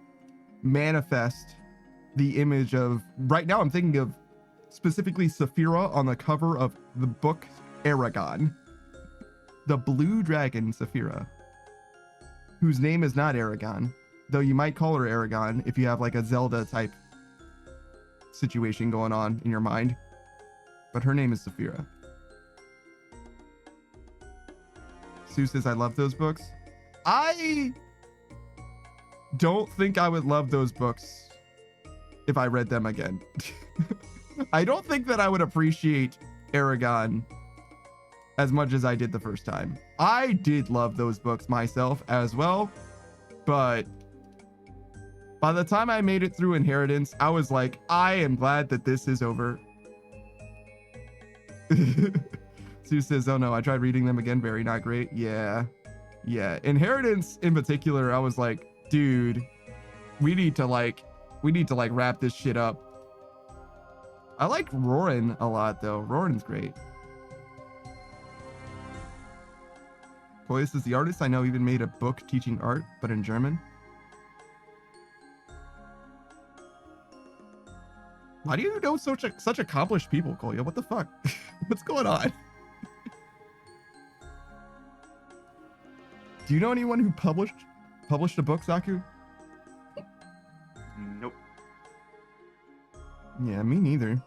A: manifest the image of, right now I'm thinking of specifically Saphira on the cover of the book Aragon, the blue dragon Saphira, whose name is not Aragon, though you might call her Aragon if you have like a Zelda type situation going on in your mind, but her name is Saphira. Sue says, I love those books. I don't think I would love those books if I read them again. I don't think that I would appreciate Aragon as much as I did the first time. I did love those books myself as well, but by the time I made it through Inheritance, I was like, I am glad that this is over. Sue says, oh no, I tried reading them again. Very not great. Yeah. Inheritance in particular, I was like, dude, we need to wrap this shit up. I like Roran a lot though. Roran's great. Koyas is the artist I know even made a book teaching art, but in German. Why do you know such accomplished people, Koya? What the fuck? What's going on? Do you know anyone who published a book, Saku?
B: Nope.
A: Yeah, me neither.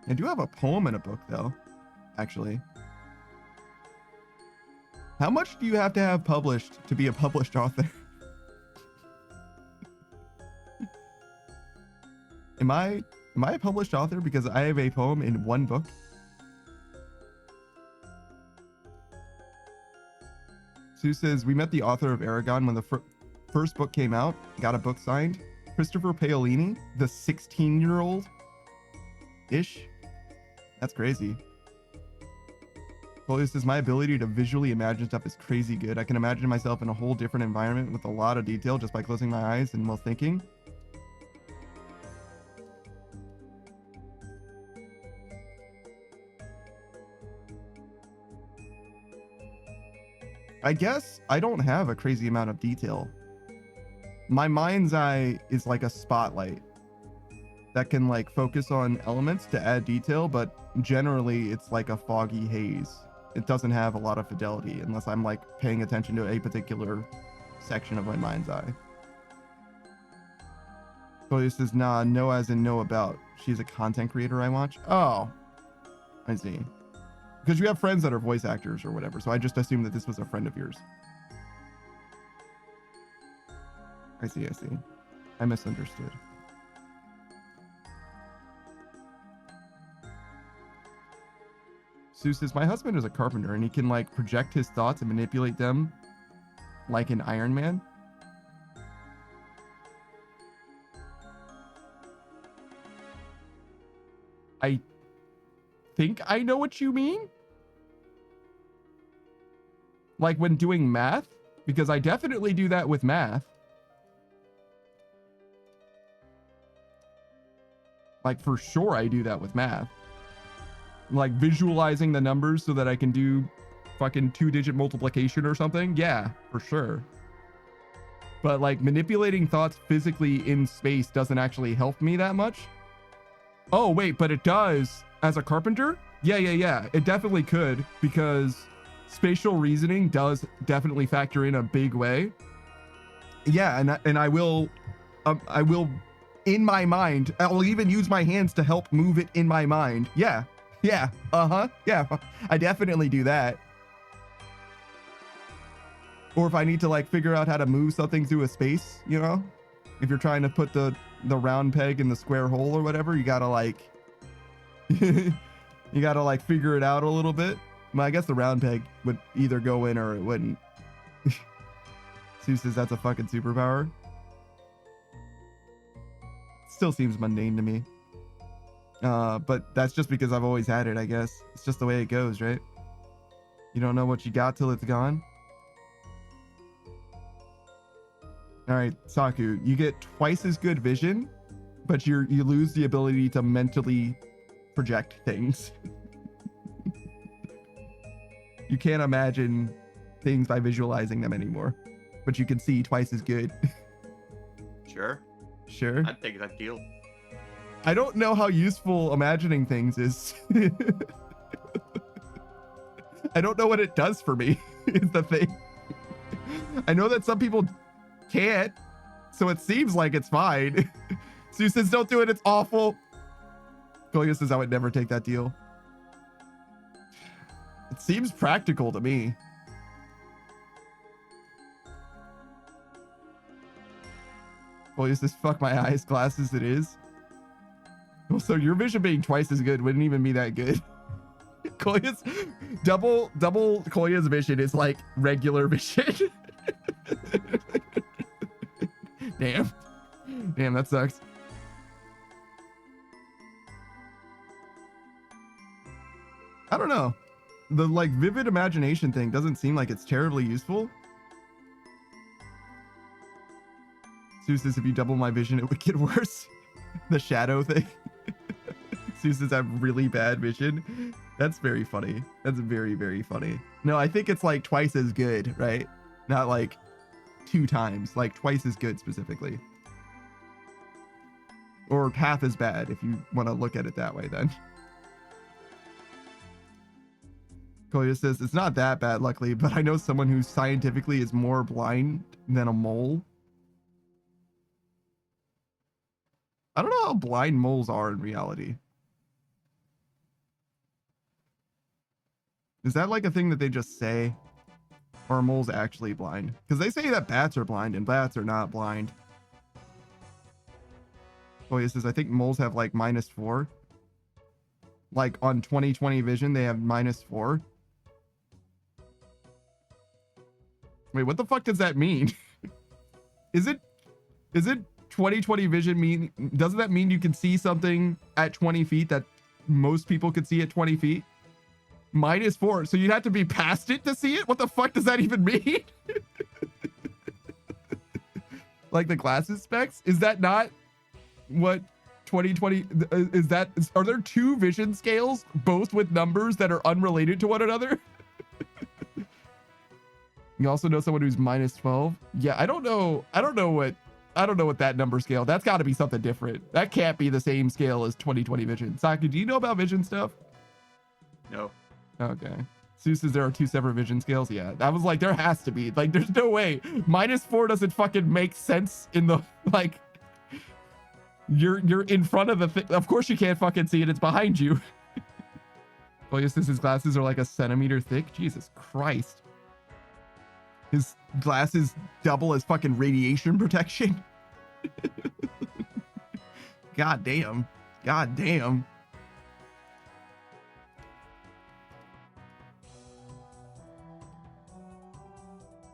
A: I do have a poem in a book, though, actually. How much do you have to have published to be a published author? Am I a published author because I have a poem in one book? Sue says, we met the author of Aragon when the first book came out, got a book signed. Christopher Paolini, the 16-year-old-ish. That's crazy. Polius says, my ability to visually imagine stuff is crazy good. I can imagine myself in a whole different environment with a lot of detail just by closing my eyes and while thinking. I guess I don't have a crazy amount of detail. My mind's eye is like a spotlight that can like focus on elements to add detail, but generally it's like a foggy haze. It doesn't have a lot of fidelity unless I'm like paying attention to a particular section of my mind's eye. So this is no as in know about. She's a content creator I watch. Oh, I see. Because you have friends that are voice actors or whatever, so I just assumed that this was a friend of yours. I see. I misunderstood. Sue says, my husband is a carpenter and he can like project his thoughts and manipulate them like an Iron Man. I think I know what you mean. Like when doing math, because I definitely do that with math. Like for sure I do that with math. Like visualizing the numbers so that I can do fucking 2-digit multiplication or something. Yeah, for sure. But like manipulating thoughts physically in space doesn't actually help me that much. Oh, wait, but it does as a carpenter? Yeah. It definitely could, because spatial reasoning does definitely factor in a big way. Yeah, and I will in my mind, I'll even use my hands to help move it in my mind. Yeah. Yeah. Yeah. I definitely do that. Or if I need to like figure out how to move something through a space, you know, if you're trying to put the round peg in the square hole or whatever, you gotta like, you gotta like figure it out a little bit. Well, I guess the round peg would either go in or it wouldn't. Sue says that's a fucking superpower. Still seems mundane to me. But that's just because I've always had it, I guess. It's just the way it goes, right? You don't know what you got till it's gone. All right, Saku, you get twice as good vision, but you lose the ability to mentally project things. You can't imagine things by visualizing them anymore, but you can see twice as good.
B: Sure. I'd take that deal.
A: I don't know how useful imagining things is. I don't know what it does for me, is the thing. I know that some people can't, so it seems like it's fine. Sue says, don't do it, it's awful. Koya says, I would never take that deal. It seems practical to me. Koya says, fuck my eyes, glasses it is. Well, so your vision being twice as good wouldn't even be that good. Koya's double Koya's vision is like regular vision. Damn, that sucks. I don't know. The like vivid imagination thing doesn't seem like it's terribly useful. Sue says, if you double my vision, it would get worse. The shadow thing. Sue says, I have really bad vision. That's very funny. That's very, very funny. No, I think it's like twice as good, right? Not like 2 times, like twice as good specifically. Or half as bad if you want to look at it that way then. Koya says, it's not that bad, luckily, but I know someone who scientifically is more blind than a mole. I don't know how blind moles are in reality. Is that like a thing that they just say? Or are moles actually blind? Because they say that bats are blind and bats are not blind. Koya says, I think moles have like -4. Like on 20/20 vision, they have -4. Wait, what the fuck does that mean? Is it 20/20 vision mean, doesn't that mean you can see something at 20 feet that most people could see at 20 feet? -4, so you'd have to be past it to see it? What the fuck does that even mean? Like the glasses specs? Is that not what 20/20 is? That are there 2 vision scales, both with numbers that are unrelated to one another? You also know someone who's -12. Yeah, I don't know what that number scale. That's got to be something different. That can't be the same scale as 20/20 vision. Saki, do you know about vision stuff?
B: No.
A: Okay. Sue says there are 2 separate vision scales. Yeah, I was like, there has to be. Like, there's no way. -4 doesn't fucking make sense in the like. You're in front of the thing. Of course you can't fucking see it. It's behind you. Koya says his glasses are like a centimeter thick. Jesus Christ. His glasses double as fucking radiation protection. God damn. God damn.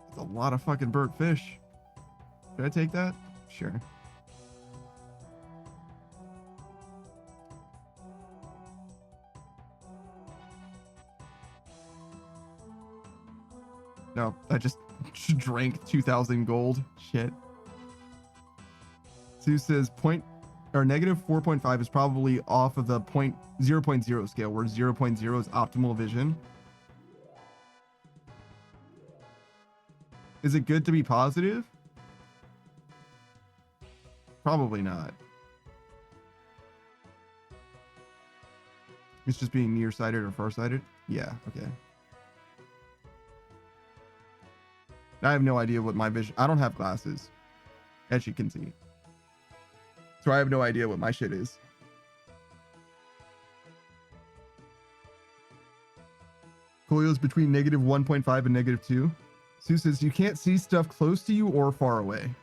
A: That's a lot of fucking burnt fish. Should I take that? Sure. No, I just drank 2,000 gold. Shit. Sue says negative 4.5 is probably off of the 0.0 scale, where 0.0 is optimal vision. Is it good to be positive? Probably not. It's just being nearsighted or farsighted? Yeah, okay. I have no idea what my vision... I don't have glasses, as you can see. So I have no idea what my shit is. Koyo's between negative 1.5 and negative 2. Sue says you can't see stuff close to you or far away.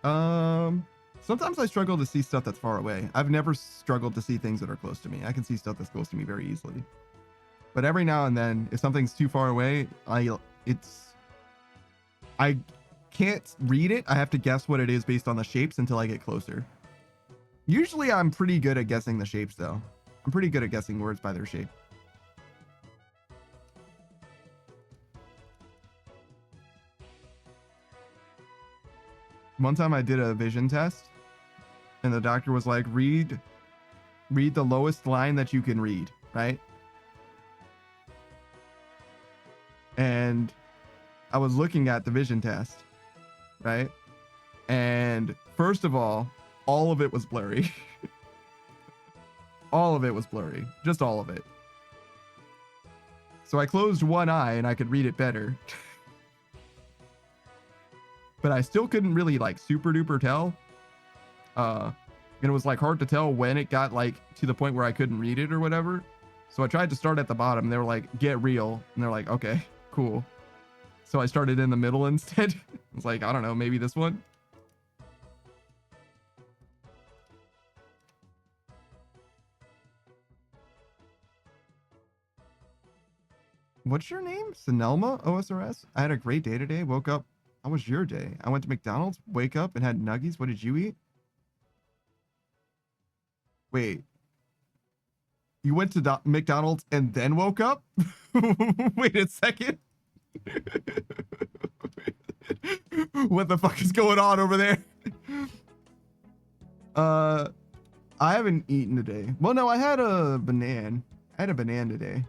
A: Sometimes I struggle to see stuff that's far away. I've never struggled to see things that are close to me. I can see stuff that's close to me very easily. But every now and then, if something's too far away, I can't read it. I have to guess what it is based on the shapes until I get closer. Usually I'm pretty good at guessing the shapes though. I'm pretty good at guessing words by their shape. One time I did a vision test and the doctor was like, read the lowest line that you can read, right? And I was looking at the vision test, right? And first of all of it was blurry. All of it was blurry, just all of it. So I closed one eye and I could read it better. But I still couldn't really like super duper tell. And it was like hard to tell when it got like to the point where I couldn't read it or whatever. So I tried to start at the bottom. They were like, get real. And they're like, okay, cool. So I started in the middle instead. I was like, I don't know, maybe this one. What's your name? Sinelma OSRS? I had a great day today. Woke up. How was your day? I went to McDonald's, wake up and had nuggies. What did you eat? Wait. You went to McDonald's and then woke up? Wait a second. What the fuck is going on over there? I haven't eaten today. Well, no, I had a banana. I had a banana today.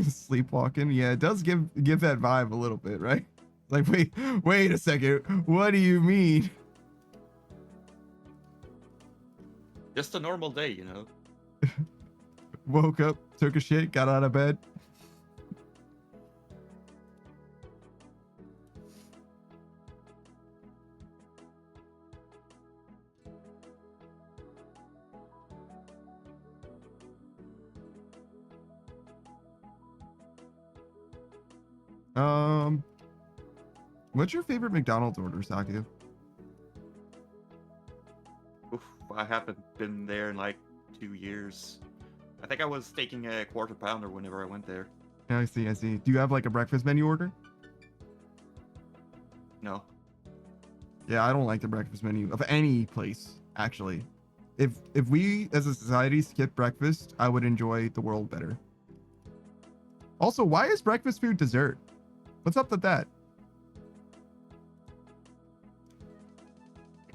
A: Sleepwalking. Yeah, it does give that vibe a little bit, right? Like, wait a second. What do you mean?
B: Just a normal day, you know.
A: Woke up, took a shit, got out of bed. What's your favorite McDonald's order, Saku?
B: Oof, I haven't been there in like 2 years. I think I was taking a quarter pounder whenever I went there.
A: Yeah, I see. Do you have like a breakfast menu order?
B: No.
A: Yeah, I don't like the breakfast menu of any place, actually. If we as a society skip breakfast, I would enjoy the world better. Also, why is breakfast food dessert? What's up with that?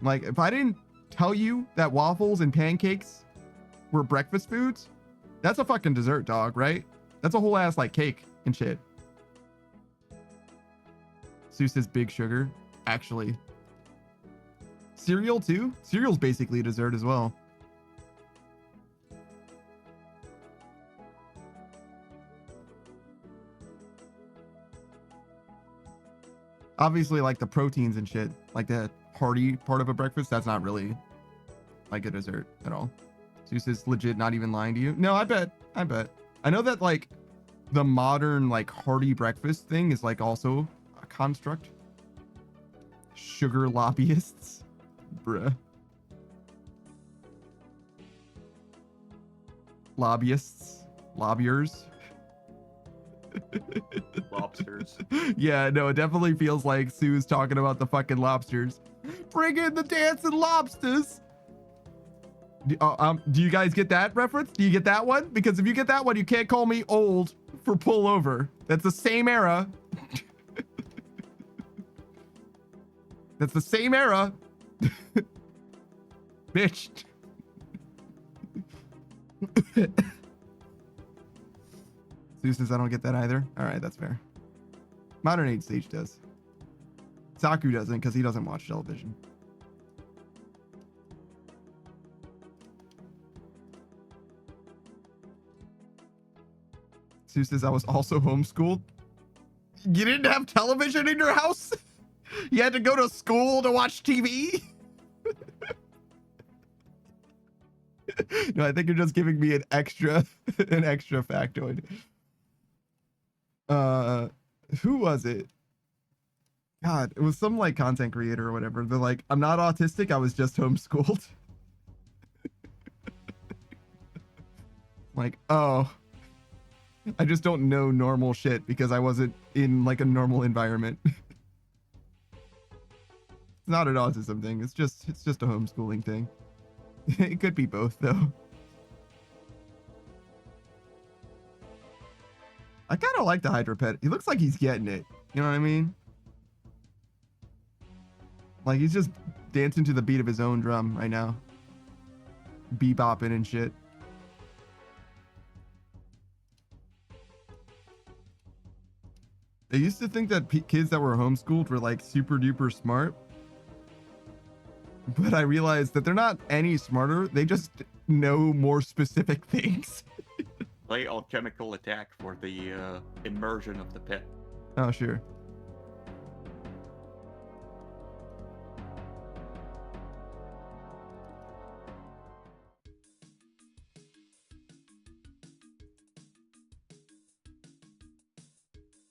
A: Like, if I didn't tell you that waffles and pancakes were breakfast foods, that's a fucking dessert, dog, right? That's a whole ass like cake and shit. Sue says big sugar. Actually. Cereal too? Cereal's basically a dessert as well. Obviously, like the proteins and shit, like the hearty part of a breakfast, that's not really like a dessert at all. Zeus is legit not even lying to you. No, I bet. I know that like the modern like hearty breakfast thing is like also a construct. Sugar lobbyists. Bruh. Lobbyists. Lobbyers.
B: Lobsters.
A: Yeah, no, it definitely feels like Sue's talking about the fucking lobsters. Bring in the dancing lobsters. Do you guys get that reference? Do you get that one? Because if you get that one, you can't call me old for pull over. That's the same era. That's the same era. Bitch. Sue says I don't get that either. All right, that's fair. Modern Age Sage does. Saku doesn't because he doesn't watch television. Sue says I was also homeschooled. You didn't have television in your house? You had to go to school to watch TV? No, I think you're just giving me an extra factoid. Who was it? God, it was some like content creator or whatever. They're like, I'm not autistic, I was just homeschooled. Like, oh, I just don't know normal shit because I wasn't in like a normal environment. It's not an autism thing. It's just a homeschooling thing. It could be both though. I kind of like the Hydra pet. He looks like he's getting it. You know what I mean? Like he's just dancing to the beat of his own drum right now. Bebopping and shit. I used to think that kids that were homeschooled were like super duper smart. But I realized that they're not any smarter. They just know more specific things.
B: Play Alchemical Attack for the immersion of the pit.
A: Oh, sure.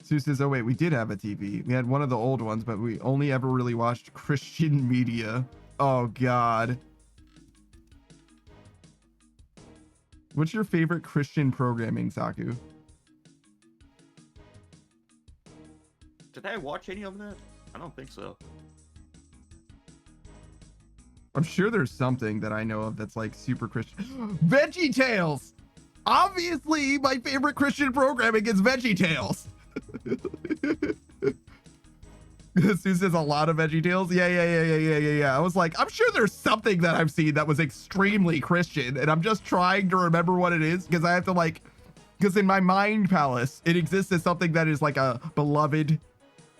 A: Sue says, oh wait, we did have a TV. We had one of the old ones, but we only ever really watched Christian media. Oh God. What's your favorite Christian programming, Saku?
B: Did I watch any of that? I don't think so.
A: I'm sure there's something that I know of that's like super Christian. Veggie Tales! Obviously, my favorite Christian programming is Veggie Tales. Sue says a lot of Veggie Tales. Yeah. I was like, I'm sure there's something that I've seen that was extremely Christian, and I'm just trying to remember what it is because I have to like, because in my mind palace, it exists as something that is like a beloved,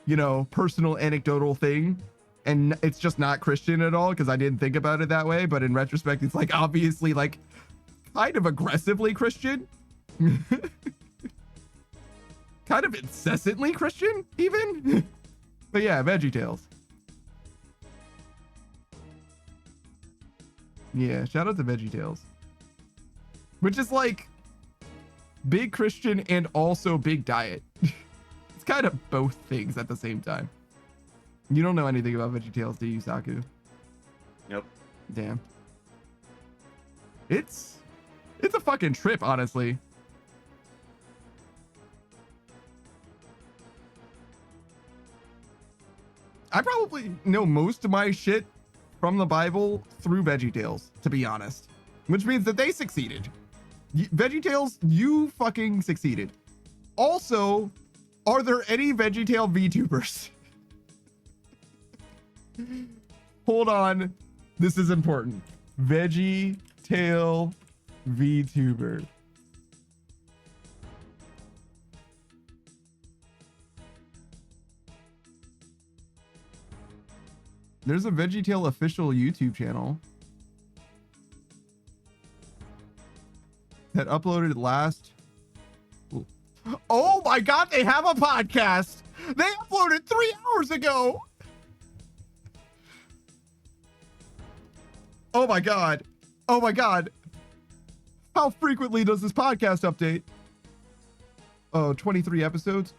A: you know, personal anecdotal thing. And it's just not Christian at all because I didn't think about it that way. But in retrospect, it's like obviously like kind of aggressively Christian. Kind of incessantly Christian, even. But yeah, Veggie Tales. Yeah, shout out to Veggie Tales. Which is like big Christian and also big diet. It's kind of both things at the same time. You don't know anything about Veggie Tales, do you, Saku?
B: Nope.
A: Damn. It's a fucking trip, honestly. I probably know most of my shit from the Bible through Veggie Tales, to be honest. Which means that they succeeded. Veggie Tales, you fucking succeeded. Also, are there any Veggie Tale VTubers? Hold on. This is important. Veggie Tale VTuber. There's a Veggie Tale official YouTube channel that uploaded last. Oh my God, they have a podcast. They uploaded 3 hours ago. Oh my God. Oh my God. How frequently does this podcast update? Oh, 23 episodes?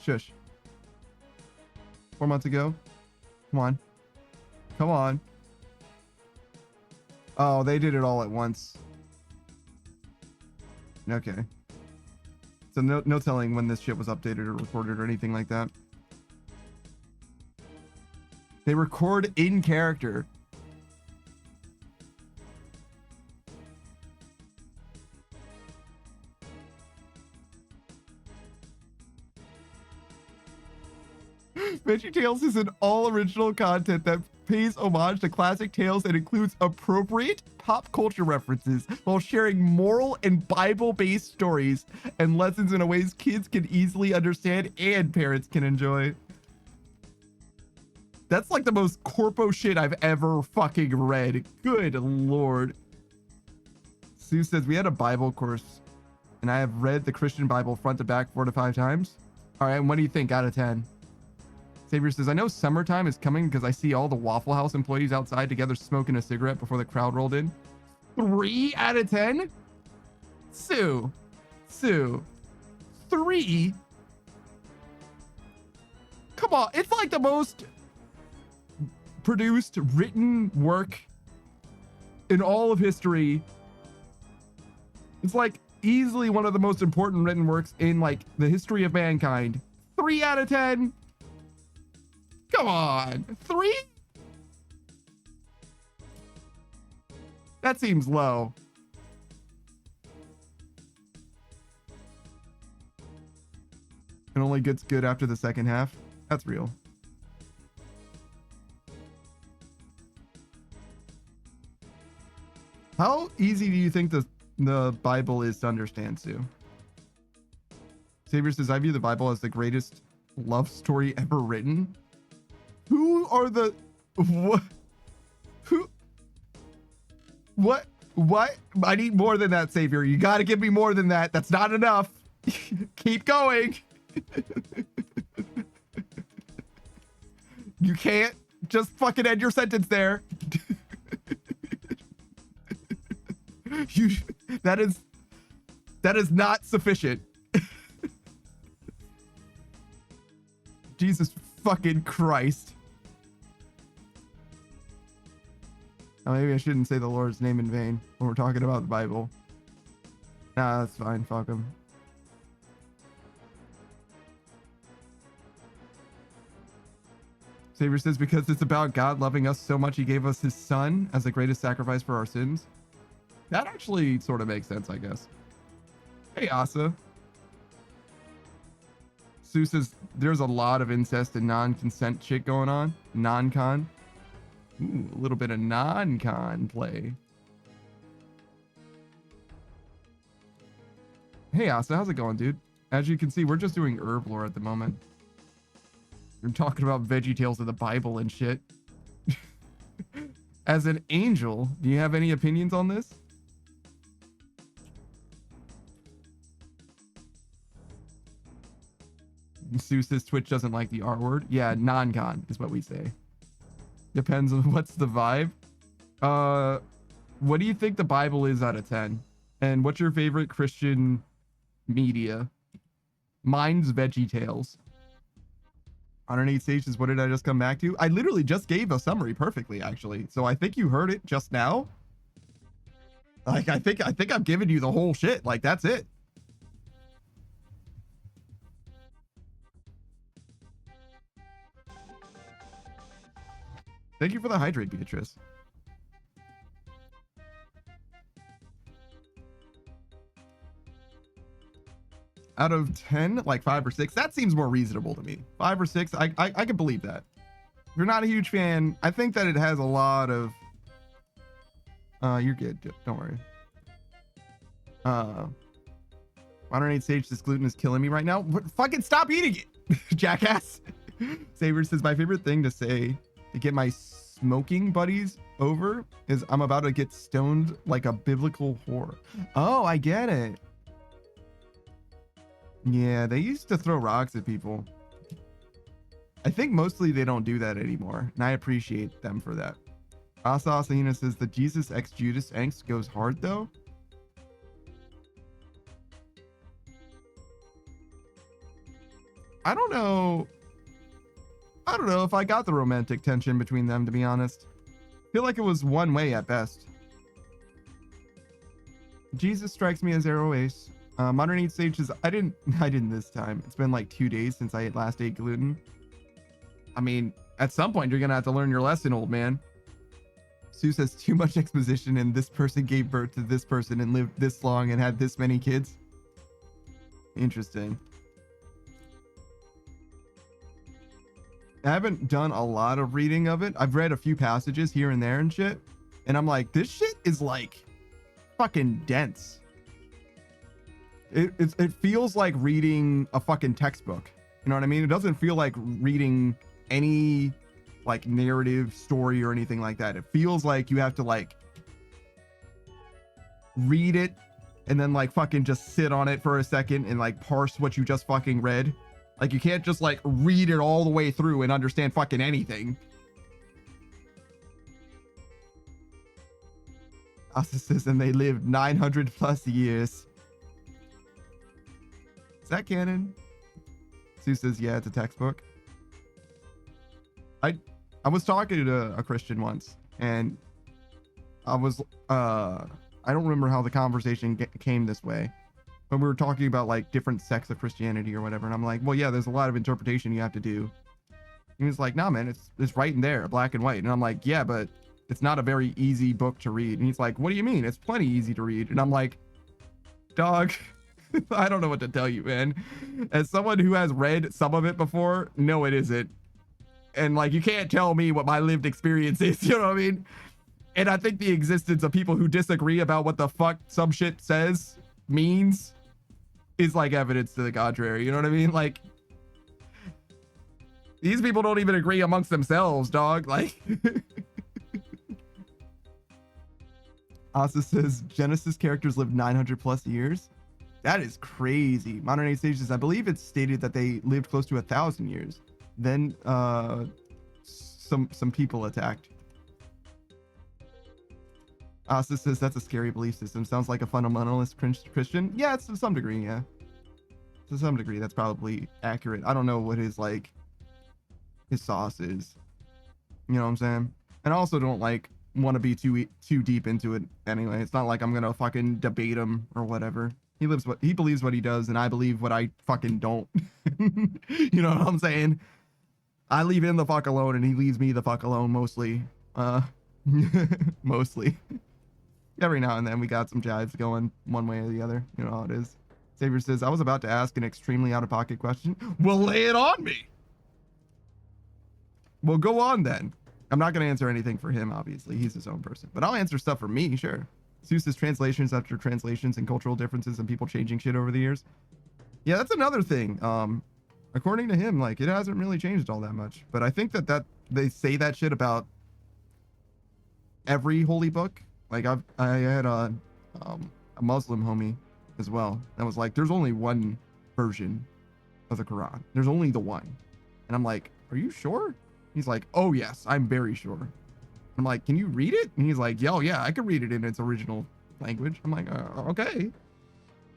A: Shush. 4 months ago. Come on. Come on. Oh, they did it all at once. Okay. So no telling when this shit was updated or recorded or anything like that. They record in character. VeggieTales is an all-original content that pays homage to classic tales and includes appropriate pop culture references while sharing moral and Bible-based stories and lessons in a ways kids can easily understand and parents can enjoy. That's like the most corpo shit I've ever fucking read. Good Lord. Sue says, we had a Bible course and I have read the Christian Bible front to back 4 to 5 times. All right, and what do you think out of 10? Xavier says, I know summertime is coming because I see all the Waffle House employees outside together smoking a cigarette before the crowd rolled in. 3 out of 10? Sue. 3? Come on. It's like the most produced written work in all of history. It's like easily one of the most important written works in like the history of mankind. 3 out of 10? Come on, 3? That seems low. It only gets good after the second half. That's real. How easy do you think the Bible is to understand, Sue? Xavier says, I view the Bible as the greatest love story ever written. Who are the what I need more than that, Savior. You got to give me more than that. That's not enough. Keep going. You can't just fucking end your sentence there. That is not sufficient. Jesus fucking Christ. Oh, maybe I shouldn't say the Lord's name in vain when we're talking about the Bible. Nah, that's fine. Fuck him. Savior says, because it's about God loving us so much, he gave us his son as the greatest sacrifice for our sins. That actually sort of makes sense, I guess. Hey, Asa. Sue says, there's a lot of incest and non-consent shit going on. Non-con. Ooh, a little bit of non-con play. Hey, Asa, how's it going, dude? As you can see, we're just doing Herblore at the moment. We're talking about VeggieTales of the Bible and shit. As an angel, do you have any opinions on this? Sue says Twitch doesn't like the R word. Yeah, non-con is what we say. Depends on what's the vibe. What do you think the Bible is out of 10? And what's your favorite Christian media? Mine's VeggieTales. 108 stages. What did I just come back to? I literally just gave a summary perfectly, actually. So I think you heard it just now. Like, I think I'm giving you the whole shit. Like, that's it. Thank you for the hydrate, Beatrice. Out of 10, like 5 or 6, that seems more reasonable to me. 5 or 6, I can believe that. If you're not a huge fan, I think that it has a lot of... you're good. Don't worry. 108 stage, this gluten is killing me right now. Fucking stop eating it, jackass. Saber says, my favorite thing to say to get my smoking buddies over is I'm about to get stoned like a biblical whore. Oh, I get it. Yeah, they used to throw rocks at people. I think mostly they don't do that anymore, and I appreciate them for that. Asa Asahina says the Jesus X Judas angst goes hard though. I don't know. I don't know if I got the romantic tension between them, to be honest. I feel like it was one way at best. Jesus strikes me as Arrow Ace. Modern Eat Stages, I didn't this time. It's been like 2 days since I last ate gluten. I mean, at some point you're gonna have to learn your lesson, old man. Sue says too much exposition and this person gave birth to this person and lived this long and had this many kids. Interesting. I haven't done a lot of reading of it. I've read a few passages here and there and shit. And I'm like, this shit is like fucking dense. It feels like reading a fucking textbook. You know what I mean? It doesn't feel like reading any like narrative story or anything like that. It feels like you have to like read it and then like fucking just sit on it for a second and like parse what you just fucking read. Like you can't just like read it all the way through and understand fucking anything. Asa says, and they lived 900 plus years. Is that canon? Sue says, yeah, it's a textbook. I was talking to a Christian once, and I was I don't remember how the conversation came this way, but we were talking about like different sects of Christianity or whatever, and I'm like, well, yeah, there's a lot of interpretation you have to do. He was like, nah, man, it's right in there, black and white. And I'm like, yeah, but it's not a very easy book to read. And he's like, what do you mean? It's plenty easy to read. And I'm like, dog, I don't know what to tell you, man. As someone who has read some of it before, no, it isn't. And like, you can't tell me what my lived experience is, you know what I mean? And I think the existence of people who disagree about what the fuck some shit says means is like evidence to the contrary, you know what I mean? Like, these people don't even agree amongst themselves, dog. Like, Asa says Genesis characters lived 900 plus years. That is crazy. Modern Age Stages, I believe it's stated that they lived close to 1,000 years. Then some people attacked. Asa says that's a scary belief system. Sounds like a fundamentalist Christian. Yeah, it's to some degree, yeah. To some degree, that's probably accurate. I don't know what his sauce is. You know what I'm saying? And I also don't like want to be too deep into it anyway. It's not like I'm gonna fucking debate him or whatever. He believes what he does, and I believe what I fucking don't. You know what I'm saying? I leave him the fuck alone, and he leaves me the fuck alone mostly. Mostly. Every now and then we got some jives going one way or the other. You know how it is. Savior says, I was about to ask an extremely out-of-pocket question. Well, lay it on me. Well, go on then. I'm not going to answer anything for him, obviously. He's his own person. But I'll answer stuff for me, sure. Seuss says translations after translations and cultural differences and people changing shit over the years. Yeah, that's another thing. According to him, like, it hasn't really changed all that much. But I think that they say that shit about every holy book. Like, I had a Muslim homie as well that was like, there's only one version of the Quran. There's only the one. And I'm like, are you sure? He's like, oh yes, I'm very sure. I'm like, can you read it? And he's like, yeah, oh, yeah, I can read it in its original language. I'm like, okay.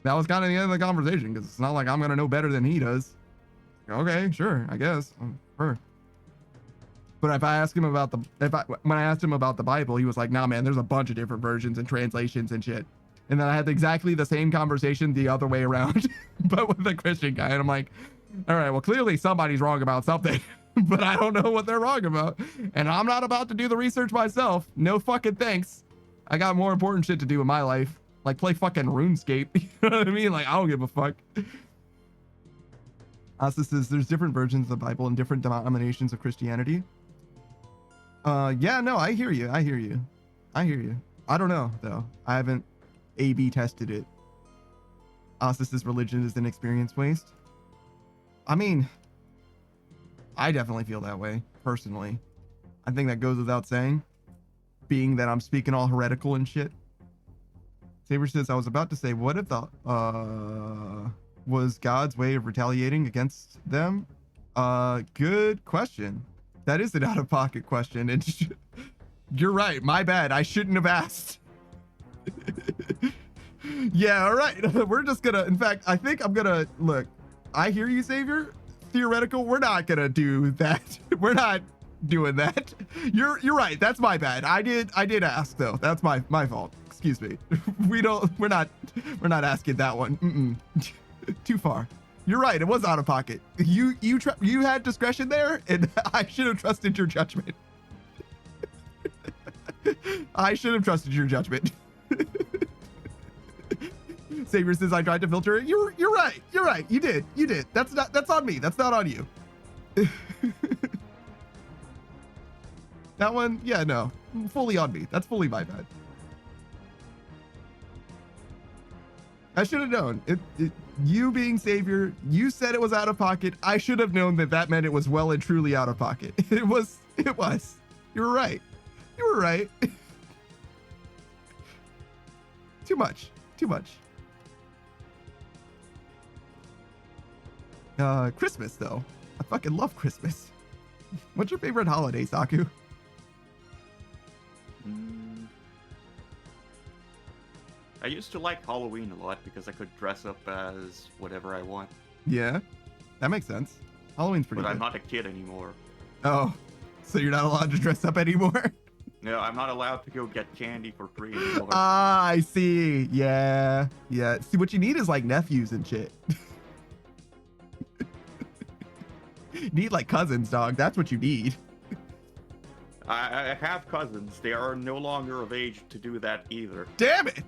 A: That was kind of the end of the conversation, because it's not like I'm gonna know better than he does. Okay, sure, I guess. Sure. But if I ask him about when I asked him about the Bible, he was like, nah, man, there's a bunch of different versions and translations and shit. And then I had exactly the same conversation the other way around, but with a Christian guy. And I'm like, all right, well, clearly somebody's wrong about something, but I don't know what they're wrong about. And I'm not about to do the research myself. No fucking thanks. I got more important shit to do in my life. Like play fucking RuneScape. You know what I mean? Like, I don't give a fuck. Asa says there's different versions of the Bible and different denominations of Christianity. Yeah, no, I hear you. I hear you. I don't know, though. I haven't A/B tested it. Asa says religion is an experience waste. I mean, I definitely feel that way, personally. I think that goes without saying, being that I'm speaking all heretical and shit. Saber says, I was about to say, what if the, was God's way of retaliating against them? Good question. That is an out-of-pocket question. And You're right. My bad. I shouldn't have asked. Yeah, all right. We're just gonna, in fact, I think I'm gonna, look, I hear you, Xavier. Theoretical, we're not gonna do that. We're not doing that. You're right. That's my bad. I did ask though. That's my fault. Excuse me. We're not asking that one. Too far. You're right. It was out of pocket. You had discretion there, and I should have trusted your judgment. I should have trusted your judgment. Savior says I tried to filter it. You're right. You're right. You did. That's on me. That's not on you. That one, yeah, no, fully on me. That's fully my bad. I should have known. You being Savior, you said it was out of pocket. I should have known that meant it was well and truly out of pocket. It was. You were right. You were right. Too much. Christmas though. I fucking love Christmas. What's your favorite holiday, Saku?
B: I used to like Halloween a lot because I could dress up as whatever I want.
A: Yeah, that makes sense. Halloween's pretty good.
B: But I'm not a kid anymore.
A: Oh, so you're not allowed to dress up anymore?
B: No, I'm not allowed to go get candy for free anymore.
A: Ah, I see. Yeah. See, what you need is like nephews and shit. You need like cousins, dog. That's what you need.
B: I have cousins. They are no longer of age to do that either.
A: Damn it!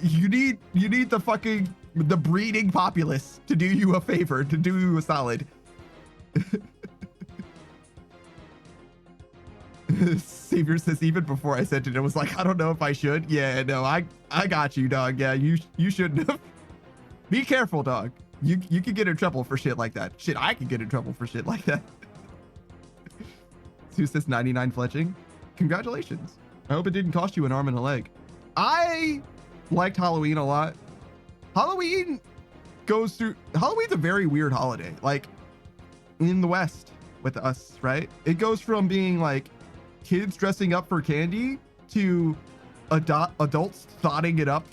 A: You need the breeding populace to do you a favor, to do you a solid. Savior says even before I sent it, it was like, I don't know if I should. Yeah, no, I got you, dog. Yeah, you shouldn't have. Be careful, dog. You could get in trouble for shit like that. Shit, I could get in trouble for shit like that. Sue says 99 fletching. Congratulations. I hope it didn't cost you an arm and a leg. I liked Halloween a lot. Halloween's a very weird holiday. Like in the West with us, right? It goes from being like kids dressing up for candy to adults thotting it up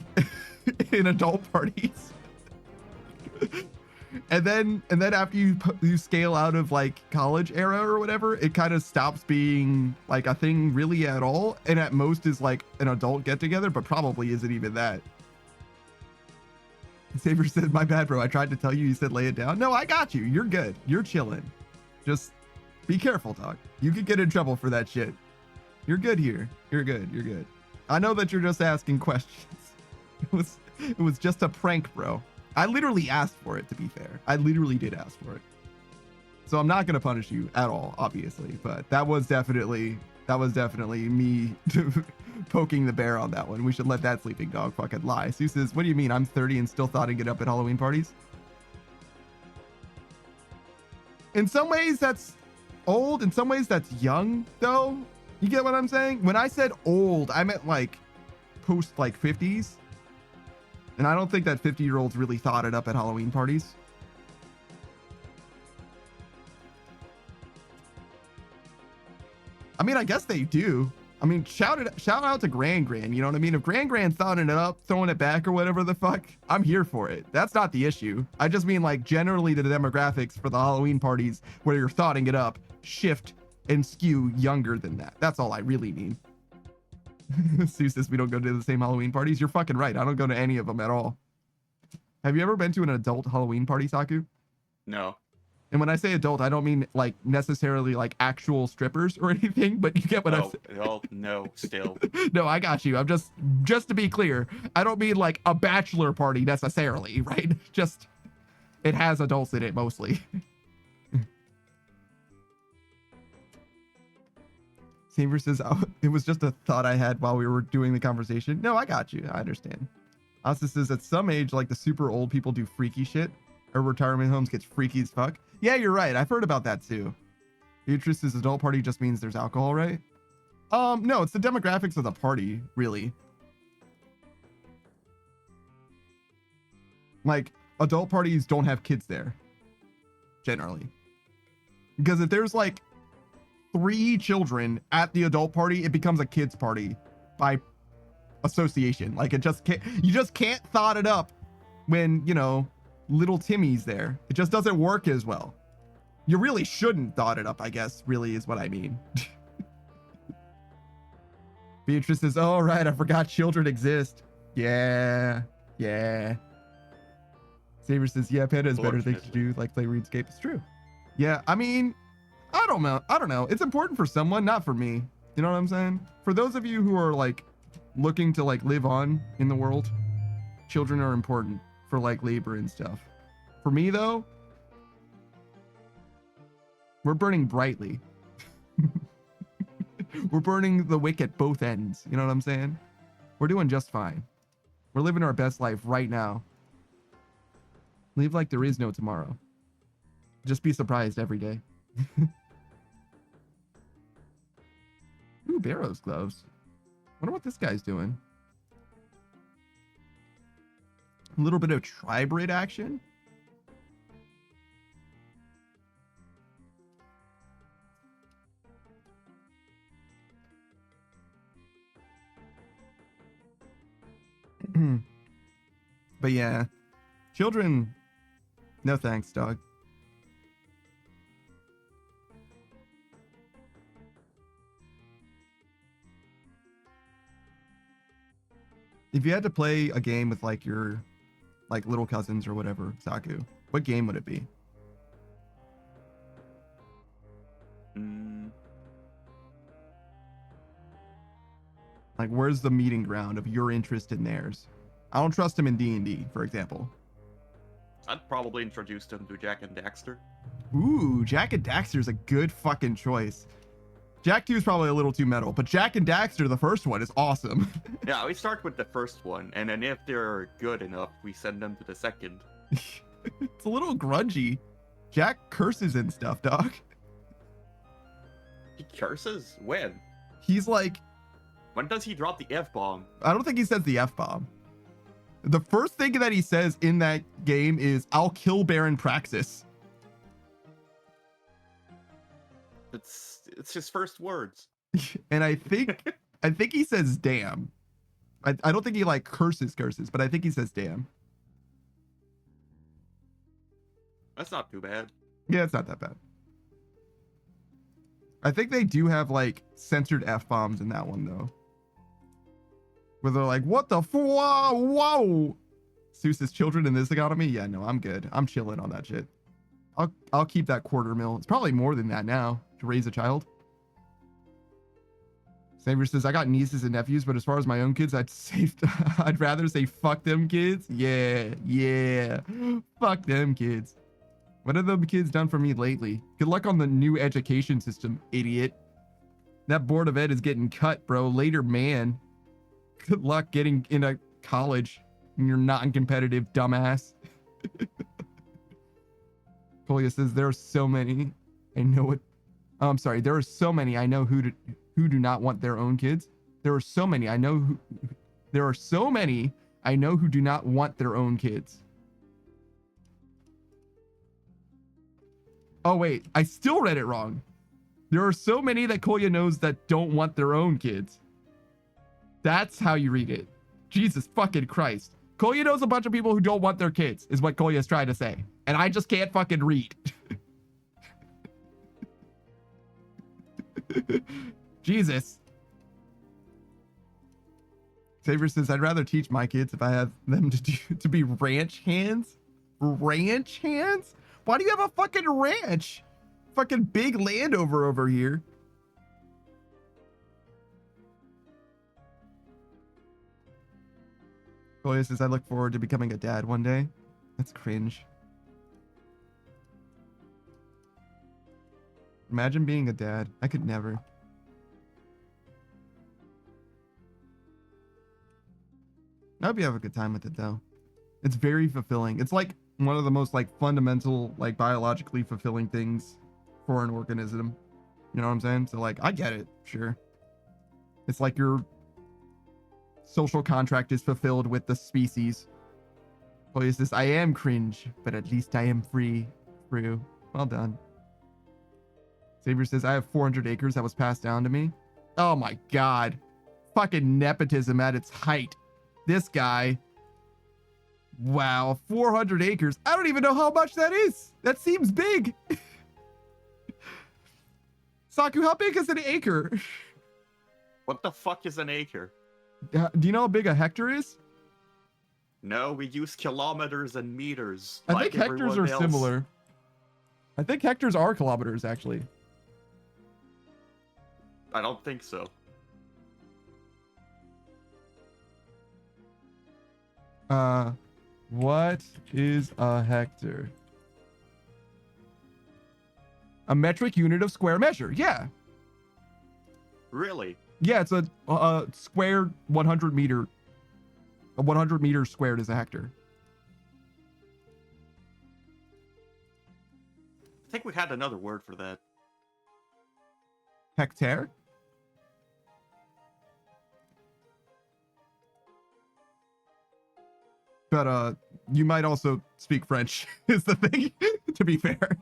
A: in adult parties. And then after you scale out of like college era or whatever, it kind of stops being like a thing really at all, and at most is like an adult get together, but probably isn't even that. Saber said, my bad, bro. I tried to tell you. You said lay it down. No, I got you. You're good. You're chilling. Just be careful, dog. You could get in trouble for that shit. You're good here. You're good. I know that you're just asking questions. It was just a prank, bro. I literally asked for it, to be fair. I literally did ask for it. So I'm not going to punish you at all, obviously, but that was definitely me poking the bear on that one. We should let that sleeping dog fucking lie. Sue says, what do you mean? I'm 30 and still thoughting it up at Halloween parties? In some ways that's old. In some ways that's young, though. You get what I'm saying? When I said old, I meant like post like 50s. And I don't think that 50-year-olds really thought it up at Halloween parties. I mean, I guess they do. I mean, shout out to Gran, you know what I mean? If Gran thought it up, throwing it back or whatever the fuck, I'm here for it. That's not the issue. I just mean like generally the demographics for the Halloween parties where you're thoughting it up shift and skew younger than that. That's all I really mean. Sue says we don't go to the same Halloween parties. You're fucking right. I don't go to any of them at all. Have you ever been to an adult Halloween party, Saku?
B: No.
A: And when I say adult, I don't mean like necessarily like actual strippers or anything, but you get what I'm saying.
B: Oh, no, still.
A: No, I got you. I'm just to be clear, I don't mean like a bachelor party necessarily, right? Just it has adults in it mostly. Saber says, oh, it was just a thought I had while we were doing the conversation. No, I got you. I understand. Asa says, at some age, like the super old people do freaky shit, or retirement homes gets freaky as fuck. Yeah, you're right. I've heard about that too. Beatrice says adult party just means there's alcohol, right? No, it's the demographics of the party, really. Like, adult parties don't have kids there, generally. Because if there's like 3 children at the adult party, it becomes a kids party by association. Like it just can't, you just can't thought it up when, you know, little Timmy's there. It just doesn't work as well. You really shouldn't thought it up, I guess, really is what I mean. Beatrice says, oh, right, I forgot children exist. Yeah. Saber says, yeah, Panda has better things to do, like play RuneScape. It's true. Yeah, I mean, I don't know. It's important for someone, not for me. You know what I'm saying? For those of you who are like looking to like live on in the world, children are important for like labor and stuff. For me though, we're burning brightly. We're burning the wick at both ends. You know what I'm saying? We're doing just fine. We're living our best life right now. Live like there is no tomorrow. Just be surprised every day. Ooh, Barrow's gloves. Wonder what this guy's doing. A little bit of tri-brid action. But yeah, children, no thanks, dog. If you had to play a game with like your like little cousins or whatever, Saku, what game would it be? Like, where's the meeting ground of your interest in theirs? I don't trust him in D&D, for example.
B: I'd probably introduce them to Jack and Daxter.
A: Ooh, Jack and Daxter's a good fucking choice. Jack 2 is probably a little too metal, but Jack and Daxter, the first one, is awesome.
B: Yeah, we start with the first one, and then if they're good enough, we send them to the second.
A: It's a little grungy. Jack curses and stuff, dog.
B: He curses? When?
A: He's like...
B: When does he drop the F-bomb?
A: I don't think he says the F-bomb. The first thing that he says in that game is, I'll kill Baron Praxis.
B: It's his first words.
A: And I think he says damn. I don't think he like curses, but I think he says damn.
B: That's not too bad.
A: Yeah, it's not that bad. I think they do have like censored F-bombs in that one though. Where they're like, what the whoa. Seuss's children in this economy? Yeah, no, I'm good. I'm chilling on that shit. I'll keep that $250,000. It's probably more than that now to raise a child. Saber says, I got nieces and nephews, but as far as my own kids, I'd rather say fuck them kids. Yeah. Fuck them kids. What have them kids done for me lately? Good luck on the new education system, idiot. That board of ed is getting cut, bro. Later, man. Good luck getting into college when you're not in competitive, dumbass. Kolia says, there are so many. I know it. Oh, I'm sorry. There are so many I know who do not want their own kids. There are so many I know who do not want their own kids. Oh wait, I still read it wrong. There are so many that Kolia knows that don't want their own kids. That's how you read it. Jesus fucking Christ. Kolia knows a bunch of people who don't want their kids, is what Kolya's trying to say. And I just can't fucking read. Jesus. Saber says, I'd rather teach my kids if I have them to be ranch hands. Ranch hands? Why do you have a fucking ranch? Fucking big Landover over here. Koya says, I look forward to becoming a dad one day. That's cringe. Imagine being a dad. I could never. I hope you have a good time with it though. It's very fulfilling. It's like one of the most like fundamental, like biologically fulfilling things for an organism. You know what I'm saying? So like, I get it. Sure. It's like your social contract is fulfilled with the species. Oh, is this? I am cringe, but at least I am free. True. Well done. Xavier says, I have 400 acres that was passed down to me. Oh my God. Fucking nepotism at its height. This guy. Wow. 400 acres. I don't even know how much that is. That seems big. Saku, how big is an acre?
B: What the fuck is an acre?
A: Do you know how big a hectare is?
B: No, we use kilometers and meters.
A: I think hectares are similar. I think hectares are kilometers, actually.
B: I don't think so.
A: What is a hectare? A metric unit of square measure. Yeah.
B: Really?
A: Yeah, it's a square 100 meter. A 100 meters squared is a hectare.
B: I think we had another word for that.
A: Hectare? But you might also speak French, is the thing, to be fair.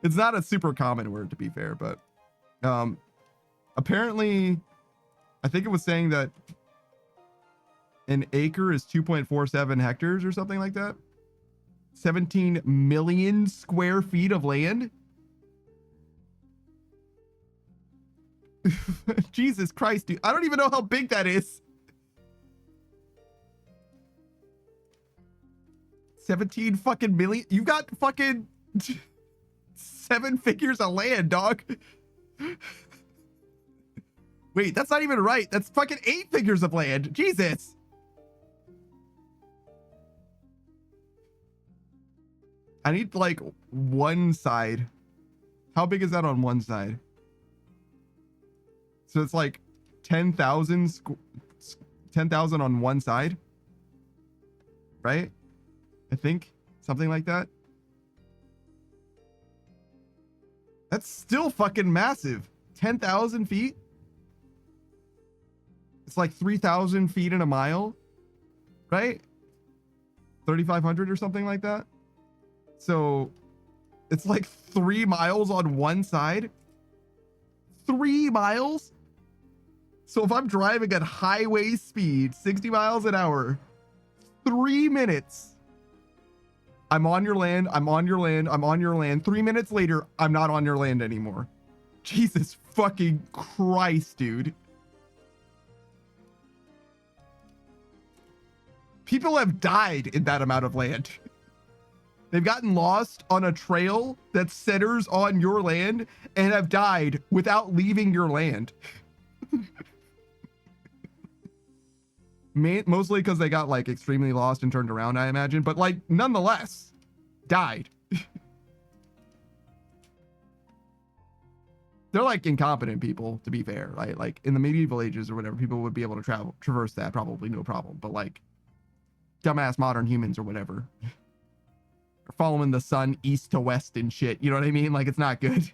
A: It's not a super common word, to be fair, but apparently, I think it was saying that an acre is 2.47 hectares or something like that. 17 million square feet of land. Jesus Christ, dude. I don't even know how big that is. 17 fucking million. You got fucking 7 figures of land, dog. Wait, that's not even right. That's fucking 8 figures of land. Jesus. I need like one side. How big is that on one side? So it's like 10,000 10,000 on one side, right? I think something like that. That's still fucking massive. 10,000 feet. It's like 3,000 feet in a mile, right? 3,500 or something like that. So it's like 3 miles on one side. 3 miles. So if I'm driving at highway speed, 60 miles an hour, 3 minutes, I'm on your land, I'm on your land, I'm on your land. 3 minutes later, I'm not on your land anymore. Jesus fucking Christ, dude. People have died in that amount of land. They've gotten lost on a trail that centers on your land and have died without leaving your land. Mostly because they got like extremely lost and turned around, I imagine, but like nonetheless died. They're like incompetent people, to be fair, right? Like in the medieval ages or whatever, people would be able to traverse that probably no problem, but like dumbass modern humans or whatever are following the sun east to west and shit, you know what I mean? Like it's not good.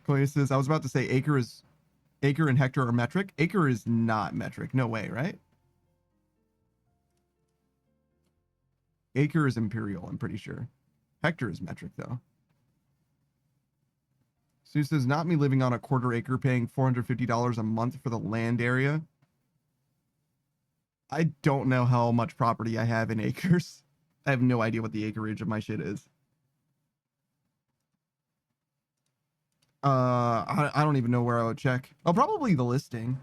A: Chloe says, I was about to say acre and hectare are metric. Acre is not metric. No way, right? Acre is imperial, I'm pretty sure. Hectare is metric, though. Sue says, not me living on a quarter acre paying $450 a month for the land area. I don't know how much property I have in acres. I have no idea what the acreage of my shit is. I don't even know where I would check. Oh, probably the listing.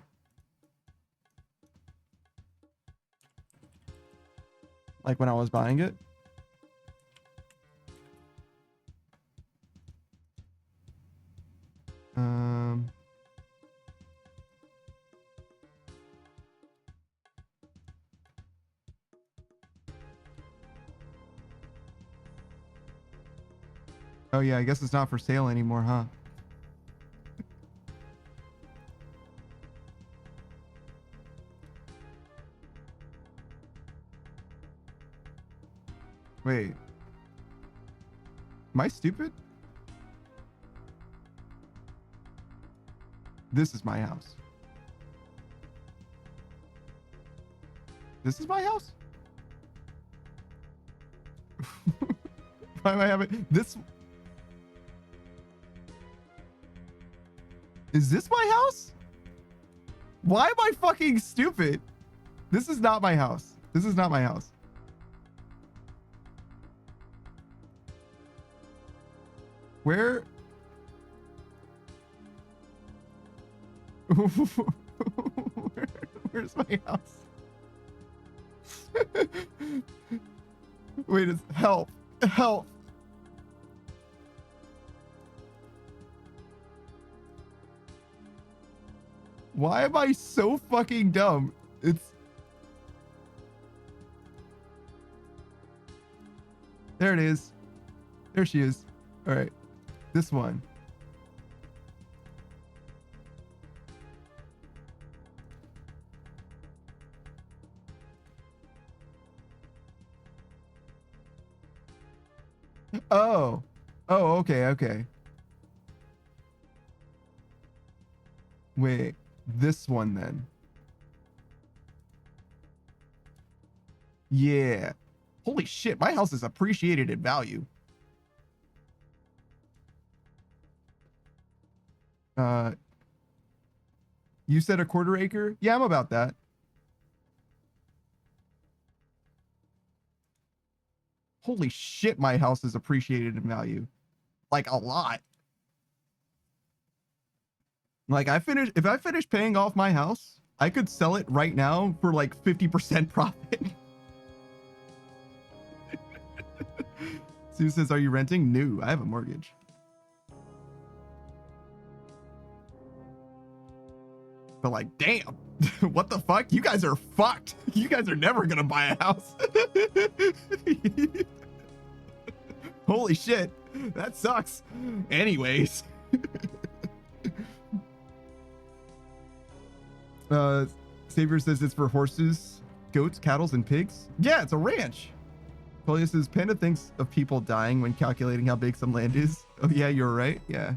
A: Like when I was buying it. Oh yeah, I guess it's not for sale anymore, huh? Wait. Am I stupid? This is my house. This is my house? Why am I having this? Is this my house? Why am I fucking stupid? This is not my house. This is not my house. Where? Where's my house? Wait, it's help. Help. Why am I so fucking dumb? It's... There it is. There she is. All right. This one. Oh. Oh, okay, okay. Wait, this one then. Yeah. Holy shit, my house is appreciated in value. You said a quarter acre? Yeah, I'm about that. Holy shit, my house is appreciated in value. Like a lot. Like if I finish paying off my house, I could sell it right now for like 50% profit. Sue says, are you renting? No, I have a mortgage. But like, damn, what the fuck? You guys are fucked. You guys are never gonna buy a house. Holy shit, that sucks. Anyways. Savior says it's for horses, goats, cattle, and pigs. Yeah, it's a ranch. Polia says Panda thinks of people dying when calculating how big some land is. Oh yeah, you're right. Yeah.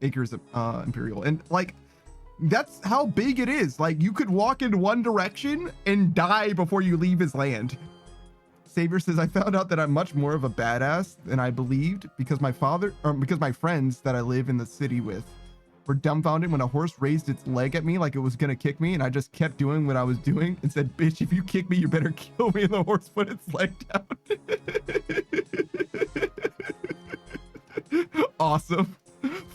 A: Acres of Imperial. And like, that's how big it is. Like, you could walk in one direction and die before you leave his land. Savior says, I found out that I'm much more of a badass than I believed because my friends that I live in the city with were dumbfounded when a horse raised its leg at me like it was gonna kick me, and I just kept doing what I was doing and said, bitch, if you kick me, you better kill me. And the horse put its leg down. Awesome.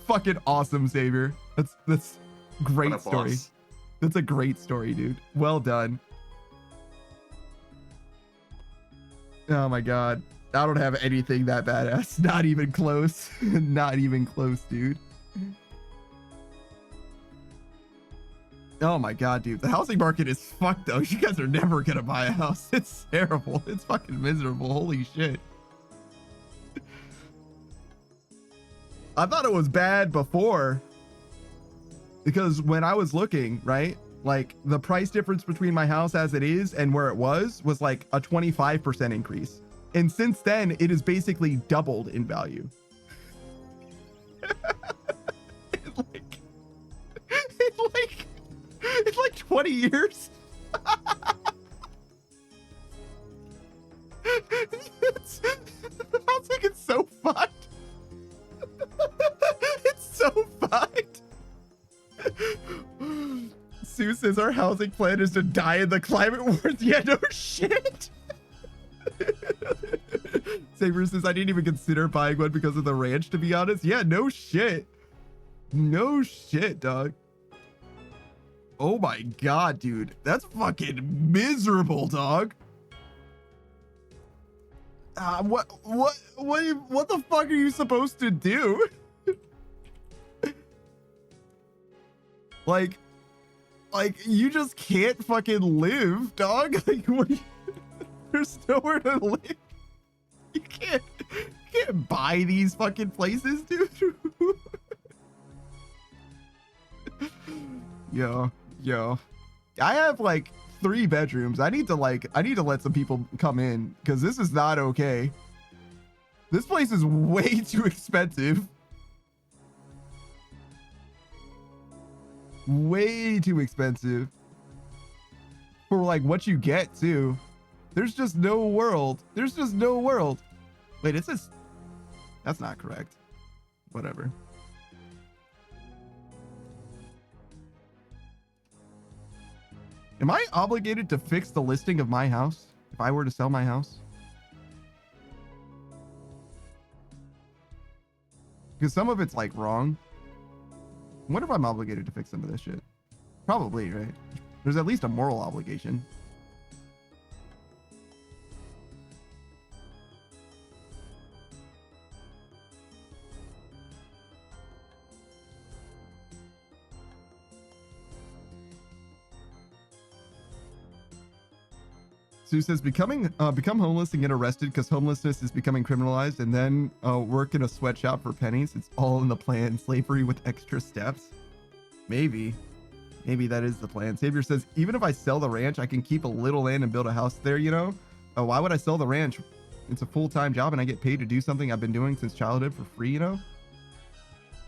A: Fucking awesome, Savior. That's great story. Boss. That's a great story, dude. Well done. Oh my god. I don't have anything that badass. Not even close. Not even close, dude. Oh my god, dude. The housing market is fucked though. You guys are never gonna buy a house. It's terrible. It's fucking miserable. Holy shit. I thought it was bad before. Because when I was looking, right, like the price difference between my house as it is and where it was like a 25% increase. And since then, it has basically doubled in value. It's like 20 years. The housing is so fucked. It's so fucked. Sue says our housing plan is to die in the climate wars. Yeah, no shit. Saber says I didn't even consider buying one because of the ranch, to be honest. Yeah, no shit. No shit, dog. Oh my god, dude. That's fucking miserable, dog. What the fuck are you supposed to do? Like you just can't fucking live, dog. Like there's nowhere to live. You can't buy these fucking places, dude. Yo. I have like 3 bedrooms. I need to let some people come in because this is not okay. This place is way too expensive. Way too expensive for like what you get too. There's just no world. There's just no world. Wait, it says that's not correct. Whatever. Am I obligated to fix the listing of my house if I were to sell my house? Because some of it's like wrong. I wonder if I'm obligated to fix some of this shit. Probably, right? There's at least a moral obligation. Sue says become homeless and get arrested because homelessness is becoming criminalized, and then work in a sweatshop for pennies. It's all in the plan. Slavery with extra steps. Maybe that is the plan. Savior says even if I sell the ranch, I can keep a little land and build a house there. You know, why would I sell the ranch? It's a full-time job and I get paid to do something I've been doing since childhood for free. You know.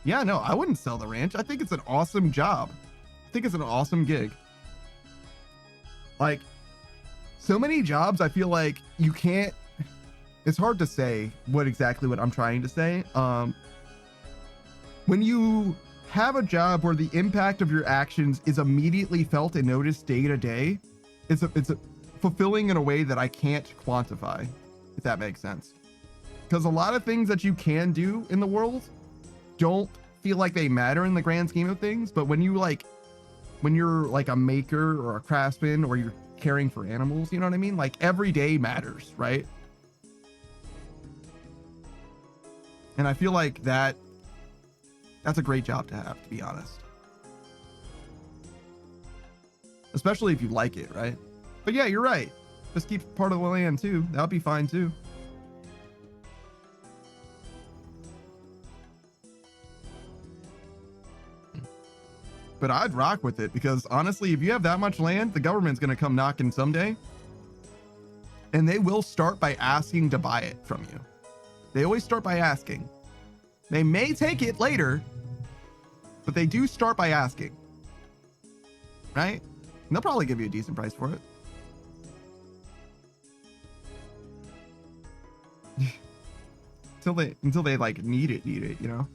A: Yeah, no, I wouldn't sell the ranch. I think it's an awesome job. I think it's an awesome gig. Like, so many jobs, I feel like you can't, it's hard to say what I'm trying to say. When you have a job where the impact of your actions is immediately felt and noticed day to day, it's fulfilling in a way that I can't quantify, if that makes sense. Because a lot of things that you can do in the world don't feel like they matter in the grand scheme of things. But when you're like a maker or a craftsman, or you're caring for animals, you know what I mean? Like every day matters, right? And I feel like that's a great job to have, to be honest. Especially if you like it, right? But yeah, you're right. Just keep part of the land too. That'll be fine too. But I'd rock with it because honestly, if you have that much land, the government's going to come knocking someday. And they will start by asking to buy it from you. They always start by asking. They may take it later, but they do start by asking. Right? And they'll probably give you a decent price for it. until they like need it, you know?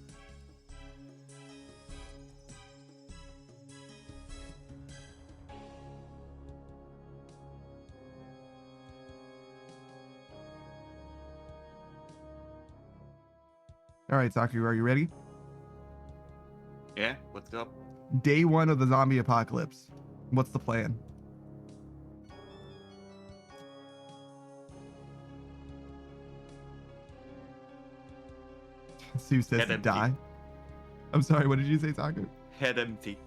A: All right, Saku, are you ready?
B: Yeah, what's up?
A: Day 1 of the zombie apocalypse. What's the plan? Sue says to die. I'm sorry, what did you say, Saku?
B: Head empty.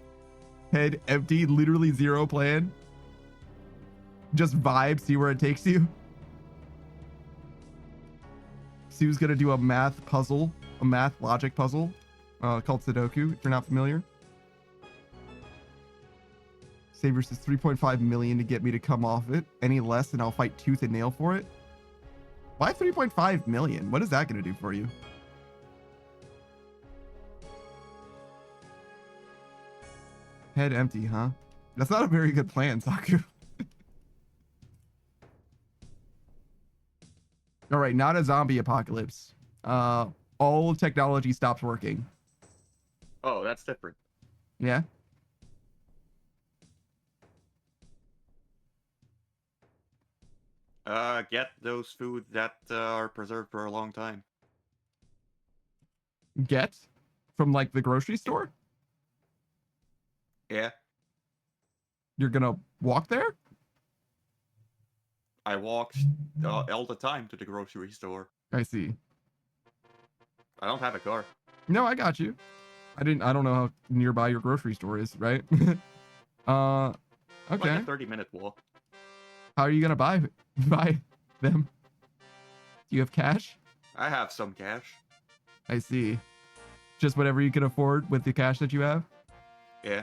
A: Head empty, literally zero plan. Just vibe, see where it takes you. Sue's gonna do a math logic puzzle called Sudoku, if you're not familiar. Saber says 3.5 million to get me to come off it. Any less and I'll fight tooth and nail for it. Why 3.5 million? What is that gonna do for you? Head empty, huh? That's not a very good plan, Saku. All right, not a zombie apocalypse. All technology stops working.
B: Oh, that's different.
A: Yeah?
B: Get those food that are preserved for a long time.
A: Get? From like the grocery store?
B: Yeah.
A: You're gonna walk there?
B: I walked all the time to the grocery store.
A: I see.
B: I don't have a car.
A: No, I got you. I don't know how nearby your grocery store is, right? Okay.
B: Like a 30-minute walk.
A: How are you gonna buy them? Do you have cash?
B: I have some cash.
A: I see. Just whatever you can afford with the cash that you have?
B: Yeah.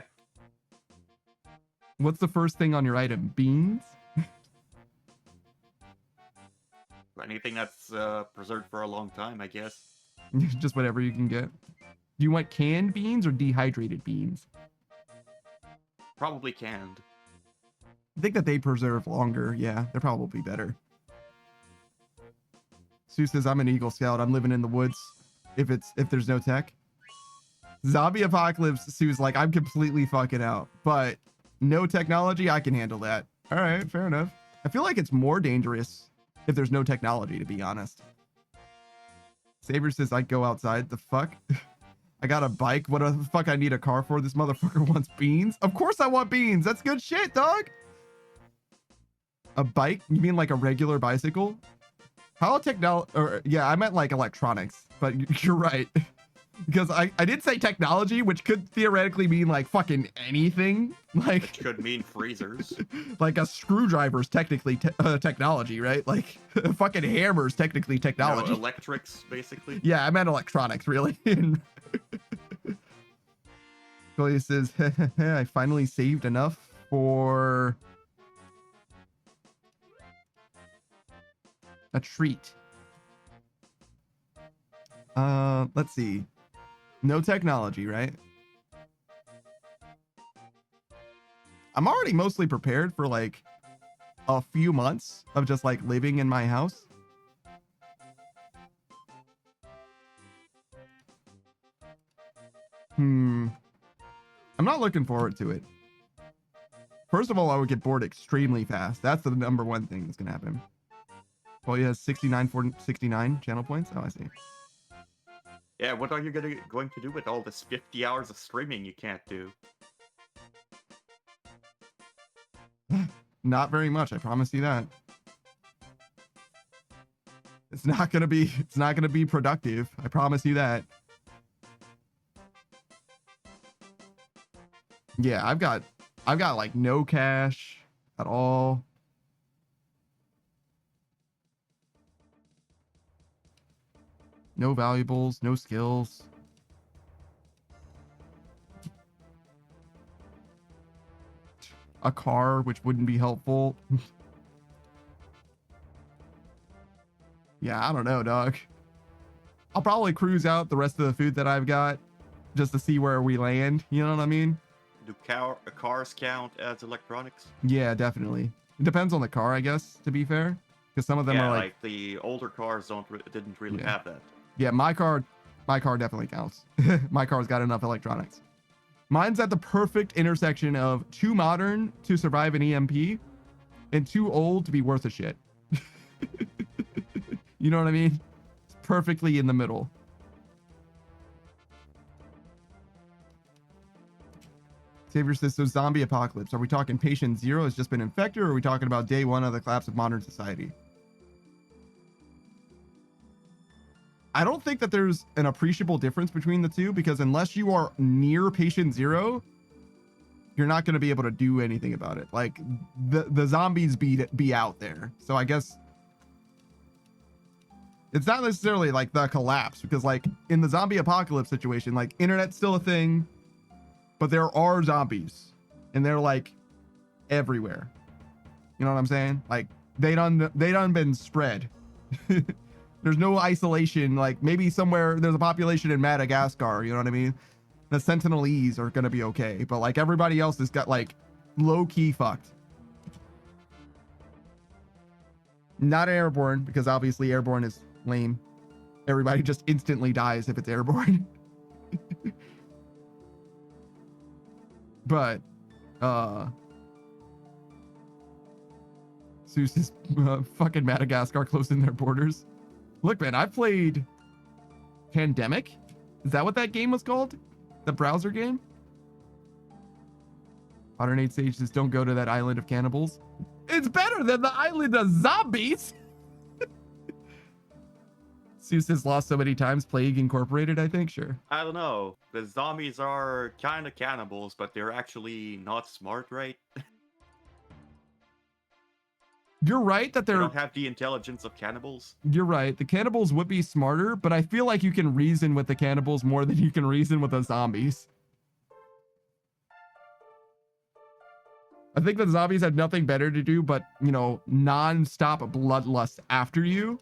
A: What's the first thing on your item? Beans?
B: Anything that's preserved for a long time, I guess.
A: Just whatever you can get. Do you want canned beans or dehydrated beans?
B: Probably canned.
A: I think that they preserve longer. Yeah, they're probably better. Sue says, I'm an Eagle Scout. I'm living in the woods if there's no tech. Zombie apocalypse, Sue's like, I'm completely fucking out. But no technology, I can handle that. All right, fair enough. I feel like it's more dangerous if there's no technology, to be honest. Saber says, I'd go outside. The fuck? I got a bike. What the fuck I need a car for? This motherfucker wants beans. Of course I want beans. That's good shit, dog. A bike? You mean like a regular bicycle? How technology? Or yeah, I meant like electronics, but you're right. Because I did say technology, which could theoretically mean like fucking anything. Like
B: it could mean freezers.
A: Like a screwdriver's technically technology, right? Like a fucking hammer's technically technology.
B: No, electrics, basically.
A: Yeah, I meant electronics, really. Julia says, I finally saved enough for a treat. Let's see. No technology, right? I'm already mostly prepared for like a few months of just like living in my house. I'm not looking forward to it. First of all, I would get bored extremely fast. That's the number one thing that's gonna happen. Well, he has 69 channel points. Oh, I see.
B: Yeah, what are you going to do with all this 50 hours of streaming you can't do?
A: Not very much, I promise you that. It's not gonna be productive. I promise you that. Yeah, I've got like no cash at all. No valuables, no skills. A car, which wouldn't be helpful. Yeah, I don't know, dog. I'll probably cruise out the rest of the food that I've got just to see where we land. You know what I mean?
B: Do cars count as electronics?
A: Yeah, definitely. It depends on the car, I guess, to be fair. Because some of them are like
B: the older cars didn't really have that.
A: Yeah, my car definitely counts. My car's got enough electronics. Mine's at the perfect intersection of too modern to survive an EMP and too old to be worth a shit. You know what I mean? It's perfectly in the middle. Savior says, so zombie apocalypse. Are we talking patient zero has just been infected, or are we talking about day one of the collapse of modern society? I don't think that there's an appreciable difference between the two, because unless you are near patient zero, you're not going to be able to do anything about it. Like the zombies be out there. So I guess it's not necessarily like the collapse, because like in the zombie apocalypse situation, like internet's still a thing, but there are zombies and they're like everywhere. You know what I'm saying? Like they done been spread. There's no isolation. Like maybe somewhere there's a population in Madagascar, you know what I mean? The Sentinelese are gonna be okay, but like everybody else has got like low-key fucked. Not airborne, because obviously airborne is lame. Everybody just instantly dies if it's airborne. But Seuss is fucking Madagascar closing their borders. Look, man, I played Pandemic. Is that what that game was called? The browser game? Modern Age Sage says, don't go to that island of cannibals. It's better than the island of zombies. Seuss has lost so many times. Plague Incorporated, I think. Sure.
B: I don't know. The zombies are kind of cannibals, but they're actually not smart, right?
A: You're right that
B: they don't have the intelligence of cannibals.
A: You're right. The cannibals would be smarter, but I feel like you can reason with the cannibals more than you can reason with the zombies. I think the zombies have nothing better to do but, you know, non-stop bloodlust after you.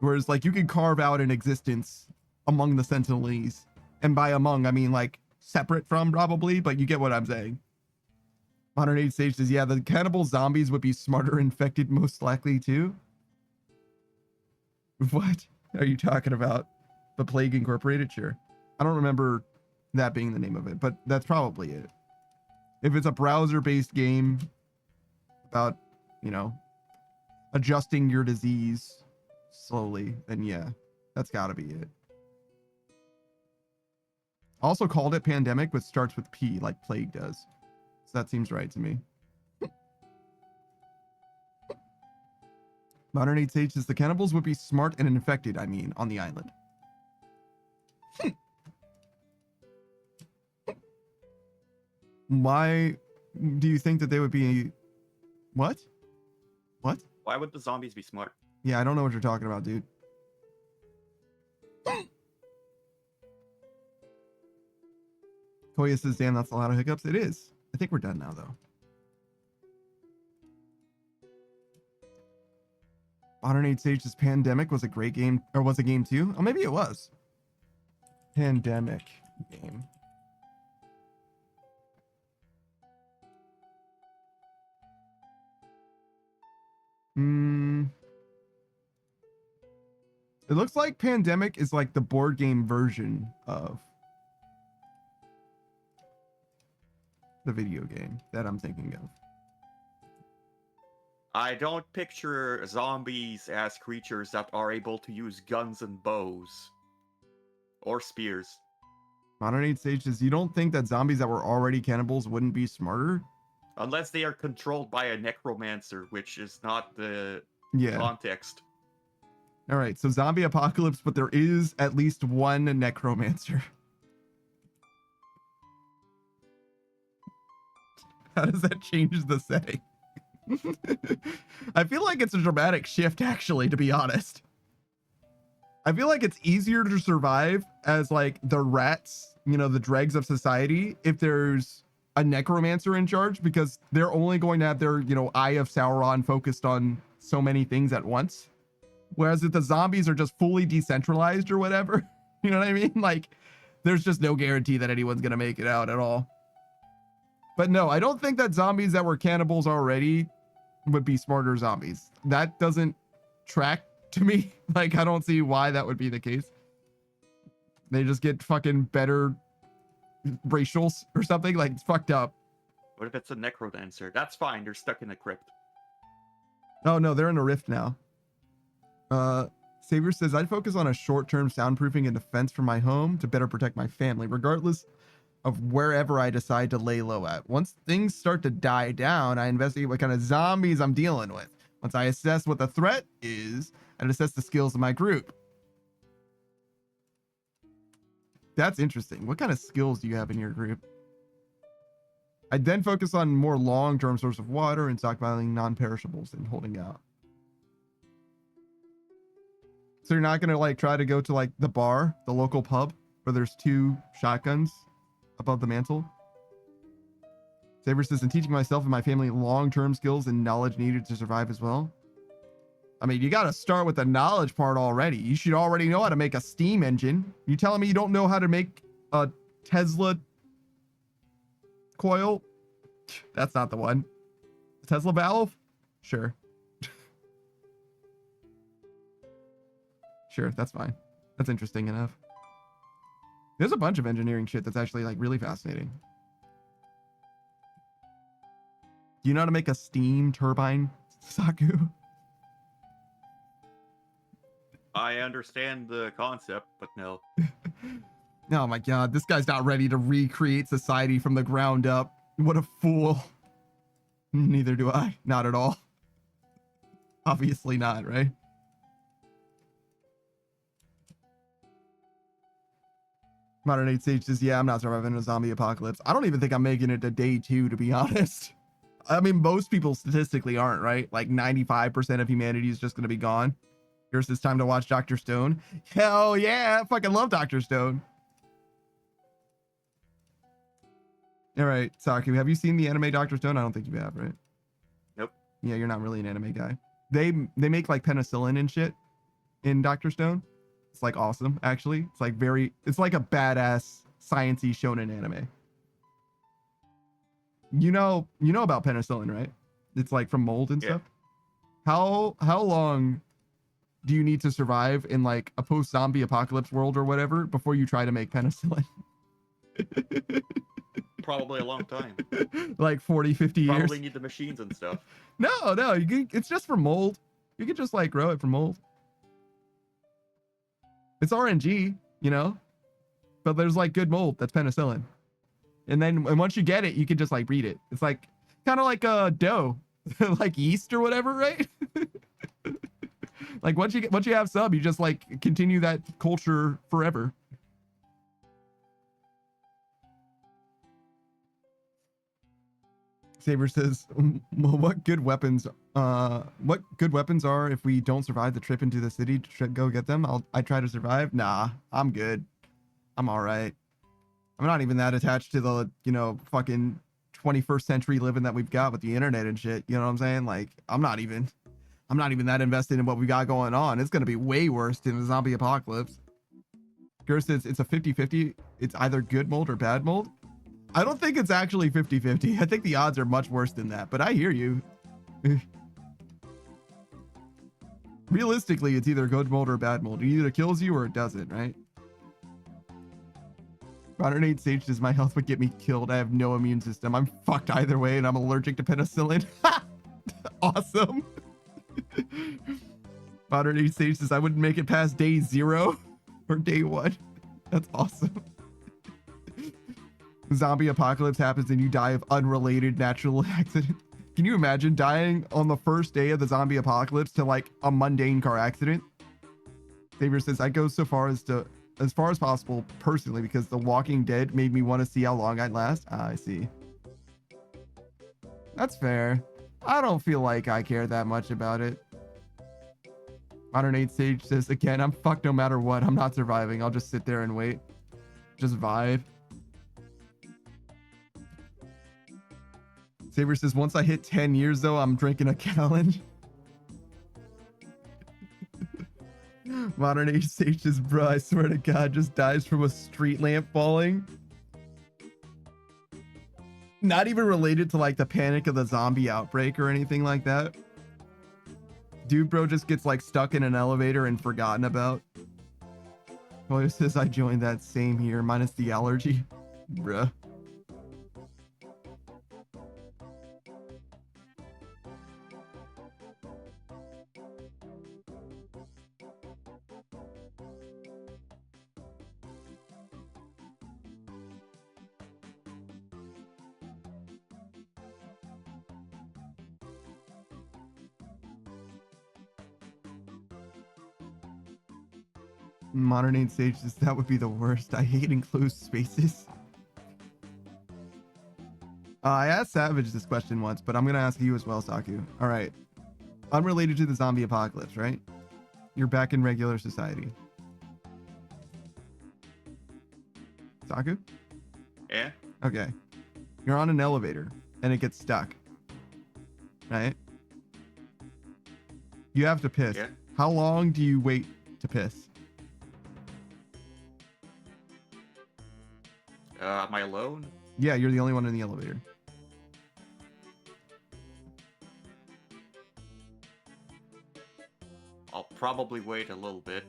A: Whereas, like, you can carve out an existence among the Sentinelese. And by among, I mean, like, separate from, probably, but you get what I'm saying. Modern Age Sage says, yeah, the cannibal zombies would be smarter infected most likely, too. What are you talking about? The Plague Incorporated? Sure. I don't remember that being the name of it, but that's probably it. If it's a browser-based game about, you know, adjusting your disease slowly, then yeah, that's gotta be it. Also called it Pandemic, but starts with P, like Plague does. So that seems right to me. Modern Age Sage says the cannibals would be smart and infected, I mean, on the island. Why do you think that they would be... What? What?
B: Why would the zombies be smart?
A: Yeah, I don't know what you're talking about, dude. Koya says, damn, that's a lot of hiccups. It is. I think we're done now, though. Modern Age Sage's Pandemic was a great game, or was a game too? Oh, maybe it was. Pandemic game. It looks like Pandemic is like the board game version of the video game that I'm thinking of.
B: I don't picture zombies as creatures that are able to use guns and bows. Or spears.
A: Modern Age Sage says, you don't think that zombies that were already cannibals wouldn't be smarter?
B: Unless they are controlled by a necromancer, which is not the context.
A: All right, so zombie apocalypse, but there is at least one necromancer. How does that change the setting? I feel like it's a dramatic shift, actually, to be honest. I feel like it's easier to survive as like the rats, you know, the dregs of society, if there's a necromancer in charge, because they're only going to have their, you know, Eye of Sauron focused on so many things at once. Whereas if the zombies are just fully decentralized or whatever, you know what I mean? Like, there's just no guarantee that anyone's going to make it out at all. But no, I don't think that zombies that were cannibals already would be smarter zombies. That doesn't track to me. Like, I don't see why that would be the case. They just get fucking better racials or something. Like, it's fucked up.
B: What if it's a necrodancer? That's fine. They're stuck in a crypt.
A: Oh, no, they're in a rift now. Savior says, I'd focus on a short-term soundproofing and defense for my home to better protect my family, regardless of wherever I decide to lay low at. Once things start to die down, I investigate what kind of zombies I'm dealing with. Once I assess what the threat is, and assess the skills of my group. That's interesting. What kind of skills do you have in your group? I then focus on more long-term source of water and stockpiling non-perishables and holding out. So you're not going to like try to go to like the bar, the local pub, where there's 2 shotguns above the mantle? Saber says, and teaching myself and my family long-term skills and knowledge needed to survive as well. I mean, you got to start with the knowledge part already. You should already know how to make a steam engine. You telling me you don't know how to make a Tesla coil? That's not the one. Tesla valve? Sure. Sure, that's fine. That's interesting enough. There's a bunch of engineering shit that's actually like really fascinating. Do you know how to make a steam turbine, Saku?
B: I understand the concept, but no.
A: Oh my god, this guy's not ready to recreate society from the ground up. What a fool. Neither do I. Not at all. Obviously not, right? Modern Age Sage says, yeah, I'm not surviving a zombie apocalypse. I don't even think I'm making it to day 2, to be honest. I mean, most people statistically aren't, right? Like 95% of humanity is just going to be gone. Here's this time to watch Dr. Stone. Hell yeah, I fucking love Dr. Stone. All right, Saku, have you seen the anime Dr. Stone? I don't think you have, right?
B: Nope.
A: Yeah, you're not really an anime guy. They make like penicillin and shit in Dr. Stone. It's like awesome, actually. It's like it's like a badass science-y shonen anime. You know about penicillin, right? It's like from mold and stuff. How long do you need to survive in like a post-zombie apocalypse world or whatever before you try to make penicillin?
B: Probably a long time.
A: Like 40, 50 years.
B: Probably need the machines and stuff.
A: No, it's just for mold. You can just like grow it for mold. It's RNG, you know, but there's like good mold that's penicillin. And once you get it, you can just like breed it. It's like kind of like a dough, like yeast or whatever, right? Like once you have some, you just like continue that culture forever. Saber says, what good weapons are if we don't survive the trip into the city to go get them? I try to survive. Nah, I'm good. I'm all right. I'm not even that attached to the, fucking 21st century living that we've got with the internet and shit. You know what I'm saying? Like, I'm not even that invested in what we got going on. It's going to be way worse than the zombie apocalypse. Gerst says it's a 50-50. It's either good mold or bad mold. I don't think it's actually 50-50. I think the odds are much worse than that, but I hear you. Realistically, it's either good mold or bad mold. It either kills you or it doesn't, right? Modern Age Sage says my health would get me killed. I have no immune system. I'm fucked either way, and I'm allergic to penicillin. Awesome. Modern Age Sage says I wouldn't make it past day 0 or day 1. That's awesome. Zombie apocalypse happens and you die of unrelated natural accident. Can you imagine dying on the first day of the zombie apocalypse to like a mundane car accident? Xavier says I go so far as far as possible personally because The Walking Dead made me want to see how long I'd last. I see. That's fair. I don't feel like I care that much about it. Modern Age Sage says again, I'm fucked no matter what. I'm not surviving. I'll just sit there and wait. Just vibe. Saber says, once I hit 10 years, though, I'm drinking a gallon. Modern Age Sage says, bro, I swear to God, just dies from a street lamp falling. Not even related to, like, the panic of the zombie outbreak or anything like that. Dude, bro, just gets, like, stuck in an elevator and forgotten about. Boy says, I joined that same here, minus the allergy. Bruh. Modern Age Sage says that would be the worst. I hate enclosed spaces. I asked Savage this question once, but I'm going to ask you as well, Saku. All right. Unrelated to the zombie apocalypse, right? You're back in regular society. Saku?
B: Yeah?
A: Okay. You're on an elevator and it gets stuck. Right? You have to piss.
B: Yeah.
A: How long do you wait to piss?
B: Am I alone?
A: Yeah, you're the only one in the elevator.
B: I'll probably wait a little bit.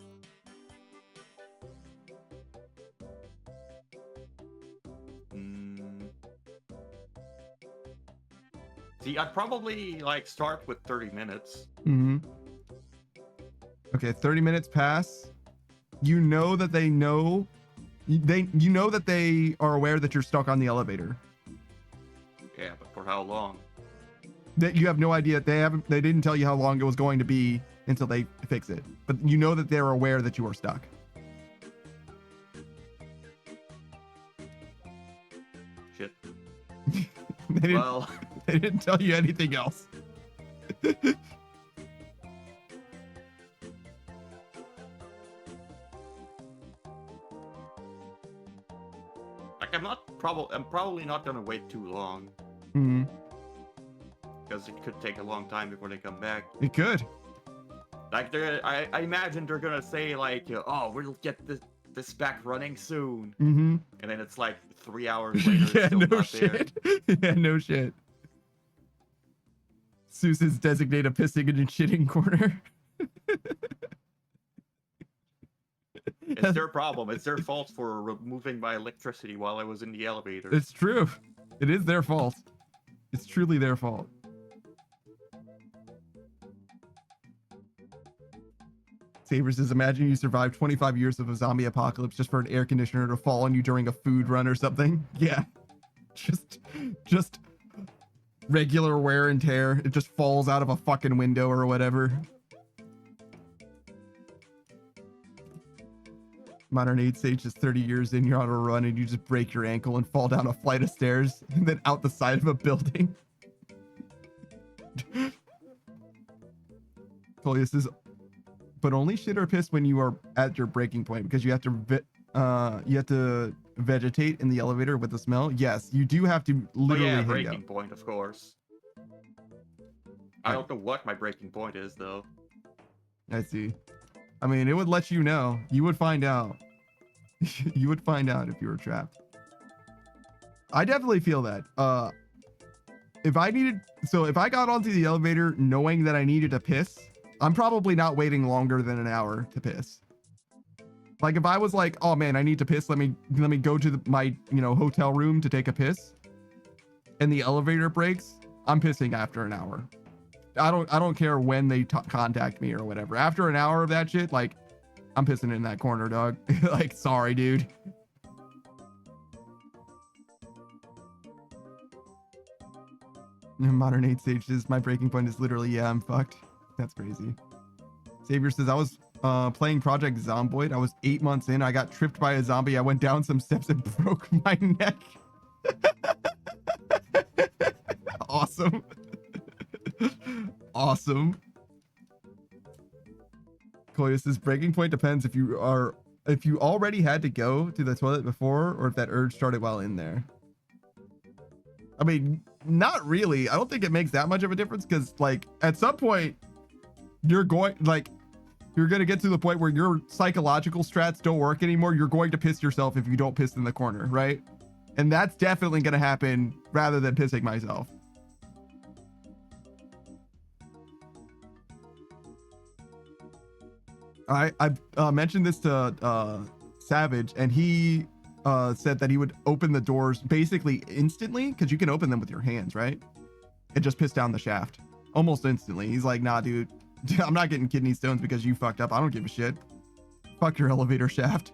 B: See, I'd probably, like, start with 30 minutes.
A: Mm-hmm. Okay, 30 minutes pass. You know that they know... You know that they are aware that you're stuck on the elevator.
B: Yeah, but for how long?
A: That you have no idea. They didn't tell you how long it was going to be until they fix it. But you know that they're aware that you are stuck.
B: Shit.
A: They didn't tell you anything else.
B: I'm probably not gonna wait too long.
A: Mm-hmm.
B: Because it could take a long time before they come back.
A: It could.
B: Like, I imagine they're gonna say, like, oh, we'll get this back running soon.
A: Mm-hmm.
B: And then it's like 3 hours later,
A: Yeah,
B: it's still
A: no
B: not
A: shit.
B: there.
A: Yeah, no shit. Seuss's designate a pissing and shitting corner.
B: It's their problem. It's their fault for removing my electricity while I was in the elevator.
A: It's true. It is their fault. It's truly their fault. Saber says, imagine you survived 25 years of a zombie apocalypse just for an air conditioner to fall on you during a food run or something. Yeah. Just regular wear and tear. It just falls out of a fucking window or whatever. Modern Age Sage is 30 years in, you're on a run and you just break your ankle and fall down a flight of stairs and then out the side of a building. Coleus says, but only shit or piss when you are at your breaking point, because you have to vegetate in the elevator with the smell. Yes, you do have to literally hang
B: breaking
A: out.
B: Point, of course. I don't know what my breaking point is, though.
A: I see. I mean, it would let you know. You would find out. You would find out if you were trapped. I definitely feel that. If I got onto the elevator knowing that I needed to piss, I'm probably not waiting longer than an hour to piss. Like if I was like, oh man, I need to piss, let me go to my hotel room to take a piss, and the elevator breaks, I'm pissing after an hour. I don't care when they contact me or whatever. After an hour of that shit, like I'm pissing in that corner, dog. Like, sorry, dude. Modern Age Sages, my breaking point is literally, yeah, I'm fucked. That's crazy. Savior says, I was playing Project Zomboid. I was 8 months in. I got tripped by a zombie. I went down some steps and broke my neck. Awesome. Awesome. Koya says, breaking point depends if you already had to go to the toilet before or if that urge started while in there. I mean, not really. I don't think it makes that much of a difference because like at some point you're going to get to the point where your psychological strats don't work anymore. You're going to piss yourself if you don't piss in the corner, right? And that's definitely going to happen rather than pissing myself. I mentioned this to Savage, and he said that he would open the doors basically instantly because you can open them with your hands, right? And just piss down the shaft almost instantly. He's like, nah, dude, I'm not getting kidney stones because you fucked up. I don't give a shit. Fuck your elevator shaft.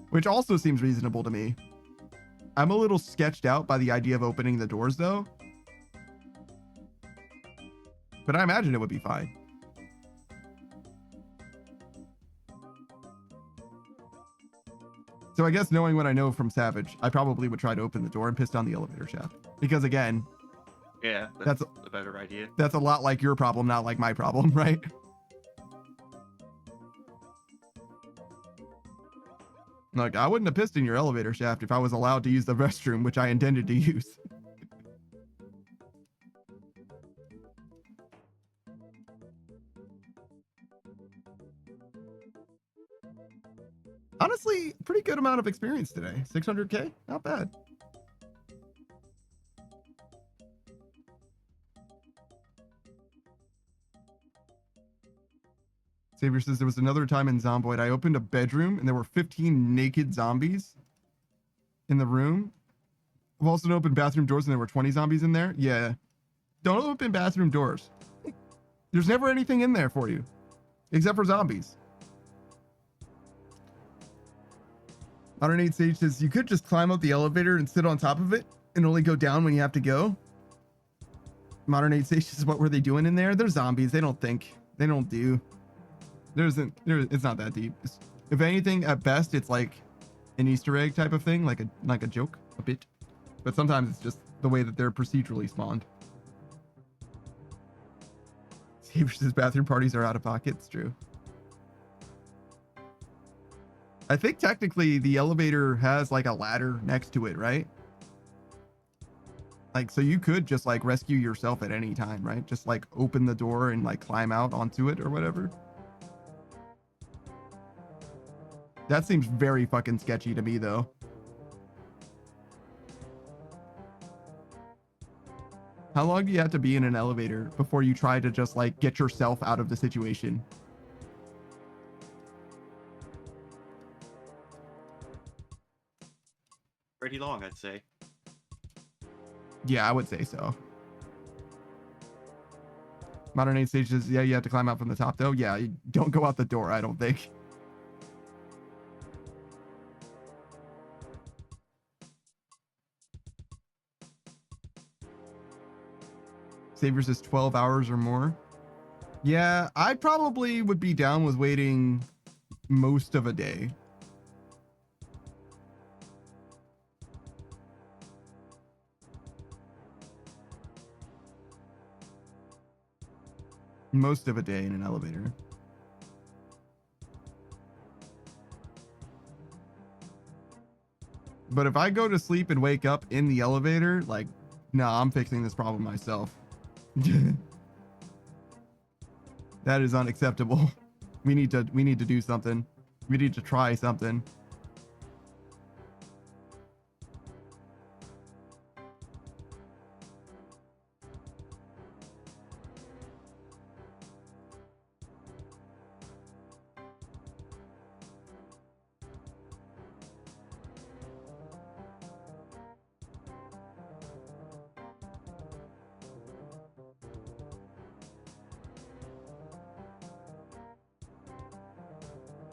A: Which also seems reasonable to me. I'm a little sketched out by the idea of opening the doors though. But I imagine it would be fine. So I guess knowing what I know from Savage, I probably would try to open the door and piss down the elevator shaft. Because again,
B: yeah, that's a better idea.
A: That's a lot like your problem, not like my problem, right? Like, I wouldn't have pissed in your elevator shaft if I was allowed to use the restroom, which I intended to use. Honestly, pretty good amount of experience today. 600k, not bad. Savior says, there was another time in Zomboid, I opened a bedroom and there were 15 naked zombies in the room. I've also opened bathroom doors and there were 20 zombies in there. Yeah. Don't open bathroom doors. There's never anything in there for you, except for zombies. Modern Age Sage says, you could just climb up the elevator and sit on top of it and only go down when you have to go. Modern Age Sage says, what were they doing in there? They're zombies. They don't think. They don't do. It's not that deep. If anything, at best, it's like an Easter egg type of thing, like a joke, a bit. But sometimes it's just the way that they're procedurally spawned. Saber says, bathroom parties are out of pocket. It's true. I think technically the elevator has like a ladder next to it, right? Like, so you could just like rescue yourself at any time, right? Just like open the door and like climb out onto it or whatever. That seems very fucking sketchy to me though. How long do you have to be in an elevator before you try to just like get yourself out of the situation?
B: pretty long, I'd say.
A: Yeah, I would say so. Modern age stages, yeah, you have to climb out from the top though. Yeah, you don't go out the door, I don't think. Savers is 12 hours or more. Yeah, I probably would be down with waiting most of a day. Most of a day in an elevator. But if I go to sleep and wake up in the elevator, like, nah, I'm fixing this problem myself. That is unacceptable. We need to do something. We need to try something.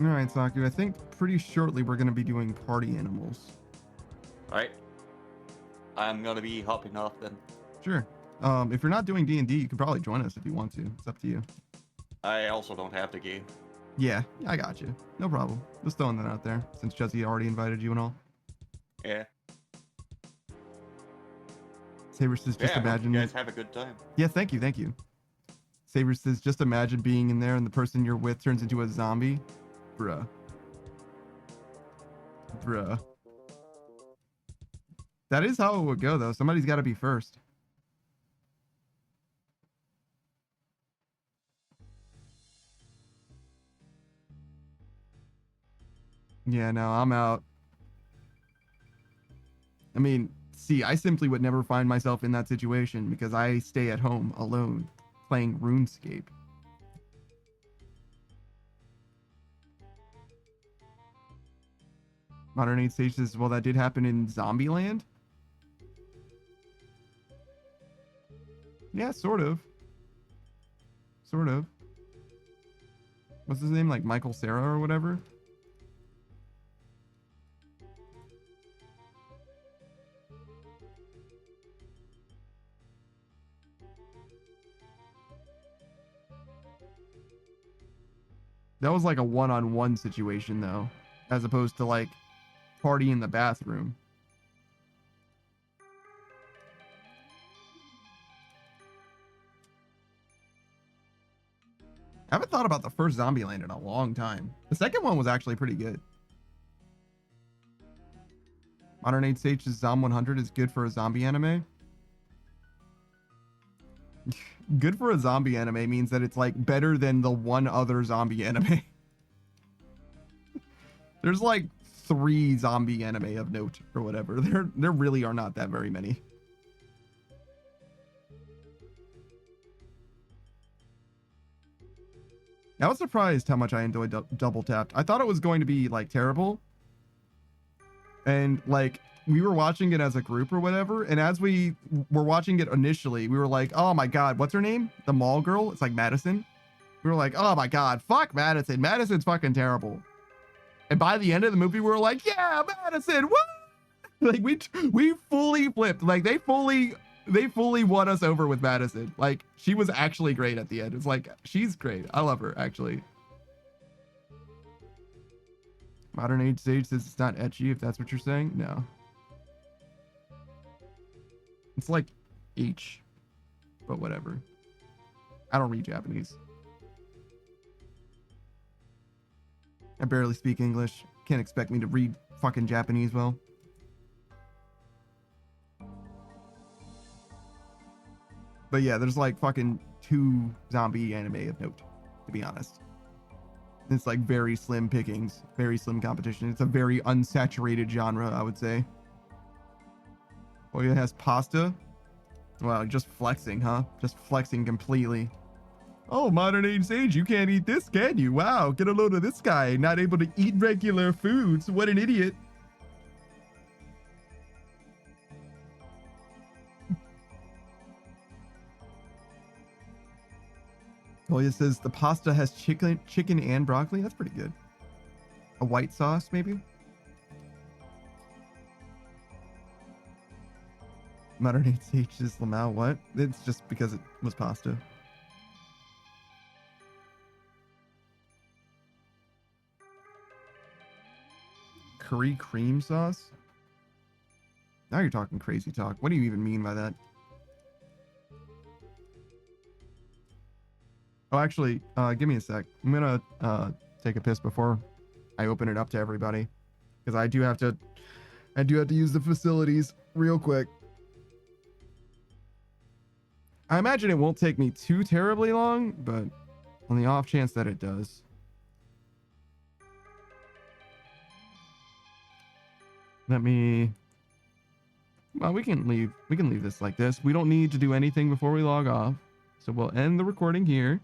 A: All right, Saku, I think pretty shortly we're going to be doing party animals.
B: Alright. I'm gonna be hopping off then.
A: Sure. If you're not doing D&D, you can probably join us if you want to. It's up to you.
B: I also don't have the game.
A: Yeah, I got you. No problem. Just throwing that out there since Jesse already invited you and all.
B: Yeah.
A: Saber says, just imagine.
B: You guys have a good time.
A: Yeah, thank you, thank you. Saber says, just imagine being in there and the person you're with turns into a zombie. Bruh. Bruh. That is how it would go, though. Somebody's got to be first. Yeah, no, I'm out. I mean, see, I simply would never find myself in that situation because I stay at home alone playing RuneScape. Modern Age Stage says, well, that did happen in Zombieland. Yeah, sort of. Sort of. What's his name? Like Michael Cera or whatever? That was like a one-on-one situation, though, as opposed to like party in the bathroom. I haven't thought about the first Zombieland in a long time. The second one was actually pretty good. Modern Age Sage's Zom 100 is good for a zombie anime. Good for a zombie anime means that it's like better than the one other zombie anime. There's like 3 zombie anime of note or whatever. There really are not that very many. I was surprised how much I enjoyed Double Tapped. I thought it was going to be like terrible. And like we were watching it as a group or whatever, and as we were watching it initially, we were like, oh my god, what's her name? The mall girl? It's like Madison. We were like, oh my god, fuck Madison. Madison's fucking terrible. And by the end of the movie, we were like, yeah, Madison, woo! Like we fully flipped. Like they fully won us over with Madison. Like she was actually great at the end. It's like, she's great. I love her, actually. Modern Age Sage says it's not ecchi, if that's what you're saying. No. It's like H, but whatever. I don't read Japanese. I barely speak English. Can't expect me to read fucking Japanese well. But yeah, there's like fucking 2 zombie anime of note, to be honest. It's like very slim pickings, very slim competition. It's a very unsaturated genre, I would say. Oh, it has pasta. Wow, just flexing, huh? Just flexing completely. Oh, Modern Age Sage, you can't eat this, can you? Wow, get a load of this guy. Not able to eat regular foods. What an idiot. Oh, it says the pasta has chicken and broccoli. That's pretty good. A white sauce, maybe? Modern H is Lamau. What? It's just because it was pasta. Curry cream sauce? Now you're talking crazy talk. What do you even mean by that? Oh, actually, give me a sec. I'm gonna take a piss before I open it up to everybody, because I do have to use the facilities real quick. I imagine it won't take me too terribly long, but on the off chance that it does. Let me... Well, we can leave this like this. We don't need to do anything before we log off. So we'll end the recording here.